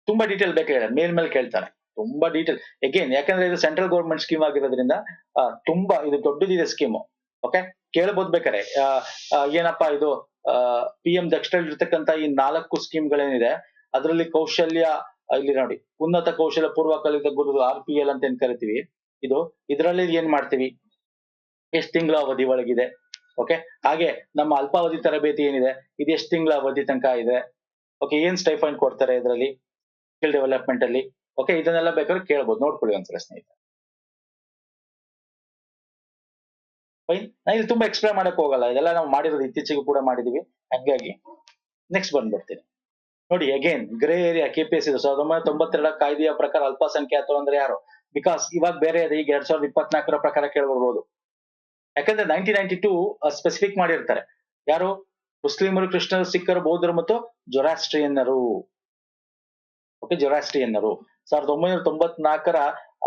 ತುಂಬಾ ಡೀಟೇಲ್ ಬೇಕಾಗಿಲ್ಲ, ಮೇಲ್ ಕೇಳ್ತಾರೆ, ತುಂಬಾ ಡೀಟೇಲ್. ಅಗೇನ್ ಯಾಕಂದ್ರೆ ಇದು ಸೆಂಟ್ರಲ್ ಗೌರ್ಮೆಂಟ್ ಸ್ಕೀಮ್ ಆಗಿರೋದ್ರಿಂದ ತುಂಬಾ ಇದು ದೊಡ್ಡದಿದೆ ಸ್ಕೀಮು. ಓಕೆ, ಕೇಳಬಹುದು ಬೇಕಾರೆ, ಏನಪ್ಪಾ ಇದು PM ದಕ್ಷದಲ್ಲಿ ಇರ್ತಕ್ಕಂಥ ಈ 4 ಸ್ಕೀಮ್ಗಳೇನಿದೆ ಅದರಲ್ಲಿ ಕೌಶಲ್ಯ ಇಲ್ಲಿ ನೋಡಿ, ಉನ್ನತ ಕೌಶಲ್ಯ ಪೂರ್ವ ಕಲಿತ ಗುರು RPL ಅಂತ ಏನ್ ಕರಿತೀವಿ, ಇದರಲ್ಲಿ ಏನ್ ಮಾಡ್ತೀವಿ, ಎಷ್ಟು ತಿಂಗಳ ಅವಧಿ ಒಳಗಿದೆ. ಓಕೆ, ಹಾಗೆ ನಮ್ಮ ಅಲ್ಪಾವಧಿ ತರಬೇತಿ ಏನಿದೆ, ಇದು ಎಷ್ಟು ತಿಂಗಳ ಅವಧಿ ತನಕ ಇದೆ. ಓಕೆ, ಏನ್ ಸ್ಟೈಫಂಡ್ ಕೊಡ್ತಾರೆ ಇದರಲ್ಲಿ ಸ್ಕಿಲ್ ಡೆವಲಪ್ಮೆಂಟ್ ಅಲ್ಲಿ. ಓಕೆ, ಇದನ್ನೆಲ್ಲ ಬೇಕಾದ್ರೆ ಕೇಳ್ಬೋದು, ನೋಡ್ಕೊಳ್ಳಿ ಒಂದ್ಸಲ ಸ್ನೇಹಿತರೆ. ಫೈನ್, ನಾನು ಇಲ್ಲಿ ತುಂಬಾ ಎಕ್ಸ್ಪ್ಲೇನ್ ಮಾಡಕ್ ಹೋಗಲ್ಲ, ಇದೆಲ್ಲ ನಾವು ಮಾಡಿರೋದು ಇತ್ತೀಚೆಗೆ ಕೂಡ ಮಾಡಿದೀವಿ. ಹಾಗಾಗಿ ನೆಕ್ಸ್ಟ್ ಬಂದ್ಬಿಡ್ತೀನಿ ನೋಡಿ. ಅಗೇನ್ ಗ್ರೇ ಏರಿಯಾ KPSC 1992 ಕಾಯ್ದೆಯ ಪ್ರಕಾರ ಅಲ್ಪಸಂಖ್ಯಾತರು ಅಂದ್ರೆ ಯಾರು? ಬಿಕಾಸ್ ಇವಾಗ ಬೇರೆ ಇದೆ, ಈಗ 2024 ಪ್ರಕಾರ ಕೇಳ್ಬಿಡ್ಬೋದು. ಯಾಕಂದ್ರೆ 1992 ಸ್ಪೆಸಿಫಿಕ್ ಮಾಡಿರ್ತಾರೆ. ಯಾರು? ಮುಸ್ಲಿಮರು, ಕ್ರಿಶ್ಚಿಯನ್, ಸಿಖ್ಖರು, ಬೌದ್ಧರು ಮತ್ತು ಜೊರಾಸ್ಟ್ರಿಯನ್ನರು. ಓಕೆ, ಜೊರಾಸ್ಟ್ರಿಯನ್ನರು 1994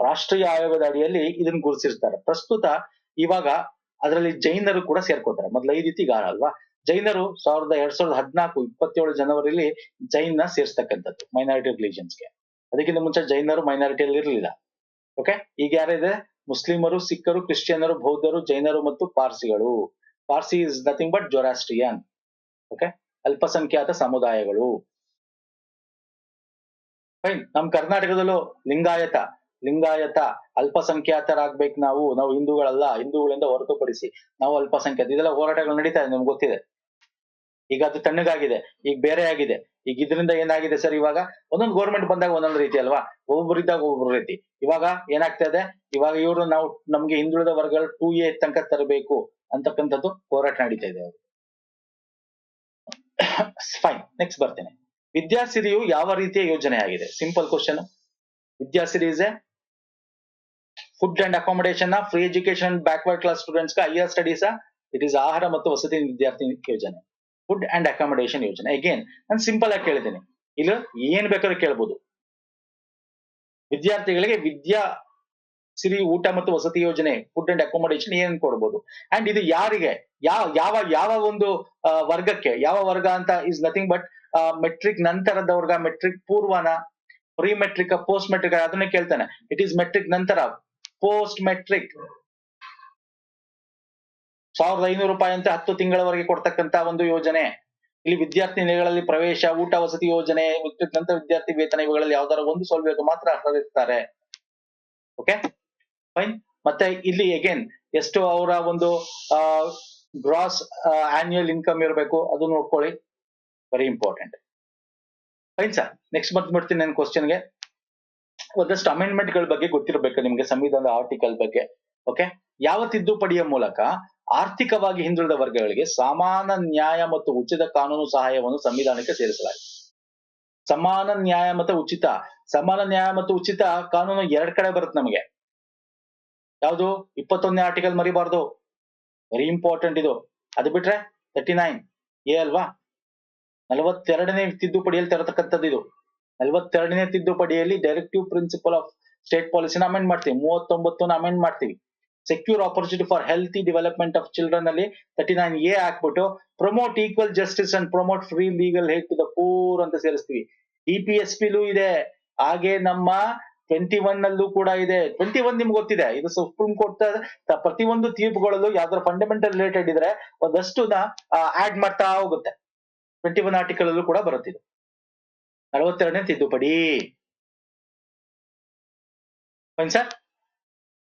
ರಾಷ್ಟ್ರೀಯ ಆಯೋಗದ ಅಡಿಯಲ್ಲಿ ಇದನ್ನ ಗುರುತಿಸಿರ್ತಾರೆ. ಪ್ರಸ್ತುತ ಇವಾಗ ಅದರಲ್ಲಿ ಜೈನರು ಕೂಡ ಸೇರ್ಕೋತಾರೆ. ಮೊದ್ಲು 5 ಇತ್ತು, ಈಗ 6 ಅಲ್ವಾ. ಜೈನರು 2014 27 ಜನವರಿಲಿ ಜೈನ್ ನ ಸೇರ್ಸ್ತಕ್ಕಂಥದ್ದು ಮೈನಾರಿಟಿ ರಿಲಿಜನ್ಸ್ಗೆ. ಅದಕ್ಕಿಂತ ಮುಂಚೆ ಜೈನರು ಮೈನಾರಿಟಿಯಲ್ಲಿ ಇರಲಿಲ್ಲ. ಓಕೆ, ಈಗ ಯಾರಿದೆ? ಮುಸ್ಲಿಮರು, ಸಿಖ್ಖರು, ಕ್ರಿಶ್ಚಿಯನ್ನರು, ಬೌದ್ಧರು, ಜೈನರು ಮತ್ತು ಪಾರ್ಸಿಗಳು. Parsi is nothing but Zoroastrian. Okay, ಅಲ್ಪಸಂಖ್ಯಾತ ಸಮುದಾಯಗಳು. ಫೈನ್, ನಮ್ ಕರ್ನಾಟಕದಲ್ಲೂ ಲಿಂಗಾಯತ ಅಲ್ಪಸಂಖ್ಯಾತರಾಗ್ಬೇಕು ನಾವು ಹಿಂದೂಗಳಲ್ಲ, ಹಿಂದೂಗಳಿಂದ ಹೊರತುಪಡಿಸಿ ನಾವು ಅಲ್ಪಸಂಖ್ಯಾತ. ಇದೆಲ್ಲ ಹೋರಾಟಗಳು ನಡೀತಾ ಇದೆ, ನಿಮ್ಗೆ ಗೊತ್ತಿದೆ. ಈಗ ಅದು ತಣ್ಣಗಾಗಿದೆ, ಈಗ ಬೇರೆ ಆಗಿದೆ. ಈಗ ಇದರಿಂದ ಏನಾಗಿದೆ ಸರ್, ಇವಾಗ ಒಂದೊಂದು ಗೌರ್ಮೆಂಟ್ ಬಂದಾಗ ಒಂದೊಂದು ರೀತಿ ಅಲ್ವಾ, ಒಬ್ಬೊಬ್ಬರಿದ್ದಾಗ ಒಬ್ಬೊಬ್ಬರು ರೀತಿ. ಇವಾಗ ಏನಾಗ್ತಾ ಇದೆ, ಇವಾಗ ಇವರು ನಮ್ಗೆ ಹಿಂದುಳಿದ ವರ್ಗಗಳು 2A ತನಕ ತರಬೇಕು ಅಂತಕ್ಕಂಥದ್ದು ಹೋರಾಟ ನಡೀತಾ ಇದೆ. ಫೈನ್, ನೆಕ್ಸ್ಟ್ ಬರ್ತೇನೆ. ವಿದ್ಯಾಸಿರಿಯು ಯಾವ ರೀತಿಯ ಯೋಜನೆ ಆಗಿದೆ? Simple question. Vidyasiri is A food and accommodation, free education backward class students, higher studies, it is ಆಹಾರ ಮತ್ತು ವಸತಿ ವಿದ್ಯಾರ್ಥಿ ಯೋಜನೆ. ಫುಡ್ ಅಂಡ್ ಅಕಾಮಿಡೇಷನ್ ಯೋಜನೆ. ಅಗೇನ್ ನಾನು ಸಿಂಪಲ್ ಆಗಿ ಕೇಳಿದ್ದೀನಿ, ಇಲ್ಲ ಏನ್ ಬೇಕಾದ್ರೂ ಕೇಳ್ಬೋದು. ವಿದ್ಯಾರ್ಥಿಗಳಿಗೆ ವಿದ್ಯಾ ಸಿರಿ ಊಟ ಮತ್ತು ವಸತಿ ಯೋಜನೆ, ಫುಡ್ ಅಂಡ್ ಅಕಾಮಿಡೇಷನ್ ಏನ್ ಕೊಡ್ಬೋದು. ಅಂಡ್ ಇದು ಯಾರಿಗೆ, ಯಾವ ಒಂದು ವರ್ಗಕ್ಕೆ, ಯಾವ ವರ್ಗ ಅಂತ ಇಸ್ ನಥಿಂಗ್ ಬಟ್ ಮೆಟ್ರಿಕ್ ನಂತರದವರ್ಗ, ಮೆಟ್ರಿಕ್ ಪೂರ್ವನ, ಪ್ರೀ ಮೆಟ್ರಿಕ್, ಪೋಸ್ಟ್ ಮೆಟ್ರಿಕ್, ಅದನ್ನೇ ಕೇಳ್ತಾನೆ. ಇಟ್ ಈಸ್ ಮೆಟ್ರಿಕ್ ನಂತರ, ಪೋಸ್ಟ್ ಮೆಟ್ರಿಕ್. 1500 ರೂಪಾಯಿ ಅಂತ 10 ತಿಂಗಳವರೆಗೆ ಕೊಡ್ತಕ್ಕಂತ ಒಂದು ಯೋಜನೆ. ಇಲ್ಲಿ ವಿದ್ಯಾರ್ಥಿ ನಿಲಯಗಳಲ್ಲಿ ಪ್ರವೇಶ, ಊಟ, ವಸತಿ ಯೋಜನೆ, ನಂತರ ವಿದ್ಯಾರ್ಥಿ ವೇತನ, ಇವುಗಳಲ್ಲಿ ಯಾವ್ದಾರ ಒಂದು ಸೌಲಭ್ಯ ಮಾತ್ರ ಅರ್ಹರಿರ್ತಾರೆ. Okay, fine. ಮತ್ತೆ ಇಲ್ಲಿ ಅಗೇನ್ ಎಷ್ಟು ಅವರ ಒಂದು ಗ್ರಾಸ್ ಆನ್ಯುಯಲ್ ಇನ್ಕಮ್ ಇರಬೇಕು, ಅದು ನೋಡ್ಕೊಳ್ಳಿ, very important. Fine sir, next ಬಂದ್ಬಿಡ್ತೀನಿ ನನ್ನ ಕ್ವಶನ್ಗೆ. ಒಂದಷ್ಟು ಅಮೆಂಡ್ಮೆಂಟ್ ಗಳ ಬಗ್ಗೆ ಗೊತ್ತಿರಬೇಕು ನಿಮ್ಗೆ, ಸಂವಿಧಾನದ ಆರ್ಟಿಕಲ್ ಬಗ್ಗೆ. ಓಕೆ, ಯಾವ ತಿದ್ದುಪಡಿಯ ಮೂಲಕ ಆರ್ಥಿಕವಾಗಿ ಹಿಂದುಳಿದ ವರ್ಗಗಳಿಗೆ ಸಮಾನ ನ್ಯಾಯ ಮತ್ತು ಉಚಿತ ಕಾನೂನು ಸಹಾಯವನ್ನು ಸಂವಿಧಾನಕ್ಕೆ ಸೇರಿಸಲಾಗಿದೆ. ಸಮಾನ ನ್ಯಾಯ ಮತ್ತು ಉಚಿತ ಕಾನೂನು 2 ಕಡೆ ಬರುತ್ತೆ ನಮಗೆ. ಯಾವುದು? 21ನೇ ಆರ್ಟಿಕಲ್ ಮರಿಬಾರ್ದು, ವೆರಿ ಇಂಪಾರ್ಟೆಂಟ್ ಇದು. ಅದು ಬಿಟ್ರೆ 39A ಅಲ್ವಾ, 42ನೇ ತಿದ್ದುಪಡಿಯಲ್ಲಿ ತರತಕ್ಕಂಥದ್ದು ಇದು. 42ನೇ ತಿದ್ದುಪಡಿಯಲ್ಲಿ ಡೈರೆಕ್ಟಿವ್ ಪ್ರಿನ್ಸಿಪಲ್ ಆಫ್ ಸ್ಟೇಟ್ ಪಾಲಿಸಿನ ಅಮೆಂಡ್ ಮಾಡ್ತೀವಿ. 39ನ ಅಮೆಂಡ್ ಮಾಡ್ತೀವಿ. Secure opportunity for healthy development of children ಅಲ್ಲಿ 39A ಹಾಕ್ಬಿಟ್ಟು promote equal justice and promote free legal help to the poor ಅಂತ ಸೇರಿಸ್ತೀವಿ. DPSPಲೂ ಇದೆ, ಹಾಗೆ ನಮ್ಮ 21 ನಲ್ಲೂ ಕೂಡ ಇದೆ. 21 ನಿಮ್ಗೆ ಗೊತ್ತಿದೆ, ಇದು ಸುಪ್ರೀಂ ಕೋರ್ಟ್ ಪ್ರತಿಯೊಂದು ತೀರ್ಪುಗಳಲ್ಲೂ ಯಾವ್ದಾದ್ರು ಫಂಡಮೆಂಟಲ್ ರಿಲೇಟೆಡ್ ಇದ್ರೆ ಒಂದಷ್ಟು ಆಡ್ ಮಾಡ್ತಾ ಹೋಗುತ್ತೆ. 21 ಆರ್ಟಿಕಲ್ ಅಲ್ಲೂ ಕೂಡ ಬರುತ್ತಿದೆ. 42ನೇ ತಿದ್ದುಪಡಿ. ಸರ್,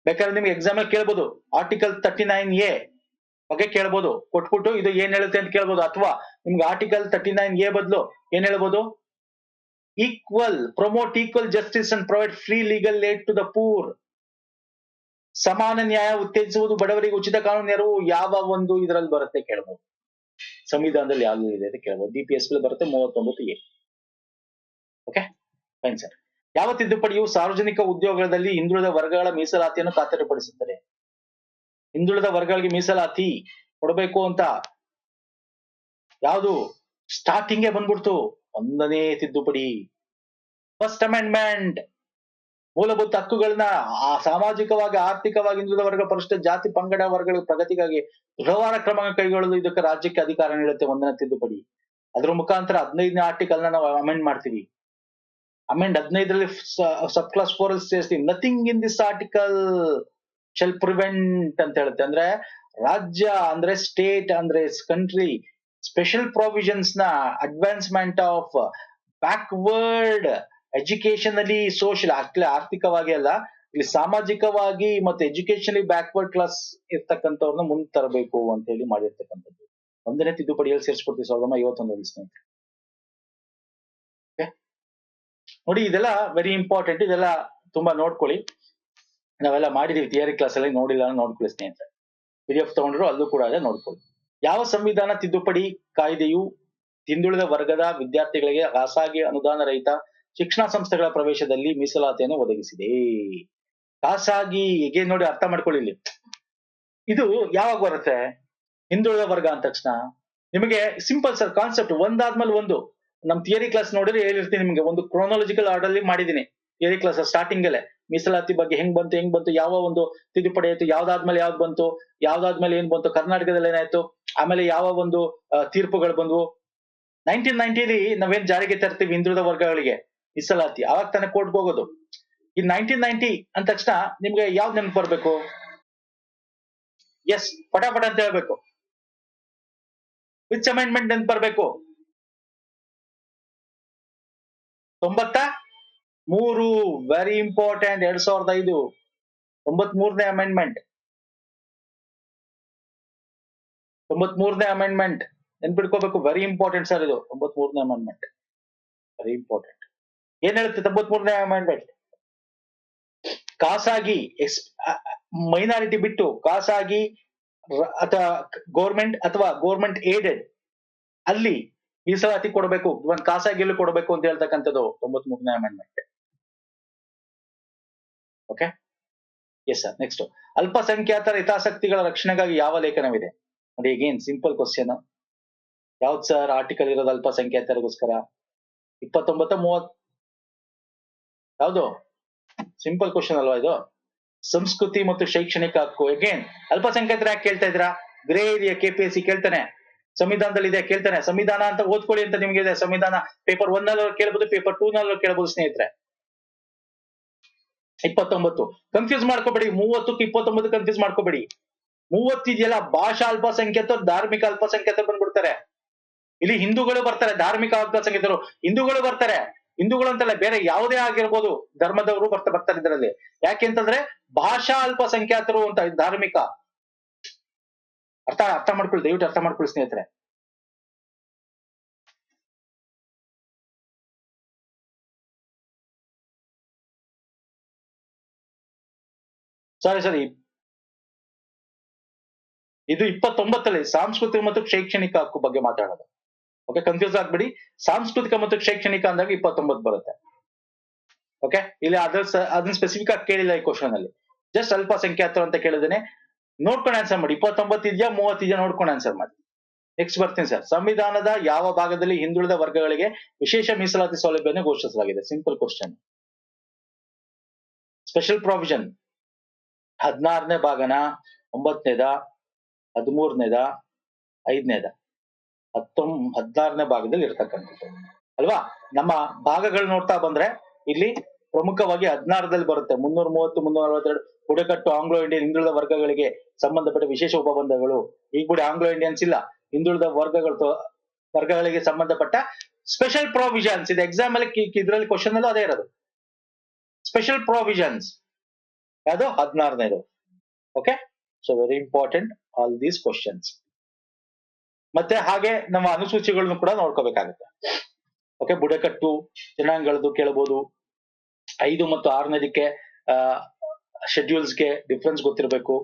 ಬೇಕಾದ್ರೆ ನಿಮ್ಗೆ ಎಕ್ಸಾಮ್ ಅಲ್ಲಿ ಕೇಳ್ಬೋದು, ಆರ್ಟಿಕಲ್ 39A ಬಗ್ಗೆ ಕೇಳ್ಬೋದು, ಕೊಟ್ಬಿಟ್ಟು ಇದು ಏನ್ ಹೇಳುತ್ತೆ ಅಂತ ಕೇಳ್ಬೋದು. ಅಥವಾ ನಿಮ್ಗೆ ಆರ್ಟಿಕಲ್ 39A ಬದಲು ಏನ್ ಹೇಳ್ಬೋದು, promote equal justice and provide free legal aid to the poor. ಸಮಾನ ನ್ಯಾಯ ಉತ್ತೇಜಿಸುವುದು, ಬಡವರಿಗೆ ಉಚಿತ ಕಾನೂನು ನೆರವು, ಯಾವ ಒಂದು ಇದರಲ್ಲಿ ಬರುತ್ತೆ ಕೇಳ್ಬೋದು. ಸಂವಿಧಾನದಲ್ಲಿ ಯಾವ್ದು ಇದೆ ಅಂತ ಕೇಳ್ಬೋದು. DPSP ಬರುತ್ತೆ 39A. Okay, fine sir. ಯಾವ ತಿದ್ದುಪಡಿಯು ಸಾರ್ವಜನಿಕ ಉದ್ಯೋಗದಲ್ಲಿ ಹಿಂದುಳಿದ ವರ್ಗಗಳ ಮೀಸಲಾತಿಯನ್ನು ಖಾತರಿಪಡಿಸುತ್ತದೆ? ಹಿಂದುಳಿದ ವರ್ಗಗಳಿಗೆ ಮೀಸಲಾತಿ ಕೊಡಬೇಕು ಅಂತ ಯಾವುದು ಸ್ಟಾರ್ಟಿಂಗ್ಗೆ ಬಂದ್ಬಿಡ್ತು, 1ನೇ ತಿದ್ದುಪಡಿ, ಫಸ್ಟ್ ಅಮೆಂಡ್ಮೆಂಟ್. ಮೂಲಭೂತ ಹಕ್ಕುಗಳನ್ನ ಸಾಮಾಜಿಕವಾಗಿ ಆರ್ಥಿಕವಾಗಿ ಹಿಂದುಳಿದ ವರ್ಗ, ಪರಿಶಿಷ್ಟ ಜಾತಿ ಪಂಗಡ ವರ್ಗಗಳ ಪ್ರಗತಿಗಾಗಿ ಹಲವಾರು ಕ್ರಮ ಕೈಗೊಳ್ಳಲು ಇದಕ್ಕೆ ರಾಜ್ಯಕ್ಕೆ ಅಧಿಕಾರ ನೀಡುತ್ತೆ 1ನೇ ತಿದ್ದುಪಡಿ. ಅದ್ರ ಮುಖಾಂತರ 15ನೇ ಆರ್ಟಿಕಲ್ ನ ನಾವು ಅಮೆಂಡ್ ಮಾಡ್ತೀವಿ. ಅಮೆಂಡ್ 15ರಲ್ಲಿ ಸಬ್ ಕ್ಲಾಸ್ 4 ಅಲ್ಲಿ ಸೇರಿಸ್ತೀವಿ. Nothing in this article shall prevent ಅಂತ ಹೇಳುತ್ತೆ. ಅಂದ್ರೆ ರಾಜ್ಯ ಅಂದ್ರೆ ಸ್ಟೇಟ್ ಅಂದ್ರೆ ಕಂಟ್ರಿ ಸ್ಪೆಷಲ್ ಪ್ರಾವಿಷನ್ಸ್ ನ ಅಡ್ವಾನ್ಸ್ಮೆಂಟ್ ಆಫ್ ಬ್ಯಾಕ್ವರ್ಡ್ ಎಜುಕೇಶನ್ ಅಲ್ಲಿ ಸೋಷಿಯಲ್ ಆರ್ಥಿಕವಾಗಿ ಅಲ್ಲ, ಇಲ್ಲಿ ಸಾಮಾಜಿಕವಾಗಿ ಮತ್ತೆ ಎಜುಕೇಶನ್ ಬ್ಯಾಕ್ವರ್ಡ್ ಕ್ಲಾಸ್ ಇರ್ತಕ್ಕಂಥವ್ರನ್ನ ಮುಂದೆ ತರಬೇಕು ಅಂತ ಹೇಳಿ ಮಾಡಿರ್ತಕ್ಕಂಥದ್ದು. 1ನೇ ತಿದ್ದುಪಡಿಯಲ್ಲಿ ಸೇರಿಸ್ಕೊಡ್ತೀವಿ 1951 ಸ್ನೇಹಿತರೆ. ನೋಡಿ ಇದೆಲ್ಲ ವೆರಿ ಇಂಪಾರ್ಟೆಂಟ್, ಇದೆಲ್ಲ ತುಂಬಾ ನೋಡ್ಕೊಳ್ಳಿ. ನಾವೆಲ್ಲ ಮಾಡಿದೀವಿ ಥಿಯರಿ ಕ್ಲಾಸ್ ಅಲ್ಲಿ, ನೋಡಿಲ್ಲ ನೋಡ್ಕೊಳ್ಳಿ ಸ್ನೇಹಿತರೆ. PDF ತಗೊಂಡ್ರು ಅಲ್ಲೂ ಕೂಡ ಅದೇ ನೋಡ್ಕೊಳ್ಳಿ. ಯಾವ ಸಂವಿಧಾನ ತಿದ್ದುಪಡಿ ಕಾಯ್ದೆಯು ಹಿಂದುಳಿದ ವರ್ಗದ ವಿದ್ಯಾರ್ಥಿಗಳಿಗೆ ಖಾಸಗಿ ಅನುದಾನ ರಹಿತ ಶಿಕ್ಷಣ ಸಂಸ್ಥೆಗಳ ಪ್ರವೇಶದಲ್ಲಿ ಮೀಸಲಾತಿಯನ್ನು ಒದಗಿಸಿದೆ? ಖಾಸಗಿ ಹೇಗೆ ನೋಡಿ ಅರ್ಥ ಮಾಡ್ಕೊಳ್ಳಿ. ಇಲ್ಲಿ ಇದು ಯಾವಾಗ ಬರುತ್ತೆ? ಹಿಂದುಳಿದ ವರ್ಗ ಅಂದ ತಕ್ಷಣ ನಿಮಗೆ ಸಿಂಪಲ್ ಸರ್ ಕಾನ್ಸೆಪ್ಟ್, ಒಂದಾದ್ಮೇಲೆ ಒಂದು. ನಮ್ ಥಿಯರಿ ಕ್ಲಾಸ್ ನೋಡಿದ್ರೆ ಹೇಳಿರ್ತೀನಿ ನಿಮ್ಗೆ, ಒಂದು ಕ್ರೋನಾಲಜಿಕಲ್ ಆರ್ಡರ್ ಅಲ್ಲಿ ಮಾಡಿದೀನಿ ಥಿಯರಿ ಕ್ಲಾಸ್ ಸ್ಟಾರ್ಟಿಂಗ್ ಅಲ್ಲೇ. ಮೀಸಲಾತಿ ಬಗ್ಗೆ ಹೆಂಗ್ ಬಂತು, ಯಾವ ಒಂದು ತಿದ್ದುಪಡಿ ಆಯ್ತು, ಯಾವ್ದಾದ್ಮೇಲೆ ಯಾವ್ದು ಬಂತು, ಯಾವ್ದಾದ್ಮೇಲೆ ಏನ್ ಬಂತು, ಕರ್ನಾಟಕದಲ್ಲಿ ಏನಾಯ್ತು, ಆಮೇಲೆ ಯಾವ ಒಂದು ತೀರ್ಪುಗಳು ಬಂದ್ವು. 1990 ನಾವೇನ್ ಜಾರಿಗೆ ತರ್ತೀವಿ ಹಿಂದುಳಿದ ವರ್ಗಗಳಿಗೆ ಮೀಸಲಾತಿ, ಅವಾಗ ತಾನೇ ಕೋರ್ಟ್ಗೆ ಹೋಗೋದು. ಈ 1990 ಅಂದ ತಕ್ಷಣ ನಿಮ್ಗೆ ಯಾವ್ದು ನೆನಪು ಬರ್ಬೇಕು? ಎಸ್, ಪಟಾಪಟ ಅಂತ ಹೇಳ್ಬೇಕು. ವಿಚ್ ಅಮೆಂಡ್ಮೆಂಟ್ ನೆನಪು ಬರ್ಬೇಕು? 93. Very important. 2005 93ನೇ ಅಮೆಂಡ್ಮೆಂಟ್. 93ನೇ ಅಮೆಂಡ್ಮೆಂಟ್ ನೆನ್ಪಿಡ್ಕೋಬೇಕು, ವೆರಿ ಇಂಪಾರ್ಟೆಂಟ್ ಸರ್ ಇದು. 93ನೇ ಅಮೆಂಡ್ಮೆಂಟ್ ವೆರಿ ಇಂಪಾರ್ಟೆಂಟ್. ಏನ್ ಹೇಳುತ್ತೆ 93ನೇ ಅಮೆಂಡ್ಮೆಂಟ್? ಖಾಸಗಿ ಮೈನಾರಿಟಿ ಬಿಟ್ಟು ಖಾಸಗಿ ಅಥವಾ ಗೌರ್ಮೆಂಟ್ ಅಥವಾ ಗೌರ್ಮೆಂಟ್ ಏಡೆಡ್ ಅಲ್ಲಿ ಮೀಸಲಾತಿ ಕೊಡಬೇಕು, ಒಂದ್ ಖಾಸಗಿಯಲ್ಲೂ ಕೊಡಬೇಕು ಅಂತ ಹೇಳ್ತಕ್ಕಂಥದ್ದು 93ನೇ amendment. Okay, yes sir. Next, ಅಲ್ಪಸಂಖ್ಯಾತರ ಹಿತಾಸಕ್ತಿಗಳ ರಕ್ಷಣೆಗಾಗಿ ಯಾವ ಲೇಖನವಿದೆ? ನೋಡಿ ಅಗೇನ್ ಸಿಂಪಲ್ ಕ್ವಶನ್. ಯಾವ್ದು ಸರ್ ಆರ್ಟಿಕಲ್ ಇರೋದು ಅಲ್ಪಸಂಖ್ಯಾತರಿಗೋಸ್ಕರ? 29, 30? ಯಾವ್ದು? ಸಿಂಪಲ್ ಕ್ವಶನ್ ಅಲ್ವಾ ಇದು? ಸಂಸ್ಕೃತಿ ಮತ್ತು ಶೈಕ್ಷಣಿಕ ಹಕ್ಕು. ಅಗೇನ್ ಅಲ್ಪಸಂಖ್ಯಾತರ ಯಾಕೆ ಕೇಳ್ತಾ ಇದ್ದೀರಾ? ಗ್ರೇ ಏರಿಯಾ KPSC ಕೇಳ್ತಾನೆ, ಸಂವಿಧಾನದಲ್ಲಿ ಇದೆ ಕೇಳ್ತಾನೆ. ಸಂವಿಧಾನ ಅಂತ ಓದ್ಕೊಳ್ಳಿ ಅಂತ ನಿಮ್ಗೆ ಇದೆ. ಸಂವಿಧಾನ ಪೇಪರ್ 1 ನಲ್ಲಿ ಕೇಳಬಹುದು, ಪೇಪರ್ 2 ನಲ್ಲಿ ಕೇಳಬಹುದು ಸ್ನೇಹಿತರೆ. 29 ಕನ್ಫ್ಯೂಸ್ ಮಾಡ್ಕೋಬೇಡಿ, 30ಕ್ಕೆ 29 ಕನ್ಫ್ಯೂಸ್ ಮಾಡ್ಕೋಬೇಡಿ. 30 ಇದೆಯಲ್ಲ ಭಾಷಾ ಅಲ್ಪಸಂಖ್ಯಾತರು, ಧಾರ್ಮಿಕ ಅಲ್ಪಸಂಖ್ಯಾತರು ಬಂದ್ಬಿಡ್ತಾರೆ. ಇಲ್ಲಿ ಹಿಂದೂಗಳು ಬರ್ತಾರೆ, ಧಾರ್ಮಿಕ ಅಲ್ಪಸಂಖ್ಯಾತರು ಹಿಂದೂಗಳು ಬರ್ತಾರೆ. ಹಿಂದೂಗಳು ಅಂತಲ್ಲ, ಬೇರೆ ಯಾವುದೇ ಆಗಿರ್ಬೋದು ಧರ್ಮದವರು ಬರ್ತಾರೆ ಇದರಲ್ಲಿ. ಯಾಕೆಂತಂದ್ರೆ ಭಾಷಾ ಅಲ್ಪಸಂಖ್ಯಾತರು ಅಂತ, ಧಾರ್ಮಿಕ. ಅರ್ಥ ಮಾಡ್ಕೊಳ್ಳಿ, ದಯವಿಟ್ಟು ಅರ್ಥ ಮಾಡ್ಕೊಳ್ಳಿ ಸ್ನೇಹಿತರೆ. ಸರಿ, ಇದು 29ರಲ್ಲಿ ಸಾಂಸ್ಕೃತಿಕ ಮತ್ತು ಶೈಕ್ಷಣಿಕ ಹಕ್ಕು ಬಗ್ಗೆ ಮಾತಾಡೋದು. ಓಕೆ, ಕನ್ಫ್ಯೂಸ್ ಆಗ್ಬೇಡಿ. ಸಾಂಸ್ಕೃತಿಕ ಮತ್ತು ಶೈಕ್ಷಣಿಕ ಅಂದಾಗ 29 ಬರುತ್ತೆ. ಓಕೆ, ಇಲ್ಲಿ ಅದನ್ನ ಸ್ಪೆಸಿಫಿಕ್ ಆಗಿ ಕೇಳಿಲ್ಲ ಈ ಕ್ವಶನ್ ಅಲ್ಲಿ. ಜಸ್ಟ್ ಅಲ್ಪಸಂಖ್ಯಾತರು ಅಂತ ಕೇಳಿದೇನೆ, ನೋಡ್ಕೊಂಡು ಆನ್ಸರ್ ಮಾಡಿ. 29 ಇದೆಯಾ 30 ಇದೆಯಾ ನೋಡ್ಕೊಂಡು ಆನ್ಸರ್ ಮಾಡಿ. ನೆಕ್ಸ್ಟ್ ಬರ್ತೀನಿ ಸರ್. ಸಂವಿಧಾನದ ಯಾವ ಭಾಗದಲ್ಲಿ ಹಿಂದುಳಿದ ವರ್ಗಗಳಿಗೆ ವಿಶೇಷ ಮೀಸಲಾತಿ ಸೌಲಭ್ಯವನ್ನು ಘೋಷಿಸಲಾಗಿದೆ? Simple question. ಸ್ಪೆಷಲ್ ಪ್ರಾವಿಷನ್ 16ನೇ ಭಾಗನ, 9ನೇದ, 13ನೇದ, 5ನೇದ? 16ನೇ ಭಾಗದಲ್ಲಿ ಇರ್ತಕ್ಕಂಥದ್ದು ಅಲ್ವಾ? ನಮ್ಮ ಭಾಗಗಳು ನೋಡ್ತಾ ಬಂದ್ರೆ ಇಲ್ಲಿ ಪ್ರಮುಖವಾಗಿ 16ರಲ್ಲಿ ಬರುತ್ತೆ. 330, 342 ಬುಡಕಟ್ಟು ಆಂಗ್ಲೋ ಇಂಡಿಯನ್ ಹಿಂದುಳಿದ ವರ್ಗಗಳಿಗೆ ಸಂಬಂಧಪಟ್ಟ ವಿಶೇಷ ಉಪಬಂಧಗಳು. ಈಗ ಕೂಡ ಆಂಗ್ಲೋ ಇಂಡಿಯನ್ಸ್ ಇಲ್ಲ, ಹಿಂದುಳಿದ ವರ್ಗಗಳಿಗೆ ಸಂಬಂಧಪಟ್ಟ ಸ್ಪೆಷಲ್ ಪ್ರಾವಿಷನ್ಸ್ ಇದೆ. ಎಕ್ಸಾಮ್ ಅಲ್ಲಿ ಇದ್ರಲ್ಲಿ ಕ್ವಶನ್ ಅಲ್ಲೂ ಅದೇ ಇರೋದು, ಸ್ಪೆಷಲ್ ಪ್ರಾವಿಷನ್ಸ್. ಯಾವುದು? 16ನೇದು. Okay, so very important all these questions. ಮತ್ತೆ ಹಾಗೆ ನಮ್ಮ ಅನುಸೂಚಿಗಳನ್ನು ಕೂಡ ನೋಡ್ಕೋಬೇಕಾಗುತ್ತೆ. ಓಕೆ, ಬುಡಕಟ್ಟು ಜನಾಂಗಗಳದ್ದು ಕೇಳಬಹುದು. 5 ಮತ್ತು 6ನೇದಕ್ಕೆ ಶೆಡ್ಯೂಲ್ಸ್ಗೆ ಡಿಫ್ರೆನ್ಸ್ ಗೊತ್ತಿರಬೇಕು.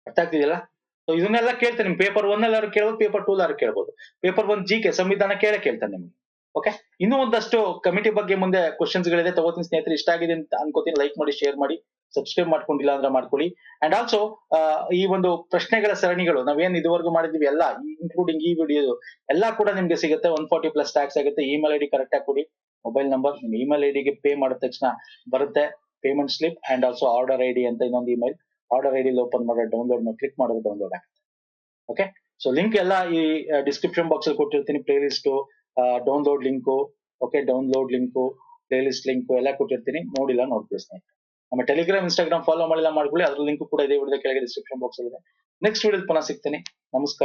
ಅರ್ಥ ಆಗ್ತಿದೆಯಲ್ಲ? ಸೊ ಇದನ್ನೆಲ್ಲ ಕೇಳ್ತಾನೆ. ನಿಮ್ ಪೇಪರ್ 1 ಎಲ್ಲಾರು ಕೇಳ್ಬೋದು, ಪೇಪರ್ 2 ಎಲ್ಲಾರು ಕೇಳ್ಬೋದು. ಪೇಪರ್ 1 GK ಸಂವಿಧಾನ ಕೇಳ್ತಾನೆ ನಿಮ್ಗೆ. ಓಕೆ, ಇನ್ನೂ ಒಂದಷ್ಟು ಕಮಿಟಿ ಬಗ್ಗೆ ಮುಂದೆ ಕ್ವಶನ್ಸ್ ಗಳಿದೆ, ತಗೋತೀನಿ ಸ್ನೇಹಿತರೆ. ಇಷ್ಟ ಆಗಿದೆ ಅಂತ ಅನ್ಕೋತೀನಿ. ಲೈಕ್ ಮಾಡಿ, ಶೇರ್ ಮಾಡಿ, ಸಬ್ಸ್ಕ್ರೈಬ್ ಮಾಡ್ಕೊಂಡಿಲ್ಲ ಅಂದ್ರೆ ಮಾಡ್ಕೊಳ್ಳಿ. ಅಂಡ್ ಆಲ್ಸೋ ಈ ಒಂದು ಪ್ರಶ್ನೆಗಳ ಸರಣಿಗಳು ನಾವೇನ್ ಇದುವರೆಗೂ ಮಾಡಿದ್ವಿ ಎಲ್ಲ, ಇನ್ಕ್ಲೂಡಿಂಗ್ ಈ ವಿಡಿಯೋ ಎಲ್ಲ ಕೂಡ ನಿಮ್ಗೆ ಸಿಗುತ್ತೆ. 140+ ಟ್ಯಾಕ್ಸ್ ಆಗುತ್ತೆ. ಇಮೇಲ್ ID ಕರೆಕ್ಟ್ ಆಗಿ ಕೊಡಿ, ಮೊಬೈಲ್ ನಂಬರ್. ನಿಮ್ ಇಮೇಲ್ ಐಡಿಗೆ ಪೇ ಮಾಡಿದ ತಕ್ಷಣ ಬರುತ್ತೆ payment slip. And also order ID ಅಂತ ಇನ್ನೊಂದು ಇಮೇಲ್. ಆರ್ಡರ್ ID ಓಪನ್ ಮಾಡೋ ಡೌನ್ಲೋಡ್ ಮಾಡಿ, ಕ್ಲಿಕ್ ಮಾಡೋದು ಡೌನ್ಲೋಡ್ ಆಗುತ್ತೆ. ಓಕೆ, ಸೊ ಲಿಂಕ್ ಎಲ್ಲ ಈ ಡಿಸ್ಕ್ರಿಪ್ಷನ್ ಬಾಕ್ಸ್ ಅಲ್ಲಿ ಕೊಟ್ಟಿರ್ತೀನಿ. Play list, download link, okay, download link, play list link ಎಲ್ಲ ಕೊಟ್ಟಿರ್ತೀನಿ. ನೋಡಿಲ್ಲ ನೋಡ್ಕೊಳ್ಳಿ ಸ್ನೇಹಿತರೆ. ನಮ್ಮ ಟೆಲಿಗ್ರಾಮ್, ಇನ್ಸ್ಟಾಗ್ರಾಮ್ ಫಾಲೋ ಮಾಡಿಲ್ಲ ಮಾಡ್ಕೊಳ್ಳಿ. ಅದ್ರ ಲಿಂಕ್ ಕೂಡ ಇದೆ ವಿಡಿಯೋ ಕೆಳಗೆ ಡಿಸ್ಕ್ರಿಪ್ಷನ್ ಬಾಕ್ಸ್ ಅಲ್ಲಿ ಇದೆ. ನೆಕ್ಸ್ಟ್ ವಿಡಿಯೋ ಪುನಃ ಸಿಗ್ತೀನಿ. ನಮಸ್ಕಾರ.